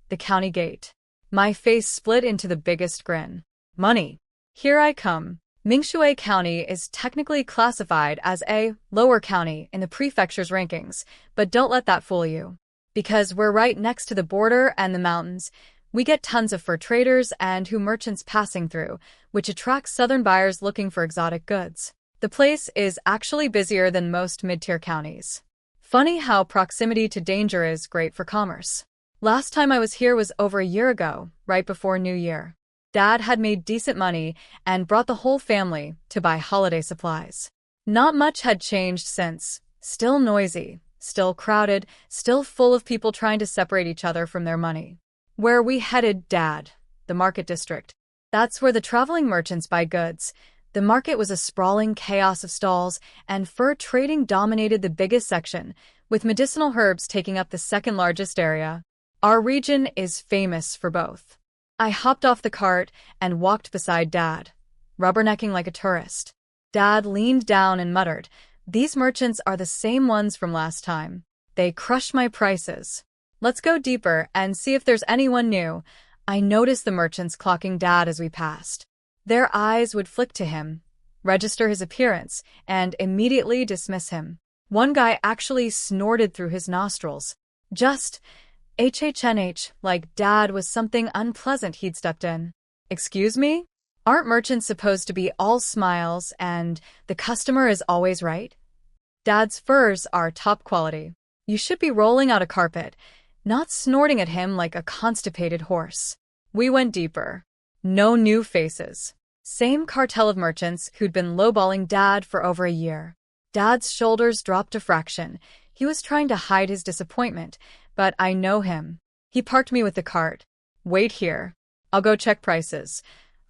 The county gate. My face split into the biggest grin. Money. Here I come. Mingshui County is technically classified as a lower county in the prefecture's rankings, but don't let that fool you. Because we're right next to the border and the mountains, we get tons of fur traders and merchants passing through, which attracts southern buyers looking for exotic goods. The place is actually busier than most mid-tier counties. Funny how proximity to danger is great for commerce. Last time I was here was over a year ago, right before New Year. Dad had made decent money and brought the whole family to buy holiday supplies. Not much had changed since. Still noisy, still crowded, still full of people trying to separate each other from their money. Where we headed, Dad? The market district. That's where the traveling merchants buy goods. The market was a sprawling chaos of stalls, and fur trading dominated the biggest section, with medicinal herbs taking up the second largest area. Our region is famous for both. I hopped off the cart and walked beside Dad, rubbernecking like a tourist. Dad leaned down and muttered, "These merchants are the same ones from last time. They crush my prices. Let's go deeper and see if there's anyone new." I noticed the merchants clocking Dad as we passed. Their eyes would flick to him, register his appearance, and immediately dismiss him. One guy actually snorted through his nostrils. Just HHNH, like Dad was something unpleasant he'd stepped in. "Excuse me? Aren't merchants supposed to be all smiles and the customer is always right?" Dad's furs are top quality. You should be rolling out a carpet, not snorting at him like a constipated horse. We went deeper. No new faces. Same cartel of merchants who'd been lowballing Dad for over a year. Dad's shoulders dropped a fraction. He was trying to hide his disappointment, but I know him. He parked me with the cart. "Wait here. I'll go check prices."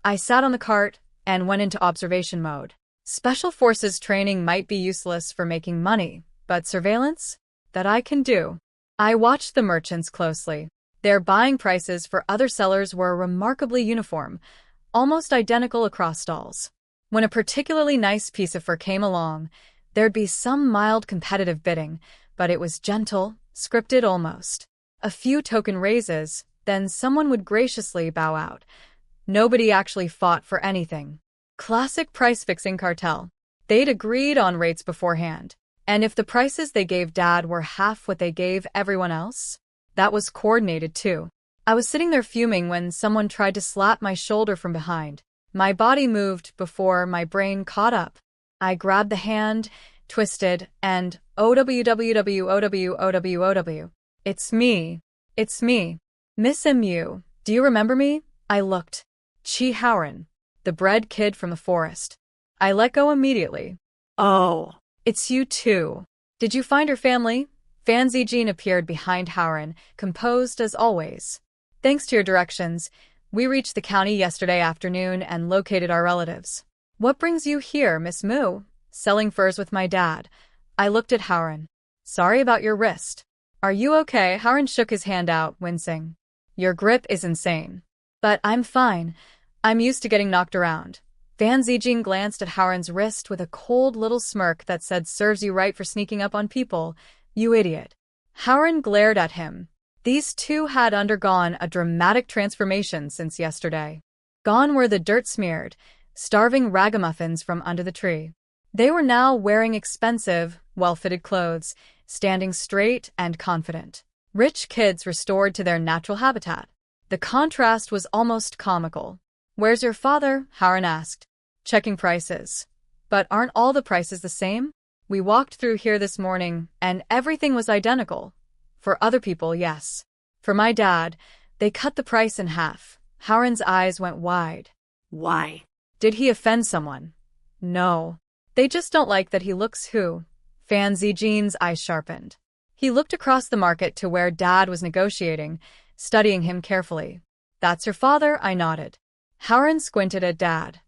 I sat on the cart and went into observation mode. Special forces training might be useless for making money, but surveillance? That I can do. I watched the merchants closely. Their buying prices for other sellers were remarkably uniform, almost identical across stalls. When a particularly nice piece of fur came along, there'd be some mild competitive bidding, but it was gentle, scripted almost. A few token raises, then someone would graciously bow out. Nobody actually fought for anything. Classic price-fixing cartel. They'd agreed on rates beforehand, and if the prices they gave Dad were half what they gave everyone else, that was coordinated too. I was sitting there fuming when someone tried to slap my shoulder from behind. My body moved before my brain caught up. I grabbed the hand, twisted, and OWWWOWOWOW. "It's me. It's me. Miss MU. Do you remember me?" I looked. Chi Howren, the bred kid from the forest. I let go immediately. Oh. "It's you too. Did you find her family?" Fan Zijin appeared behind Howren, composed as always. "Thanks to your directions, we reached the county yesterday afternoon and located our relatives." "What brings you here, Miss Mu?" "Selling furs with my dad." I looked at Howren. "Sorry about your wrist." "Are you okay?" Howren shook his hand out, wincing. "Your grip is insane." "But I'm fine. I'm used to getting knocked around." Fan Zijin glanced at Howren's wrist with a cold little smirk that said, "Serves you right for sneaking up on people, you idiot." Howren glared at him. These two had undergone a dramatic transformation since yesterday. Gone were the dirt-smeared, starving ragamuffins from under the tree. They were now wearing expensive, well-fitted clothes, standing straight and confident. Rich kids restored to their natural habitat. The contrast was almost comical. "Where's your father?" Howren asked. "Checking prices." "But aren't all the prices the same?" "We walked through here this morning, and everything was identical." "For other people, yes. For my dad, they cut the price in half." Howren's eyes went wide. "Why?" "Did he offend someone?" "No. They just don't like that he looks who." Fan Zijin's eyes sharpened. He looked across the market to where Dad was negotiating, studying him carefully. "That's your father?" I nodded. Howren squinted at Dad.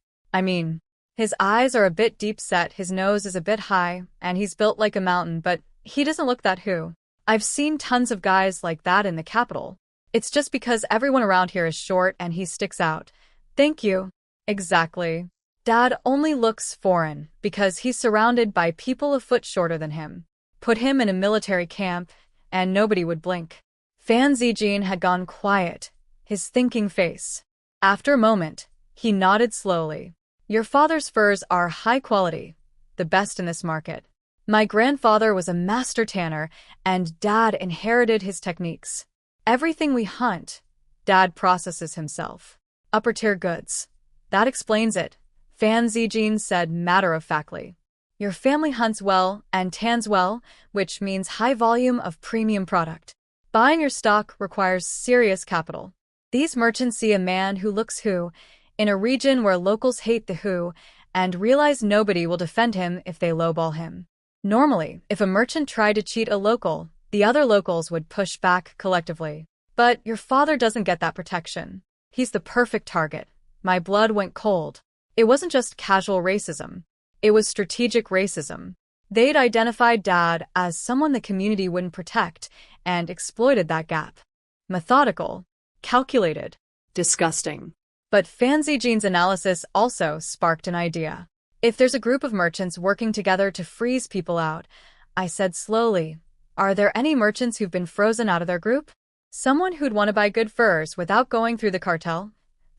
His eyes are a bit deep-set, his nose is a bit high, and he's built like a mountain, but he doesn't look that who. I've seen tons of guys like that in the capital. It's just because everyone around here is short and he sticks out. "Thank you." Exactly. Dad only looks foreign because he's surrounded by people a foot shorter than him. Put him in a military camp, and nobody would blink. Fan Zijin had gone quiet, his thinking face. After a moment, he nodded slowly. Your father's furs are high quality, the best in this market. My grandfather was a master tanner, and Dad inherited his techniques. Everything we hunt, Dad processes himself. Upper-tier goods. That explains it, Fan Zijin said matter-of-factly. Your family hunts well and tans well, which means high volume of premium product. Buying your stock requires serious capital. These merchants see a man who looks Hu, in a region where locals hate the Hu, and realize nobody will defend him if they lowball him. Normally, if a merchant tried to cheat a local, the other locals would push back collectively. But your father doesn't get that protection. He's the perfect target. My blood went cold. It wasn't just casual racism. It was strategic racism. They'd identified Dad as someone the community wouldn't protect and exploited that gap. Methodical. Calculated. Disgusting. But Fan Zijin's analysis also sparked an idea. If there's a group of merchants working together to freeze people out, I said slowly, are there any merchants who've been frozen out of their group? Someone who'd want to buy good furs without going through the cartel?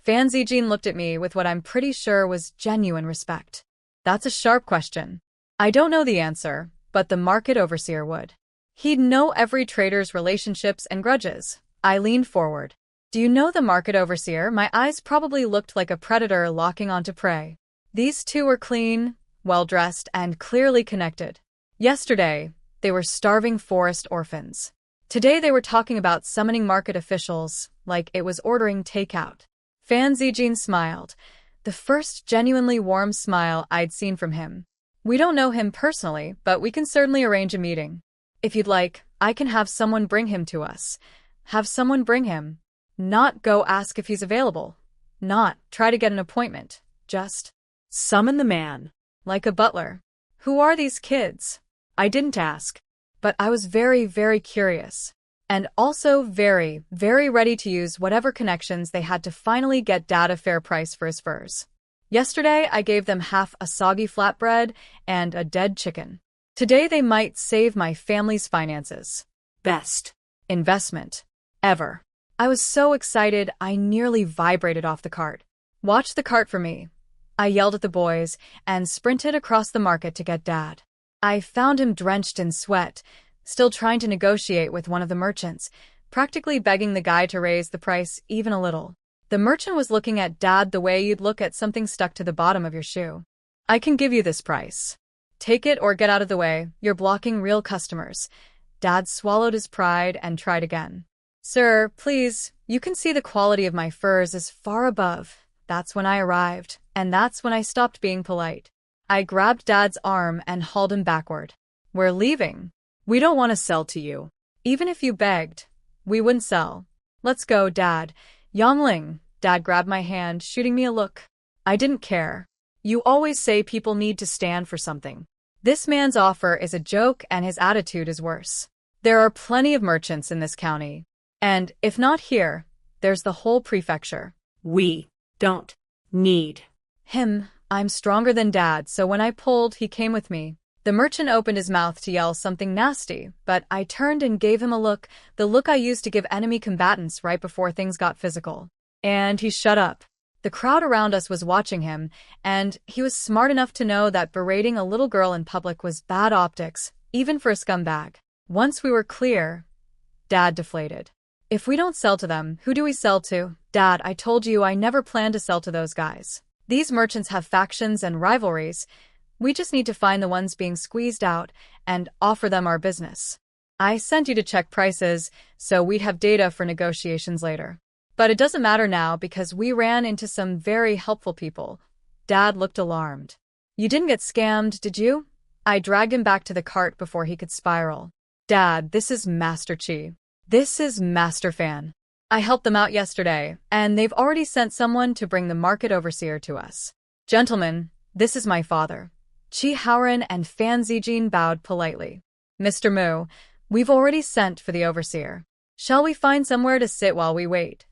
Fan Zijin looked at me with what I'm pretty sure was genuine respect. That's a sharp question. I don't know the answer, but the market overseer would. He'd know every trader's relationships and grudges. I leaned forward. Do you know the market overseer? My eyes probably looked like a predator locking onto prey. These two were clean, well-dressed, and clearly connected. Yesterday, they were starving forest orphans. Today they were talking about summoning market officials, like it was ordering takeout. Fan Zijin smiled, the first genuinely warm smile I'd seen from him. We don't know him personally, but we can certainly arrange a meeting. If you'd like, I can have someone bring him to us. Have someone bring him. Not go ask if he's available. Not try to get an appointment. Just summon the man. Like a butler. Who are these kids? I didn't ask. But I was very, very curious. And also very, very ready to use whatever connections they had to finally get Dad a fair price for his furs. Yesterday, I gave them half a soggy flatbread and a dead chicken. Today, they might save my family's finances. Best investment ever. I was so excited, I nearly vibrated off the cart. Watch the cart for me. I yelled at the boys and sprinted across the market to get Dad. I found him drenched in sweat, still trying to negotiate with one of the merchants, practically begging the guy to raise the price even a little. The merchant was looking at Dad the way you'd look at something stuck to the bottom of your shoe. I can give you this price. Take it or get out of the way, you're blocking real customers. Dad swallowed his pride and tried again. Sir, please, you can see the quality of my furs is far above. That's when I arrived, and that's when I stopped being polite. I grabbed Dad's arm and hauled him backward. We're leaving. We don't want to sell to you. Even if you begged, we wouldn't sell. Let's go, Dad. Yangling. Dad grabbed my hand, shooting me a look. I didn't care. You always say people need to stand for something. This man's offer is a joke and his attitude is worse. There are plenty of merchants in this county. And, if not here, there's the whole prefecture. We don't need him. I'm stronger than Dad, so when I pulled, he came with me. The merchant opened his mouth to yell something nasty, but I turned and gave him a look, the look I used to give enemy combatants right before things got physical. And he shut up. The crowd around us was watching him, and he was smart enough to know that berating a little girl in public was bad optics, even for a scumbag. Once we were clear, Dad deflated. If we don't sell to them, who do we sell to? Dad, I told you I never planned to sell to those guys. These merchants have factions and rivalries. We just need to find the ones being squeezed out and offer them our business. I sent you to check prices, so we'd have data for negotiations later. But it doesn't matter now because we ran into some very helpful people. Dad looked alarmed. You didn't get scammed, did you? I dragged him back to the cart before he could spiral. Dad, this is Master Chi. This is Master Fan. I helped them out yesterday, and they've already sent someone to bring the market overseer to us. Gentlemen, this is my father. Chi Haoren and Fan Zijin bowed politely. Mr. Mu, we've already sent for the overseer. Shall we find somewhere to sit while we wait?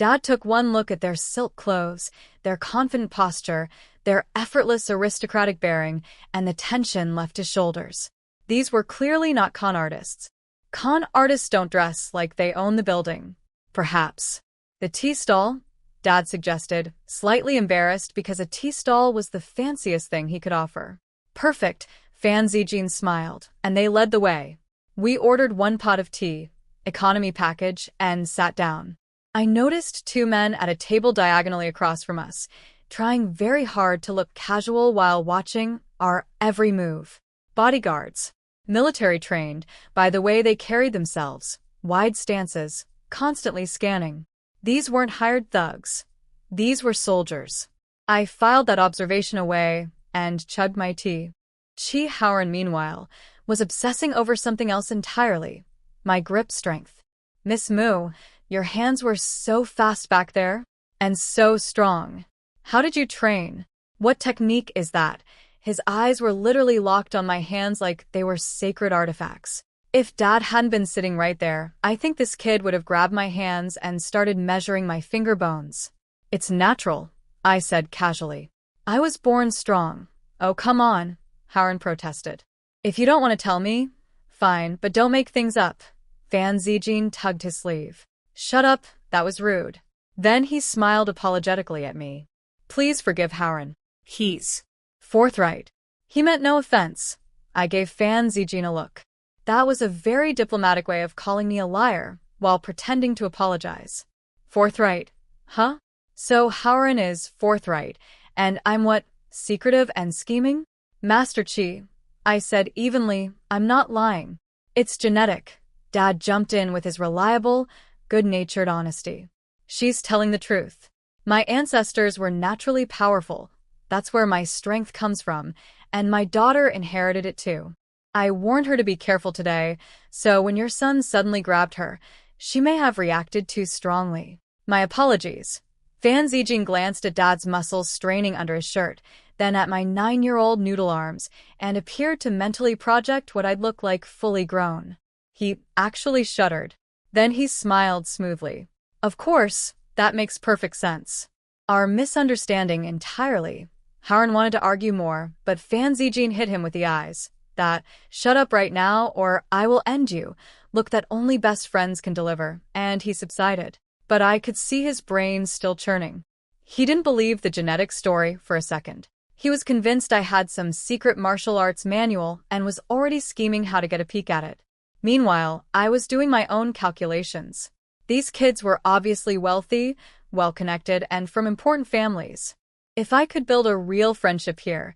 Dad took one look at their silk clothes, their confident posture, their effortless aristocratic bearing, and the tension left his shoulders. These were clearly not con artists. Con artists don't dress like they own the building. Perhaps. The tea stall? Dad suggested, slightly embarrassed because a tea stall was the fanciest thing he could offer. Perfect, Fan Zijin smiled, and they led the way. We ordered one pot of tea, economy package, and sat down. I noticed two men at a table diagonally across from us, trying very hard to look casual while watching our every move. Bodyguards. Military trained by the way they carried themselves, wide stances, constantly scanning. These weren't hired thugs. These were soldiers. I filed that observation away and chugged my tea. Chi Haoran, meanwhile, was obsessing over something else entirely. My grip strength. Miss Mu, your hands were so fast back there, and so strong. How did you train? What technique is that? His eyes were literally locked on my hands like they were sacred artifacts. If Dad hadn't been sitting right there, I think this kid would have grabbed my hands and started measuring my finger bones. It's natural, I said casually. I was born strong. Oh, come on, Haoran protested. If you don't want to tell me, fine, but don't make things up. Fan Zijin tugged his sleeve. Shut up, that was rude. Then he smiled apologetically at me. Please forgive Haoran. He's forthright. He meant no offense. I gave Fan Zijin a look. That was a very diplomatic way of calling me a liar, while pretending to apologize. Forthright. Huh? So Haoran is forthright, and I'm what, secretive and scheming? Master Chi, I said evenly, I'm not lying. It's genetic. Dad jumped in with his reliable, good-natured honesty. She's telling the truth. My ancestors were naturally powerful. That's where my strength comes from, and my daughter inherited it too. I warned her to be careful today, so when your son suddenly grabbed her, she may have reacted too strongly. My apologies. Fan Zijin glanced at Dad's muscles straining under his shirt, then at my 9-year-old noodle arms, and appeared to mentally project what I'd look like fully grown. He actually shuddered. Then he smiled smoothly. Of course, that makes perfect sense. Our misunderstanding entirely. Haoran wanted to argue more, but Fan Zijin hit him with the eyes. That, shut up right now or I will end you, look that only best friends can deliver, and he subsided. But I could see his brain still churning. He didn't believe the genetic story for a second. He was convinced I had some secret martial arts manual and was already scheming how to get a peek at it. Meanwhile, I was doing my own calculations. These kids were obviously wealthy, well-connected, and from important families. If I could build a real friendship here,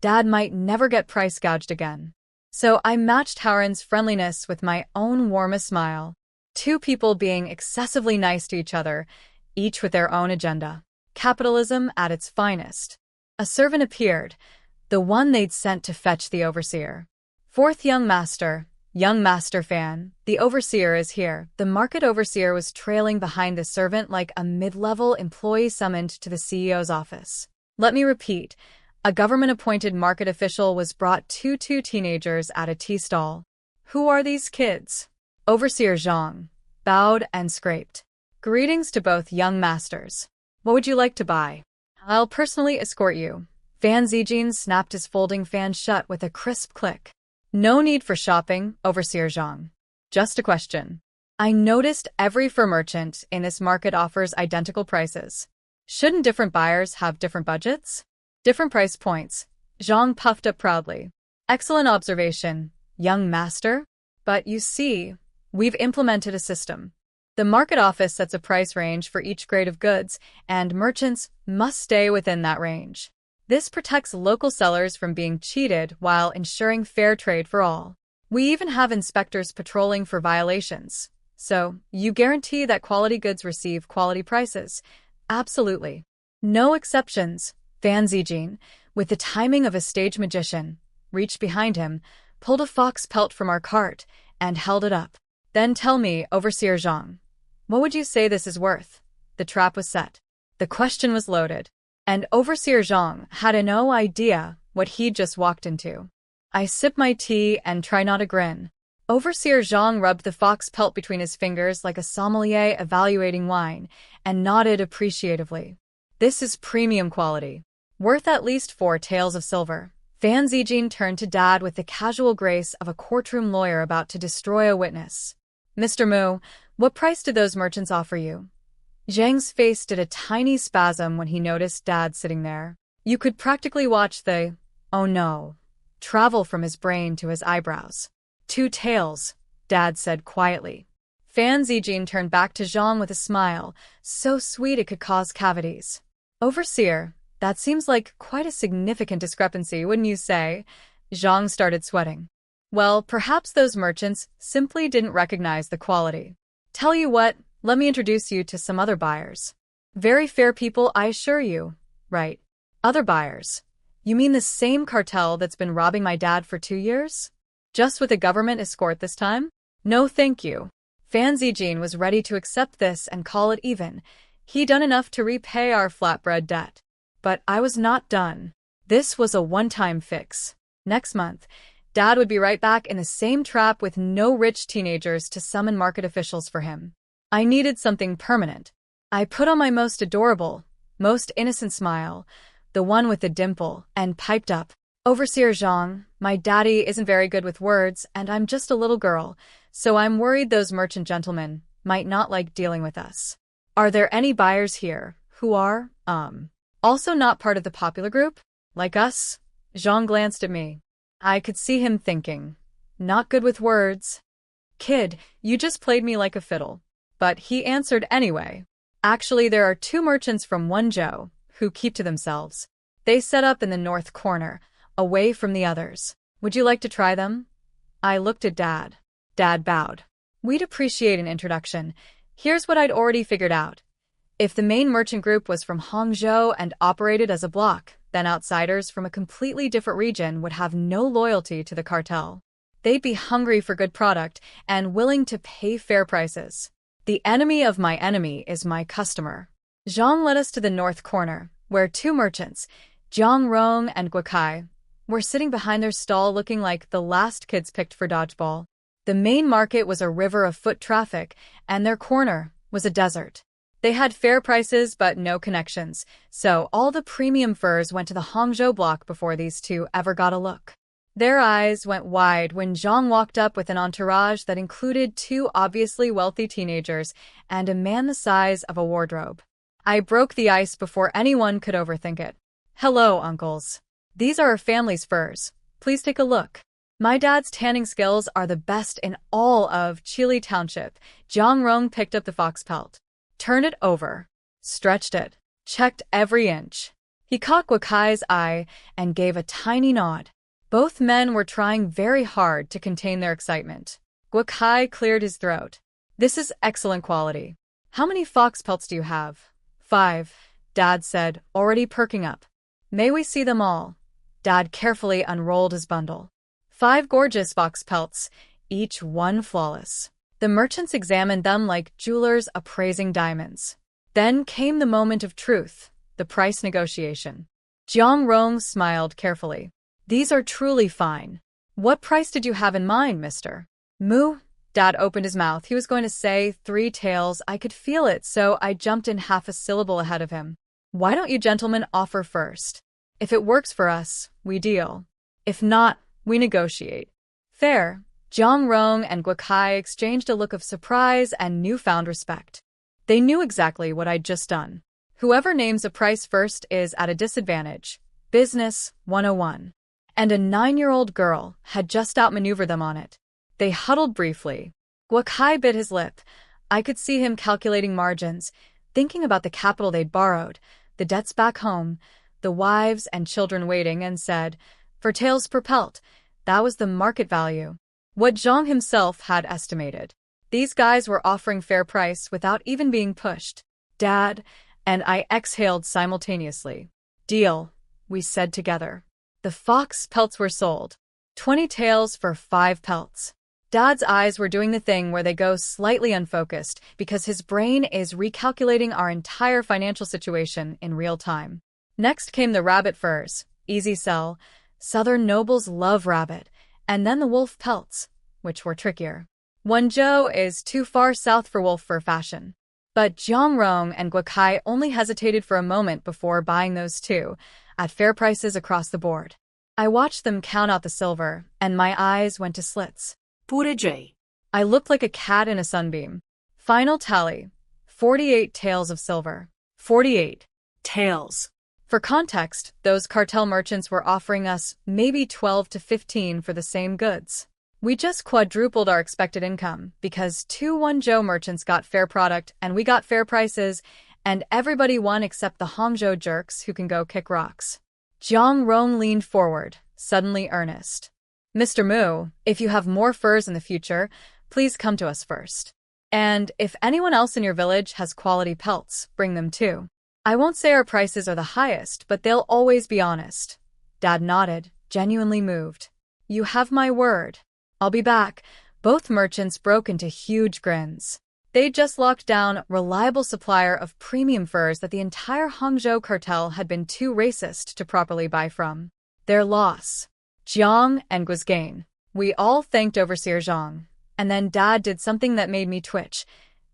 Dad might never get price gouged again. So I matched Haoran's friendliness with my own warmest smile. Two people being excessively nice to each other, each with their own agenda. Capitalism at its finest. A servant appeared, the one they'd sent to fetch the overseer. Fourth young master Fan, the overseer is here. The market overseer was trailing behind the servant like a mid-level employee summoned to the CEO's office. Let me repeat. A government-appointed market official was brought to two teenagers at a tea stall. Who are these kids? Overseer Zhang bowed and scraped. Greetings to both young masters. What would you like to buy? I'll personally escort you. Fan Zijin snapped his folding fan shut with a crisp click. No need for shopping, Overseer Zhang. Just a question. I noticed every fur merchant in this market offers identical prices. Shouldn't different buyers have different budgets? Different price points. Zhang puffed up proudly. Excellent observation, young master. But you see, we've implemented a system. The market office sets a price range for each grade of goods, and merchants must stay within that range. This protects local sellers from being cheated while ensuring fair trade for all. We even have inspectors patrolling for violations. So, you guarantee that quality goods receive quality prices? Absolutely. No exceptions. Fan Zijin, with the timing of a stage magician, reached behind him, pulled a fox pelt from our cart, and held it up. Then tell me, Overseer Zhang, what would you say this is worth? The trap was set. The question was loaded. And Overseer Zhang had no idea what he'd just walked into. I sip my tea and try not to grin. Overseer Zhang rubbed the fox pelt between his fingers like a sommelier evaluating wine and nodded appreciatively. This is premium quality. Worth at least 4 taels of silver. Fan Zijin turned to Dad with the casual grace of a courtroom lawyer about to destroy a witness. Mr. Mu, what price did those merchants offer you? Zhang's face did a tiny spasm when he noticed Dad sitting there. You could practically watch the, oh no, travel from his brain to his eyebrows. 2 taels, Dad said quietly. Fan Zijin turned back to Zhang with a smile, so sweet it could cause cavities. Overseer, that seems like quite a significant discrepancy, wouldn't you say? Zhang started sweating. Well, perhaps those merchants simply didn't recognize the quality. Tell you what, let me introduce you to some other buyers. Very fair people, I assure you. Right. Other buyers. You mean the same cartel that's been robbing my dad for 2 years? Just with a government escort this time? No thank you. Fan Zijin was ready to accept this and call it even. He'd done enough to repay our flatbread debt. But I was not done. This was a one-time fix. Next month, Dad would be right back in the same trap with no rich teenagers to summon market officials for him. I needed something permanent. I put on my most adorable, most innocent smile, the one with the dimple, and piped up. Overseer Zhang, my daddy isn't very good with words, and I'm just a little girl, so I'm worried those merchant gentlemen might not like dealing with us. Are there any buyers here who are, also not part of the popular group? Like us? Zhang glanced at me. I could see him thinking. Not good with words. Kid, you just played me like a fiddle. But he answered anyway. Actually, there are 2 merchants from Wenzhou who keep to themselves. They set up in the north corner, away from the others. Would you like to try them? I looked at Dad. Dad bowed. We'd appreciate an introduction. Here's what I'd already figured out. If the main merchant group was from Hangzhou and operated as a block, then outsiders from a completely different region would have no loyalty to the cartel. They'd be hungry for good product and willing to pay fair prices. The enemy of my enemy is my customer. Zhang led us to the north corner, where 2 merchants, Jiang Rong and Guokai, were sitting behind their stall looking like the last kids picked for dodgeball. The main market was a river of foot traffic, and their corner was a desert. They had fair prices but no connections, so all the premium furs went to the Hangzhou block before these 2 ever got a look. Their eyes went wide when Zhang walked up with an entourage that included 2 obviously wealthy teenagers and a man the size of a wardrobe. I broke the ice before anyone could overthink it. Hello, uncles. These are our family's furs. Please take a look. My dad's tanning skills are the best in all of Chili Township. Jiang Rong picked up the fox pelt. Turned it over, stretched it, checked every inch. He caught Guokai's eye and gave a tiny nod. Both men were trying very hard to contain their excitement. Guokai cleared his throat. This is excellent quality. How many fox pelts do you have? 5, Dad said, already perking up. May we see them all? Dad carefully unrolled his bundle. 5 gorgeous fox pelts, each one flawless. The merchants examined them like jewelers appraising diamonds. Then came the moment of truth, the price negotiation. Jiang Rong smiled carefully. These are truly fine. What price did you have in mind, mister? Mu? Dad opened his mouth. He was going to say 3 taels. I could feel it, so I jumped in half a syllable ahead of him. Why don't you gentlemen offer first? If it works for us, we deal. If not, we negotiate. Fair. Jiang Rong and Guokai exchanged a look of surprise and newfound respect. They knew exactly what I'd just done. Whoever names a price first is at a disadvantage. Business 101. And a 9-year-old girl had just outmaneuvered them on it. They huddled briefly. Guokai bit his lip. I could see him calculating margins, thinking about the capital they'd borrowed, the debts back home, the wives and children waiting, and said, for taels per pelt, that was the market value. What Zhang himself had estimated. These guys were offering fair price without even being pushed. Dad and I exhaled simultaneously. Deal, we said together. The fox pelts were sold. 20 taels for 5 pelts. Dad's eyes were doing the thing where they go slightly unfocused because his brain is recalculating our entire financial situation in real time. Next came the rabbit furs. Easy sell. Southern nobles love rabbit. And then the wolf pelts. which were trickier. Wenzhou is too far south for wolf fur fashion. But Jiangrong and Guokai only hesitated for a moment before buying those too, at fair prices across the board. I watched them count out the silver, and my eyes went to slits. Purejay. I looked like a cat in a sunbeam. Final tally, 48 taels of silver. 48 taels. For context, those cartel merchants were offering us maybe 12 to 15 for the same goods. We just quadrupled our expected income because 2 Wenzhou merchants got fair product and we got fair prices, and everybody won except the Hangzhou jerks who can go kick rocks. Jiang Rong leaned forward, suddenly earnest. Mr. Mu, if you have more furs in the future, please come to us first. And if anyone else in your village has quality pelts, bring them too. I won't say our prices are the highest, but they'll always be honest. Dad nodded, genuinely moved. You have my word. I'll be back. Both merchants broke into huge grins. They'd just locked down a reliable supplier of premium furs that the entire Hangzhou cartel had been too racist to properly buy from. Their loss. Jiang and Guo's gain. We all thanked Overseer Zhang. And then Dad did something that made me twitch.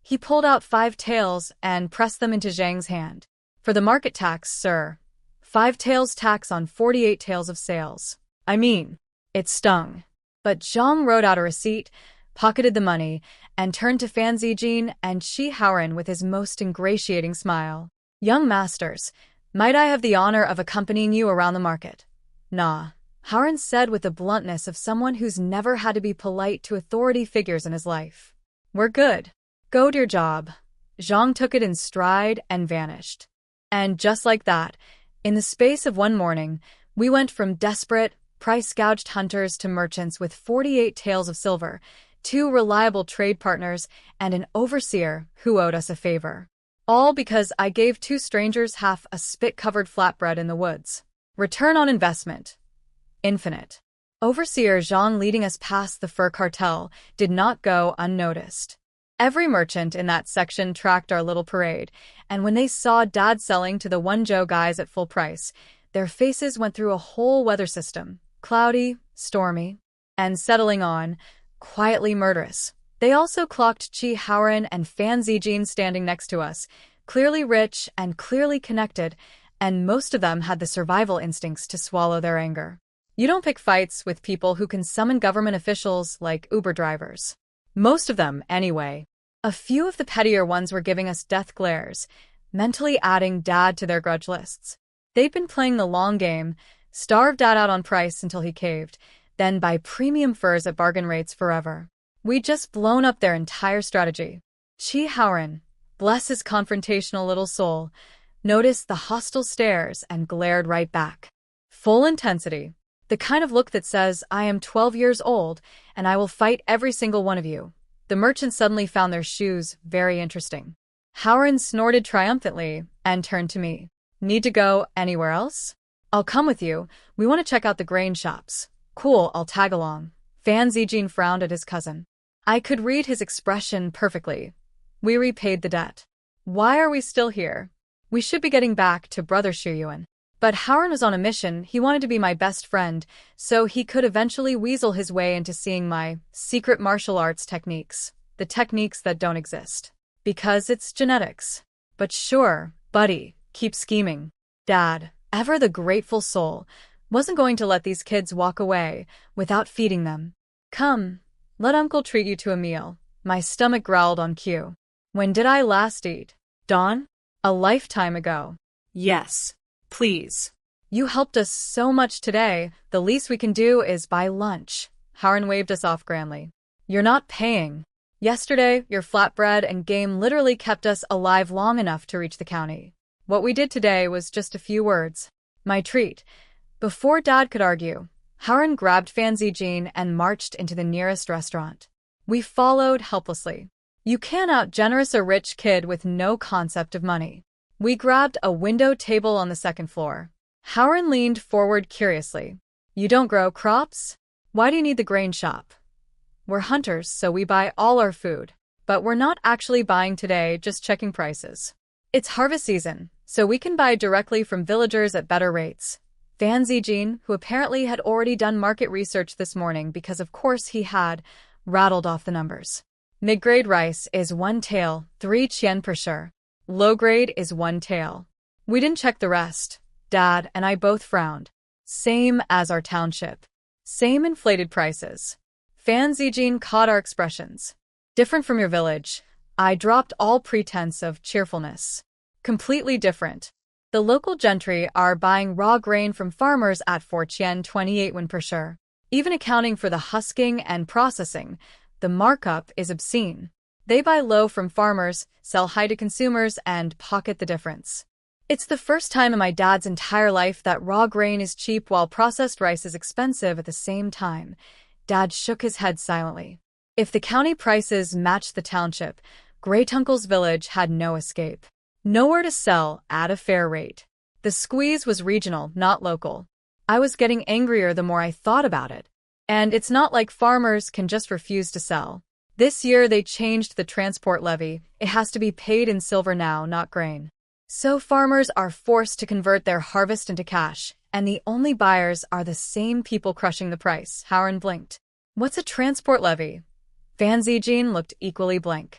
He pulled out 5 taels and pressed them into Zhang's hand. For the market tax, sir. 5 taels tax on 48 taels of sales. I mean, it stung. But Zhang wrote out a receipt, pocketed the money, and turned to Fan Zijin and Shi Haoran with his most ingratiating smile. Young masters, might I have the honor of accompanying you around the market? Nah, Haoran said with the bluntness of someone who's never had to be polite to authority figures in his life. We're good. Go to your job. Zhang took it in stride and vanished. And just like that, in the space of one morning, we went from desperate, price-gouged hunters to merchants with 48 taels of silver, 2 reliable trade partners, and an overseer who owed us a favor. All because I gave 2 strangers half a spit-covered flatbread in the woods. Return on investment. Infinite. Overseer Zhang leading us past the fur cartel did not go unnoticed. Every merchant in that section tracked our little parade, and when they saw Dad selling to the Wenzhou guys at full price, their faces went through a whole weather system. Cloudy, stormy, and settling on, quietly murderous. They also clocked Shi Haoran and Fan Zijin standing next to us, clearly rich and clearly connected, and most of them had the survival instincts to swallow their anger. You don't pick fights with people who can summon government officials like Uber drivers. Most of them, anyway. A few of the pettier ones were giving us death glares, mentally adding Dad to their grudge lists. They'd been playing the long game, starved Dad out on price until he caved, then buy premium furs at bargain rates forever. We'd just blown up their entire strategy. Shi Haoran, bless his confrontational little soul, noticed the hostile stares and glared right back. Full intensity. The kind of look that says, I am 12 years old, and I will fight every single one of you. The merchants suddenly found their shoes very interesting. Haoran snorted triumphantly and turned to me. Need to go anywhere else? I'll come with you. We want to check out the grain shops. Cool, I'll tag along. Fan Zijin frowned at his cousin. I could read his expression perfectly. We repaid the debt. Why are we still here? We should be getting back to Brother Shuyuan. But Haoran was on a mission. He wanted to be my best friend, so he could eventually weasel his way into seeing my secret martial arts techniques, the techniques that don't exist. Because it's genetics. But sure, buddy, keep scheming. Dad, ever the grateful soul, wasn't going to let these kids walk away without feeding them. Come, let Uncle treat you to a meal. My stomach growled on cue. When did I last eat? Dawn? A lifetime ago. Yes, please. You helped us so much today. The least we can do is buy lunch. Haoran waved us off grandly. You're not paying. Yesterday, your flatbread and game literally kept us alive long enough to reach the county. What we did today was just a few words. My treat. Before Dad could argue, Haoran grabbed Fan Zijin and marched into the nearest restaurant. We followed helplessly. You can't out-generous a rich kid with no concept of money. We grabbed a window table on the second floor. Haoran leaned forward curiously. You don't grow crops? Why do you need the grain shop? We're hunters, so we buy all our food. But we're not actually buying today, just checking prices. It's harvest season, so we can buy directly from villagers at better rates. Fan Zijin, who apparently had already done market research this morning because of course he had, rattled off the numbers. Mid-grade rice is 1 tael, 3 chien per sure. Low-grade is 1 tael. We didn't check the rest. Dad and I both frowned. Same as our township. Same inflated prices. Fan Zijin caught our expressions. Different from your village. I dropped all pretense of cheerfulness. Completely different. The local gentry are buying raw grain from farmers at 4 chien 28 won per sure. Even accounting for the husking and processing, the markup is obscene. They buy low from farmers, sell high to consumers, and pocket the difference. It's the first time in my dad's entire life that raw grain is cheap while processed rice is expensive at the same time. Dad shook his head silently. If the county prices matched the township, Great Uncle's village had no escape. Nowhere to sell at a fair rate. The squeeze was regional, not local. I was getting angrier the more I thought about it. And it's not like farmers can just refuse to sell. This year they changed the transport levy. It has to be paid in silver now, not grain. So farmers are forced to convert their harvest into cash, and the only buyers are the same people crushing the price. Howard blinked. What's a transport levy? Fan Zijin looked equally blank.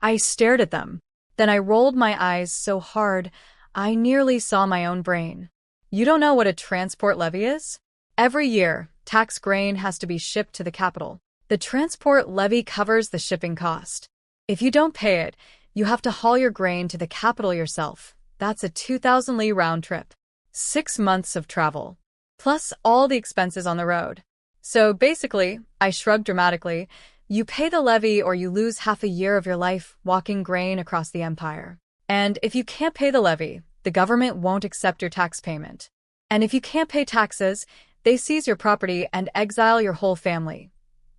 I stared at them. Then I rolled my eyes so hard, I nearly saw my own brain. You don't know what a transport levy is? Every year, tax grain has to be shipped to the capital. The transport levy covers the shipping cost. If you don't pay it, you have to haul your grain to the capital yourself. That's a 2,000 li round trip. 6 months of travel. Plus all the expenses on the road. So basically, I shrugged dramatically, you pay the levy or you lose half a year of your life walking grain across the empire. And if you can't pay the levy, the government won't accept your tax payment. And if you can't pay taxes, they seize your property and exile your whole family.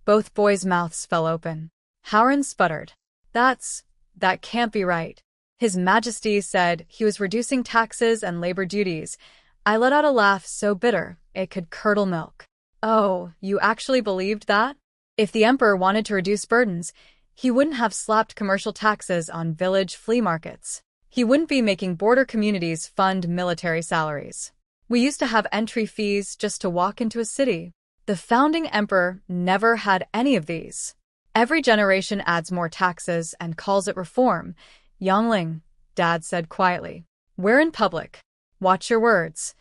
Both boys' mouths fell open. Howard sputtered. That can't be right. His Majesty said he was reducing taxes and labor duties. I let out a laugh so bitter it could curdle milk. Oh, you actually believed that? If the emperor wanted to reduce burdens, he wouldn't have slapped commercial taxes on village flea markets. He wouldn't be making border communities fund military salaries. We used to have entry fees just to walk into a city. The founding emperor never had any of these. Every generation adds more taxes and calls it reform. Yangling, Dad said quietly. We're in public. Watch your words.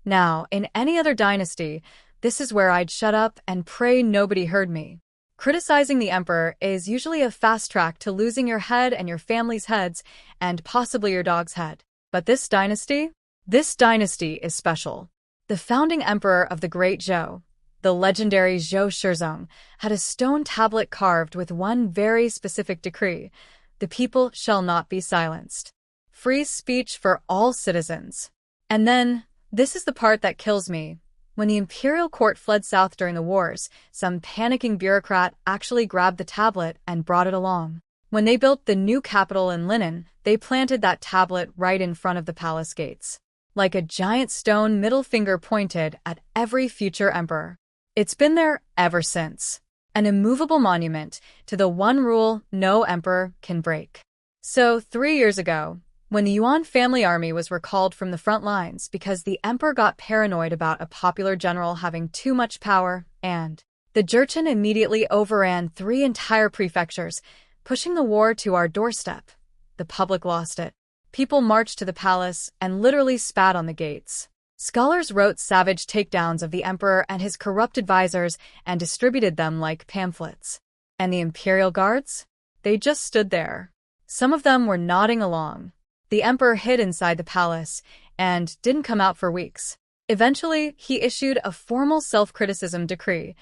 Now, in any other dynasty, this is where I'd shut up and pray nobody heard me. Criticizing the emperor is usually a fast track to losing your head and your family's heads, and possibly your dog's head. But this dynasty is special. The founding emperor of the Great Zhou, the legendary Zhou Shizong, had a stone tablet carved with one very specific decree: the people shall not be silenced. Free speech for all citizens. And then, this is the part that kills me. When the imperial court fled south during the wars, some panicking bureaucrat actually grabbed the tablet and brought it along. When they built the new capital in Linen, they planted that tablet right in front of the palace gates. Like a giant stone middle finger pointed at every future emperor. It's been there ever since. An immovable monument to the one rule no emperor can break. So 3 years ago, when the Yuan family army was recalled from the front lines because the emperor got paranoid about a popular general having too much power, and the Jurchen immediately overran 3 entire prefectures, pushing the war to our doorstep. The public lost it. People marched to the palace and literally spat on the gates. Scholars wrote savage takedowns of the emperor and his corrupt advisors and distributed them like pamphlets. And the imperial guards? They just stood there. Some of them were nodding along. The emperor hid inside the palace and didn't come out for weeks. Eventually, he issued a formal self-criticism decree,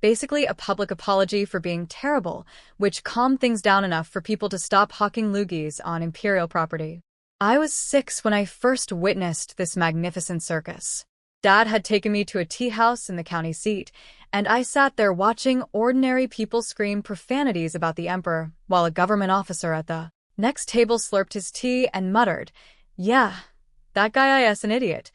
basically a public apology for being terrible, which calmed things down enough for people to stop hawking loogies on imperial property. I was 6 when I first witnessed this magnificent circus. Dad had taken me to a tea house in the county seat, and I sat there watching ordinary people scream profanities about the emperor while a government officer at the next table slurped his tea and muttered, "Yeah, that guy is an idiot."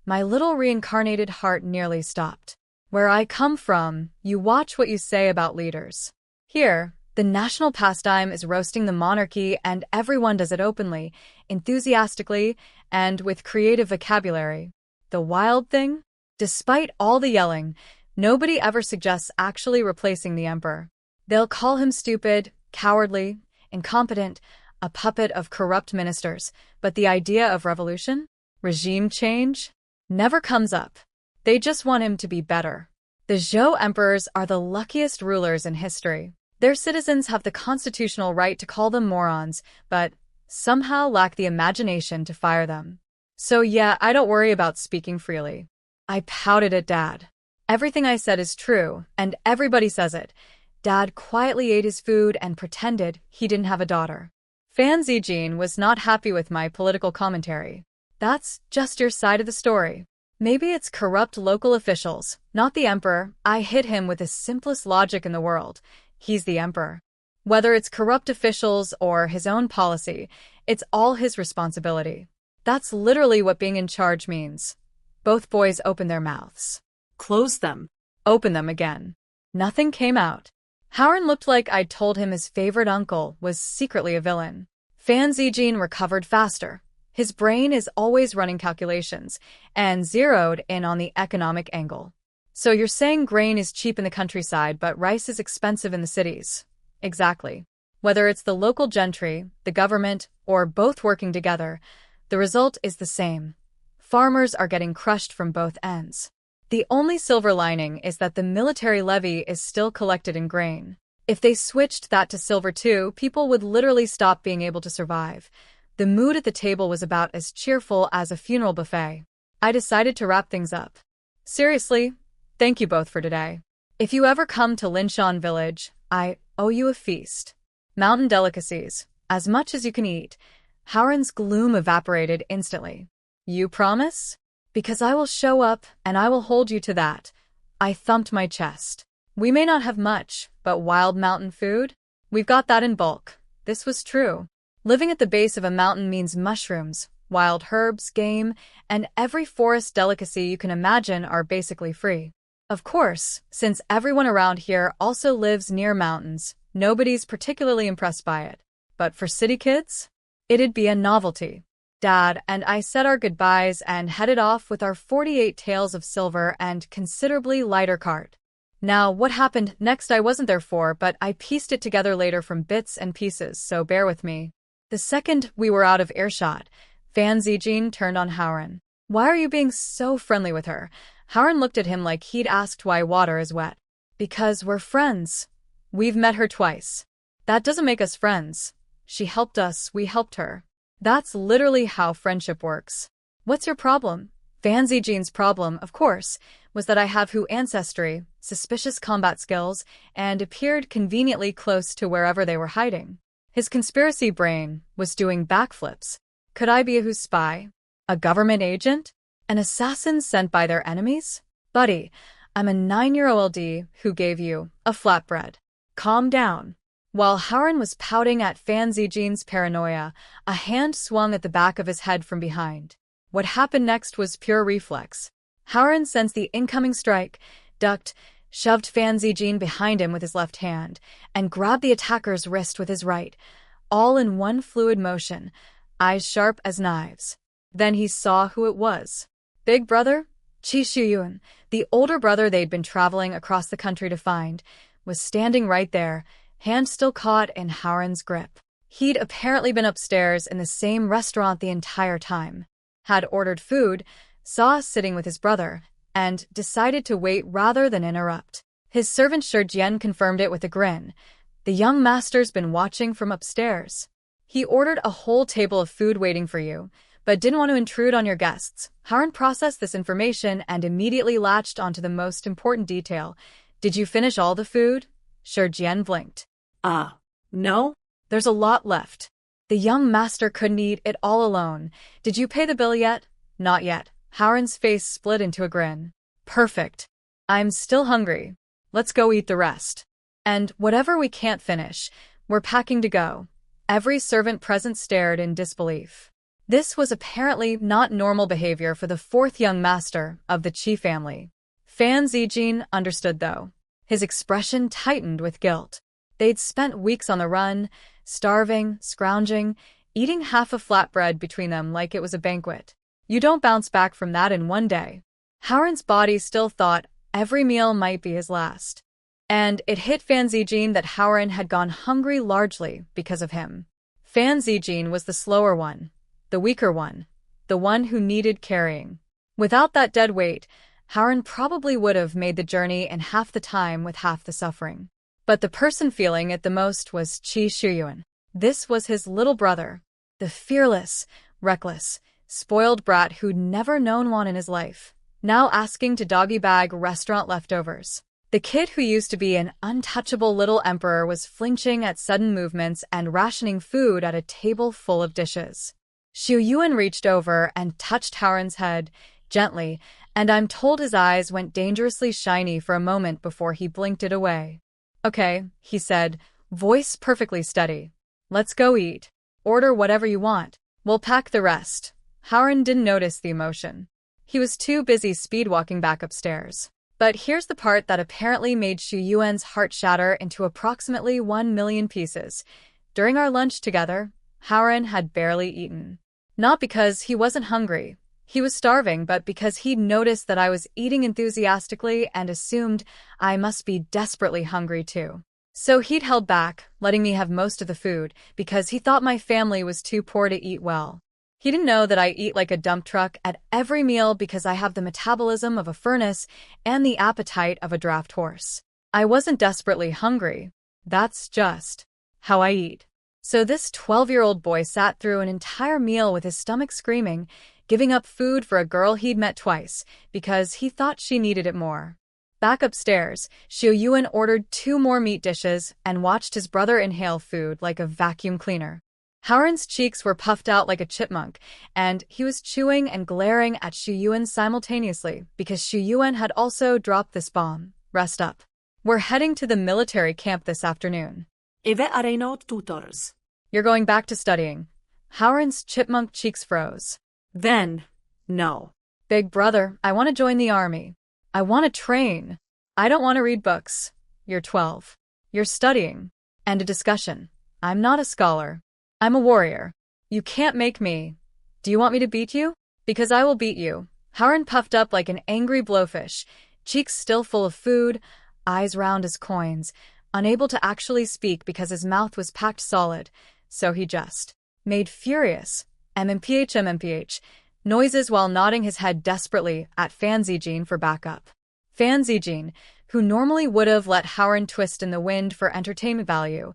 My little reincarnated heart nearly stopped. Where I come from, you watch what you say about leaders. Here, the national pastime is roasting the monarchy, and everyone does it openly, enthusiastically, and with creative vocabulary. The wild thing? Despite all the yelling, nobody ever suggests actually replacing the emperor. They'll call him stupid, cowardly, incompetent, a puppet of corrupt ministers, but the idea of revolution, regime change, never comes up. They just want him to be better. The Zhou emperors are the luckiest rulers in history. Their citizens have the constitutional right to call them morons, but somehow lack the imagination to fire them. So yeah, I don't worry about speaking freely. I pouted at Dad. Everything I said is true, and everybody says it. Dad quietly ate his food and pretended he didn't have a daughter. Fan Zijin was not happy with my political commentary. That's just your side of the story. Maybe it's corrupt local officials, not the emperor. I hit him with the simplest logic in the world. He's the emperor. Whether it's corrupt officials or his own policy, it's all his responsibility. That's literally what being in charge means. Both boys opened their mouths. Close them. Open them again. Nothing came out. Howard looked like I'd told him his favorite uncle was secretly a villain. Fan Zijin recovered faster. His brain is always running calculations and zeroed in on the economic angle. So you're saying grain is cheap in the countryside, but rice is expensive in the cities. Exactly. Whether it's the local gentry, the government, or both working together, the result is the same. Farmers are getting crushed from both ends. The only silver lining is that the military levy is still collected in grain. If they switched that to silver too, people would literally stop being able to survive. The mood at the table was about as cheerful as a funeral buffet. I decided to wrap things up. Seriously, thank you both for today. If you ever come to Linshan village, I owe you a feast. Mountain delicacies, as much as you can eat. Howren's gloom evaporated instantly. You promise? Because I will show up, and I will hold you to that. I thumped my chest. We may not have much, but wild mountain food? We've got that in bulk. This was true. Living at the base of a mountain means mushrooms, wild herbs, game, and every forest delicacy you can imagine are basically free. Of course, since everyone around here also lives near mountains, nobody's particularly impressed by it. But for city kids, it'd be a novelty. Dad and I said our goodbyes and headed off with our 48 taels of silver and considerably lighter cart. Now, what happened next I wasn't there for, but I pieced it together later from bits and pieces, so bear with me. The second we were out of earshot, Fan Zijin turned on Howren. Why are you being so friendly with her? Howren looked at him like he'd asked why water is wet. Because we're friends. We've met her twice. That doesn't make us friends. She helped us, we helped her. That's literally how friendship works. What's your problem? Fan Zijin's problem, of course, was that I have Hu ancestry, suspicious combat skills, and appeared conveniently close to wherever they were hiding. His conspiracy brain was doing backflips. Could I be a Hu spy? A government agent? An assassin sent by their enemies? Buddy, I'm a 9-year-old who gave you a flatbread. Calm down. While Howren was pouting at Fan Zijin's paranoia, a hand swung at the back of his head from behind. What happened next was pure reflex. Howren sensed the incoming strike, ducked, shoved Fan Zijin behind him with his left hand, and grabbed the attacker's wrist with his right, all in one fluid motion, eyes sharp as knives. Then he saw who it was. Big brother? Qi Shuyun, the older brother they'd been traveling across the country to find, was standing right there, hand still caught in Howren's grip. He'd apparently been upstairs in the same restaurant the entire time, had ordered food, saw us sitting with his brother, and decided to wait rather than interrupt. His servant Shi Jian confirmed it with a grin. The young master's been watching from upstairs. He ordered a whole table of food waiting for you, but didn't want to intrude on your guests. Howren processed this information and immediately latched onto the most important detail. Did you finish all the food? Shi Jian blinked. No? There's a lot left. The young master couldn't eat it all alone. Did you pay the bill yet? Not yet. Howren's face split into a grin. Perfect. I'm still hungry. Let's go eat the rest. And whatever we can't finish, we're packing to go. Every servant present stared in disbelief. This was apparently not normal behavior for the fourth young master of the Qi family. Fan Zijin understood though. His expression tightened with guilt. They'd spent weeks on the run, starving, scrounging, eating half a flatbread between them like it was a banquet. You don't bounce back from that in one day. Howren's body still thought every meal might be his last. And it hit Fan Zijin that Howren had gone hungry largely because of him. Fan Zijin was the slower one, the weaker one, the one who needed carrying. Without that dead weight, Howren probably would have made the journey in half the time with half the suffering. But the person feeling it the most was Qi Shuyuan. This was his little brother, the fearless, reckless, spoiled brat who'd never known one in his life, now asking to doggy bag restaurant leftovers. The kid who used to be an untouchable little emperor was flinching at sudden movements and rationing food at a table full of dishes. Xu Yuan reached over and touched Howren's head, gently, and I'm told his eyes went dangerously shiny for a moment before he blinked it away. Okay, he said, voice perfectly steady. Let's go eat. Order whatever you want. We'll pack the rest. Howren didn't notice the emotion. He was too busy speed-walking back upstairs. But here's the part that apparently made Xu Yuan's heart shatter into approximately 1 million pieces. During our lunch together, Howren had barely eaten. Not because he wasn't hungry. He was starving, but because he'd noticed that I was eating enthusiastically and assumed I must be desperately hungry too. So he'd held back, letting me have most of the food, because he thought my family was too poor to eat well. He didn't know that I eat like a dump truck at every meal because I have the metabolism of a furnace and the appetite of a draft horse. I wasn't desperately hungry. That's just how I eat. So this 12-year-old boy sat through an entire meal with his stomach screaming, giving up food for a girl he'd met twice because he thought she needed it more. Back upstairs, Xu Yuan ordered 2 more meat dishes and watched his brother inhale food like a vacuum cleaner. Howren's cheeks were puffed out like a chipmunk, and he was chewing and glaring at Xu Yuan simultaneously because Xu Yuan had also dropped this bomb. Rest up. We're heading to the military camp this afternoon. Tutors. You're going back to studying. Howren's chipmunk cheeks froze. Then, no. Big brother, I want to join the army. I want to train. I don't want to read books. You're 12. You're studying. And a discussion. I'm not a scholar. I'm a warrior. You can't make me. Do you want me to beat you? Because I will beat you. Howren puffed up like an angry blowfish, cheeks still full of food, eyes round as coins, unable to actually speak because his mouth was packed solid, so he just made furious MMPH noises while nodding his head desperately at Fan Zijin for backup. Fan Zijin, who normally would have let Howren twist in the wind for entertainment value,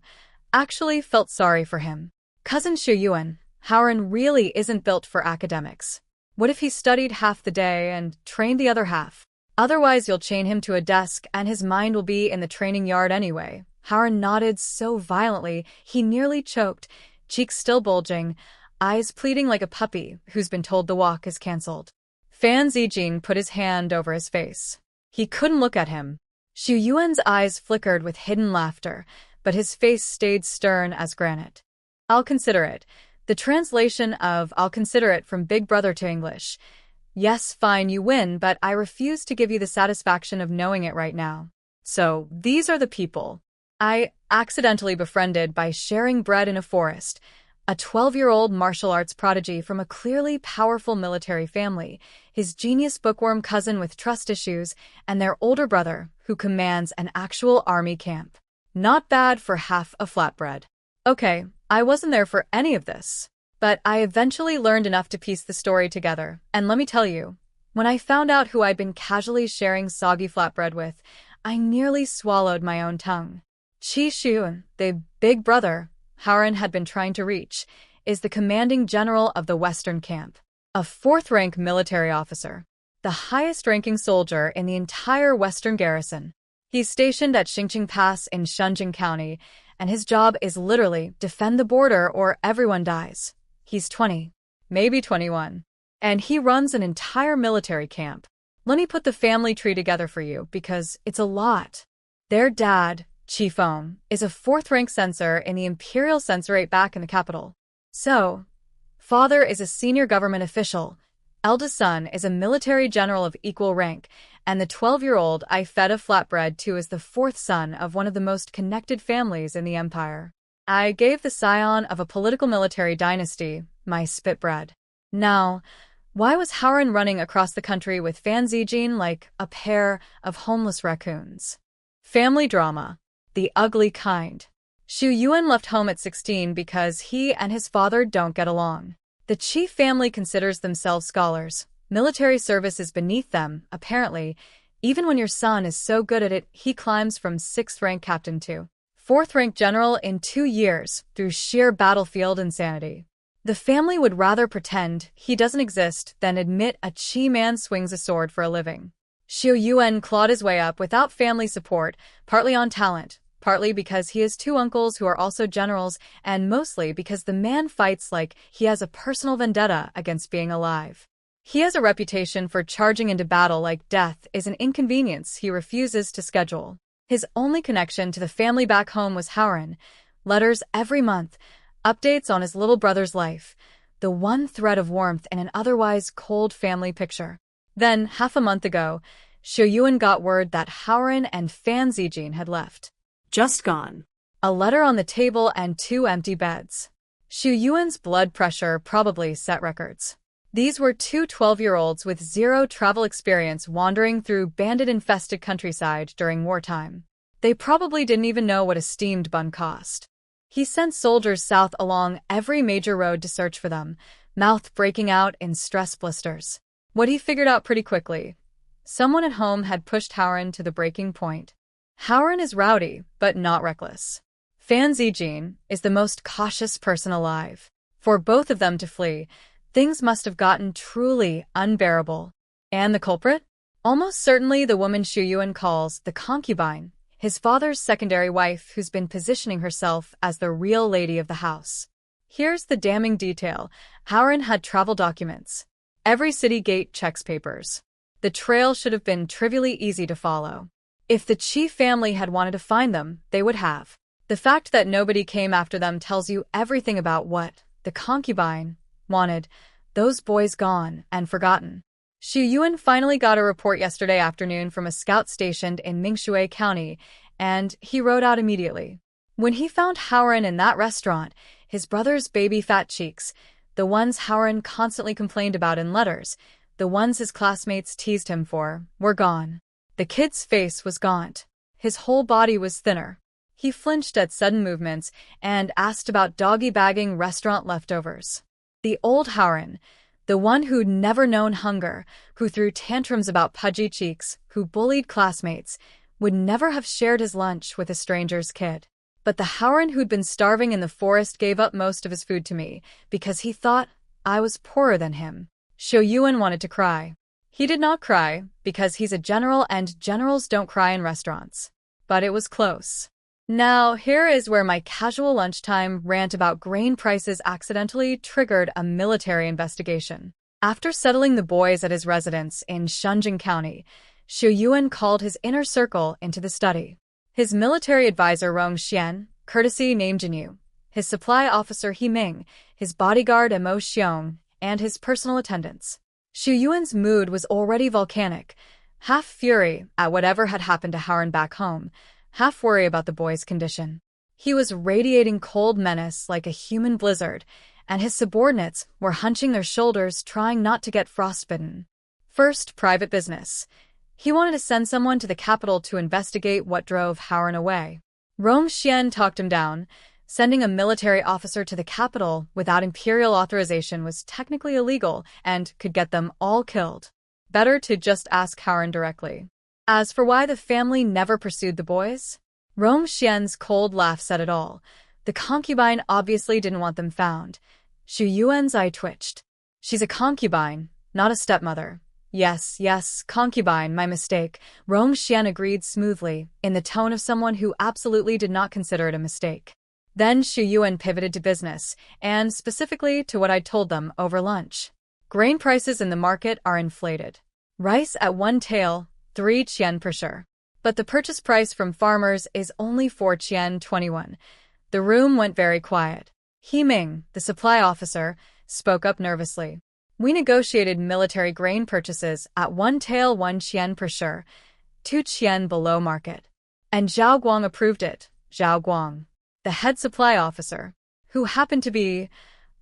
actually felt sorry for him. Cousin Xu Yuan, Howren really isn't built for academics. What if he studied half the day and trained the other half? Otherwise you'll chain him to a desk and his mind will be in the training yard anyway. Howren nodded so violently he nearly choked, cheeks still bulging, eyes pleading like a puppy who's been told the walk is cancelled. Fan Zijin put his hand over his face. He couldn't look at him. Xu Yuan's eyes flickered with hidden laughter, but his face stayed stern as granite. I'll consider it. The translation of I'll consider it from Big Brother to English. Yes, fine, you win, but I refuse to give you the satisfaction of knowing it right now. So, these are the people I accidentally befriended by sharing bread in a forest. A 12-year-old martial arts prodigy from a clearly powerful military family, his genius bookworm cousin with trust issues, and their older brother, who commands an actual army camp. Not bad for half a flatbread. Okay, I wasn't there for any of this. But I eventually learned enough to piece the story together, and let me tell you, when I found out who I'd been casually sharing soggy flatbread with, I nearly swallowed my own tongue. Qi Shuyuan, the big brother Howren had been trying to reach, is the commanding general of the Western Camp, a 4th-rank military officer, the highest-ranking soldier in the entire Western garrison. He's stationed at Xingqing Pass in Shunjing County, and his job is literally defend the border or everyone dies. He's 20, maybe 21, and he runs an entire military camp. Let me put the family tree together for you because it's a lot. Their dad, Qi Feng, is a 4th-rank censor in the Imperial Censorate back in the capital. So, father is a senior government official, eldest son is a military general of equal rank, and the 12-year-old I fed a flatbread to is the 4th son of one of the most connected families in the empire. I gave the scion of a political military dynasty my spitbread. Now, why was Howren running across the country with Fan Zijin like a pair of homeless raccoons? Family drama. The ugly kind. Xu Yuan left home at 16 because he and his father don't get along. The chief family considers themselves scholars. Military service is beneath them, apparently. Even when your son is so good at it, he climbs from 6th rank captain to 4th rank general in 2 years through sheer battlefield insanity. The family would rather pretend he doesn't exist than admit a chi man swings a sword for a living. Xu Yuan clawed his way up without family support, partly on talent, partly because he has 2 uncles who are also generals, and mostly because the man fights like he has a personal vendetta against being alive. He has a reputation for charging into battle like death is an inconvenience he refuses to schedule. His only connection to the family back home was Howren. Letters every month, updates on his little brother's life, the one thread of warmth in an otherwise cold family picture. Then, half a month ago, Xu Yuan got word that Howren and Fan Zijin had left. Just gone. A letter on the table and 2 empty beds. Xu Yuan's blood pressure probably set records. These were 2 12-year-olds with 0 travel experience wandering through bandit-infested countryside during wartime. They probably didn't even know what a steamed bun cost. He sent soldiers south along every major road to search for them, mouth breaking out in stress blisters. What he figured out pretty quickly. Someone at home had pushed Howren to the breaking point. Howren is rowdy, but not reckless. Fan Zijin is the most cautious person alive. For both of them to flee, things must have gotten truly unbearable. And the culprit? Almost certainly the woman Xu Yuan calls the concubine, his father's secondary wife who's been positioning herself as the real lady of the house. Here's the damning detail. Howren had travel documents. Every city gate checks papers. The trail should have been trivially easy to follow. If the chief family had wanted to find them, they would have. The fact that nobody came after them tells you everything about what the concubine wanted. Those boys gone and forgotten. Xu Yuan finally got a report yesterday afternoon from a scout stationed in Mingshui County, and he rode out immediately. When he found Howren in that restaurant, his brother's baby fat cheeks, the ones Howren constantly complained about in letters, the ones his classmates teased him for, were gone. The kid's face was gaunt. His whole body was thinner. He flinched at sudden movements and asked about doggy-bagging restaurant leftovers. The old Howren, the one who'd never known hunger, who threw tantrums about pudgy cheeks, who bullied classmates, would never have shared his lunch with a stranger's kid. But the Howren who'd been starving in the forest gave up most of his food to me because he thought I was poorer than him. Xu Yuan wanted to cry. He did not cry because he's a general and generals don't cry in restaurants. But it was close. Now, here is where my casual lunchtime rant about grain prices accidentally triggered a military investigation. After settling the boys at his residence in Shunjing County, Xu Yuan called his inner circle into the study. His military advisor Rong Xian, courtesy name Jinyu, his supply officer He Ming, his bodyguard Mo Xiong, and his personal attendants. Xu Yuan's mood was already volcanic, half fury at whatever had happened to Howren back home, half worry about the boy's condition. He was radiating cold menace like a human blizzard, and his subordinates were hunching their shoulders trying not to get frostbitten. First, private business. He wanted to send someone to the capital to investigate what drove Howren away. Rong Xian talked him down. Sending a military officer to the capital without imperial authorization was technically illegal and could get them all killed. Better to just ask Howren directly. As for why the family never pursued the boys, Rong Xian's cold laugh said it all. The concubine obviously didn't want them found. Xu Yuan's eye twitched. She's a concubine, not a stepmother. Yes, concubine, my mistake. Rong Xian agreed smoothly, in the tone of someone who absolutely did not consider it a mistake. Then Xu Yuan pivoted to business, and specifically to what I'd told them over lunch. Grain prices in the market are inflated. Rice at 1 tael, 3 qian per shur. But the purchase price from farmers is only 4 qian 21. The room went very quiet. He Ming, the supply officer, spoke up nervously. We negotiated military grain purchases at 1 tael 1 qian per shur, 2 qian below market. And Zhao Guang approved it. Zhao Guang, the head supply officer, who happened to be,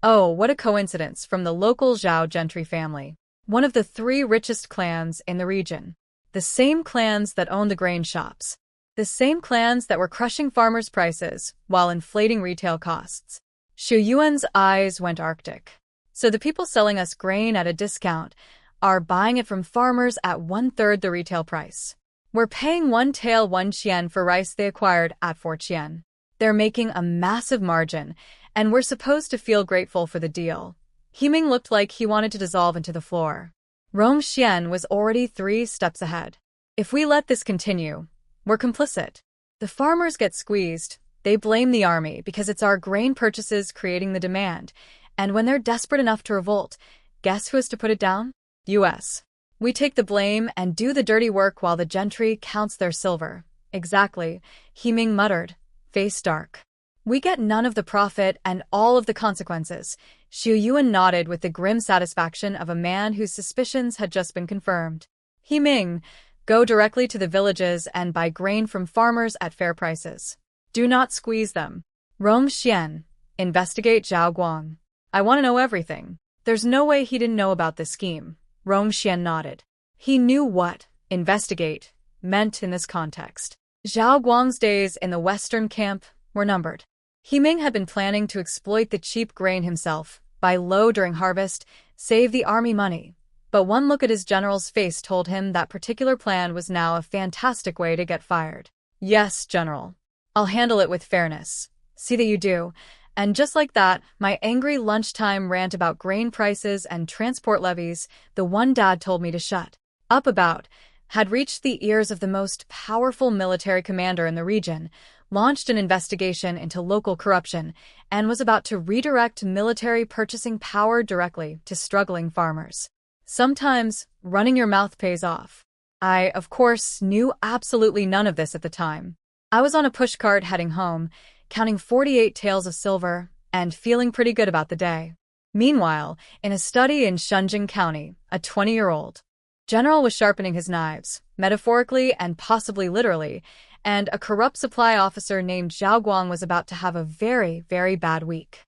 oh, what a coincidence, from the local Zhao gentry family, one of the 3 richest clans in the region. The same clans that own the grain shops. The same clans that were crushing farmers' prices while inflating retail costs. Xu Yuan's eyes went arctic. So the people selling us grain at a discount are buying it from farmers at 1/3 the retail price. We're paying 1 tael 1 qian for rice they acquired at 4 qian. They're making a massive margin, and we're supposed to feel grateful for the deal. Himing looked like he wanted to dissolve into the floor. Rong Xian was already 3 steps ahead. If we let this continue, we're complicit. The farmers get squeezed. They blame the army because it's our grain purchases creating the demand. And when they're desperate enough to revolt, guess who has to put it down? US. We take the blame and do the dirty work while the gentry counts their silver. Exactly, Himing muttered, face dark. We get none of the profit and all of the consequences. Xu Yuan nodded with the grim satisfaction of a man whose suspicions had just been confirmed. Himing, go directly to the villages and buy grain from farmers at fair prices. Do not squeeze them. Rong Xian, investigate Zhao Guang. I want to know everything. There's no way he didn't know about this scheme. Rong Xian nodded. He knew what investigate meant in this context. Zhao Guang's days in the western camp were numbered. Himing had been planning to exploit the cheap grain himself, buy low during harvest, save the army money. But one look at his general's face told him that particular plan was now a fantastic way to get fired. Yes, General. I'll handle it with fairness. See that you do. And just like that, my angry lunchtime rant about grain prices and transport levies, the one Dad told me to shut up about, had reached the ears of the most powerful military commander in the region, launched an investigation into local corruption, and was about to redirect military purchasing power directly to struggling farmers. Sometimes, running your mouth pays off. I, of course, knew absolutely none of this at the time. I was on a pushcart heading home, counting 48 taels of silver, and feeling pretty good about the day. Meanwhile, in a study in Shunjing County, a 20-year-old general was sharpening his knives, metaphorically and possibly literally, and a corrupt supply officer named Zhao Guang was about to have a very, very bad week.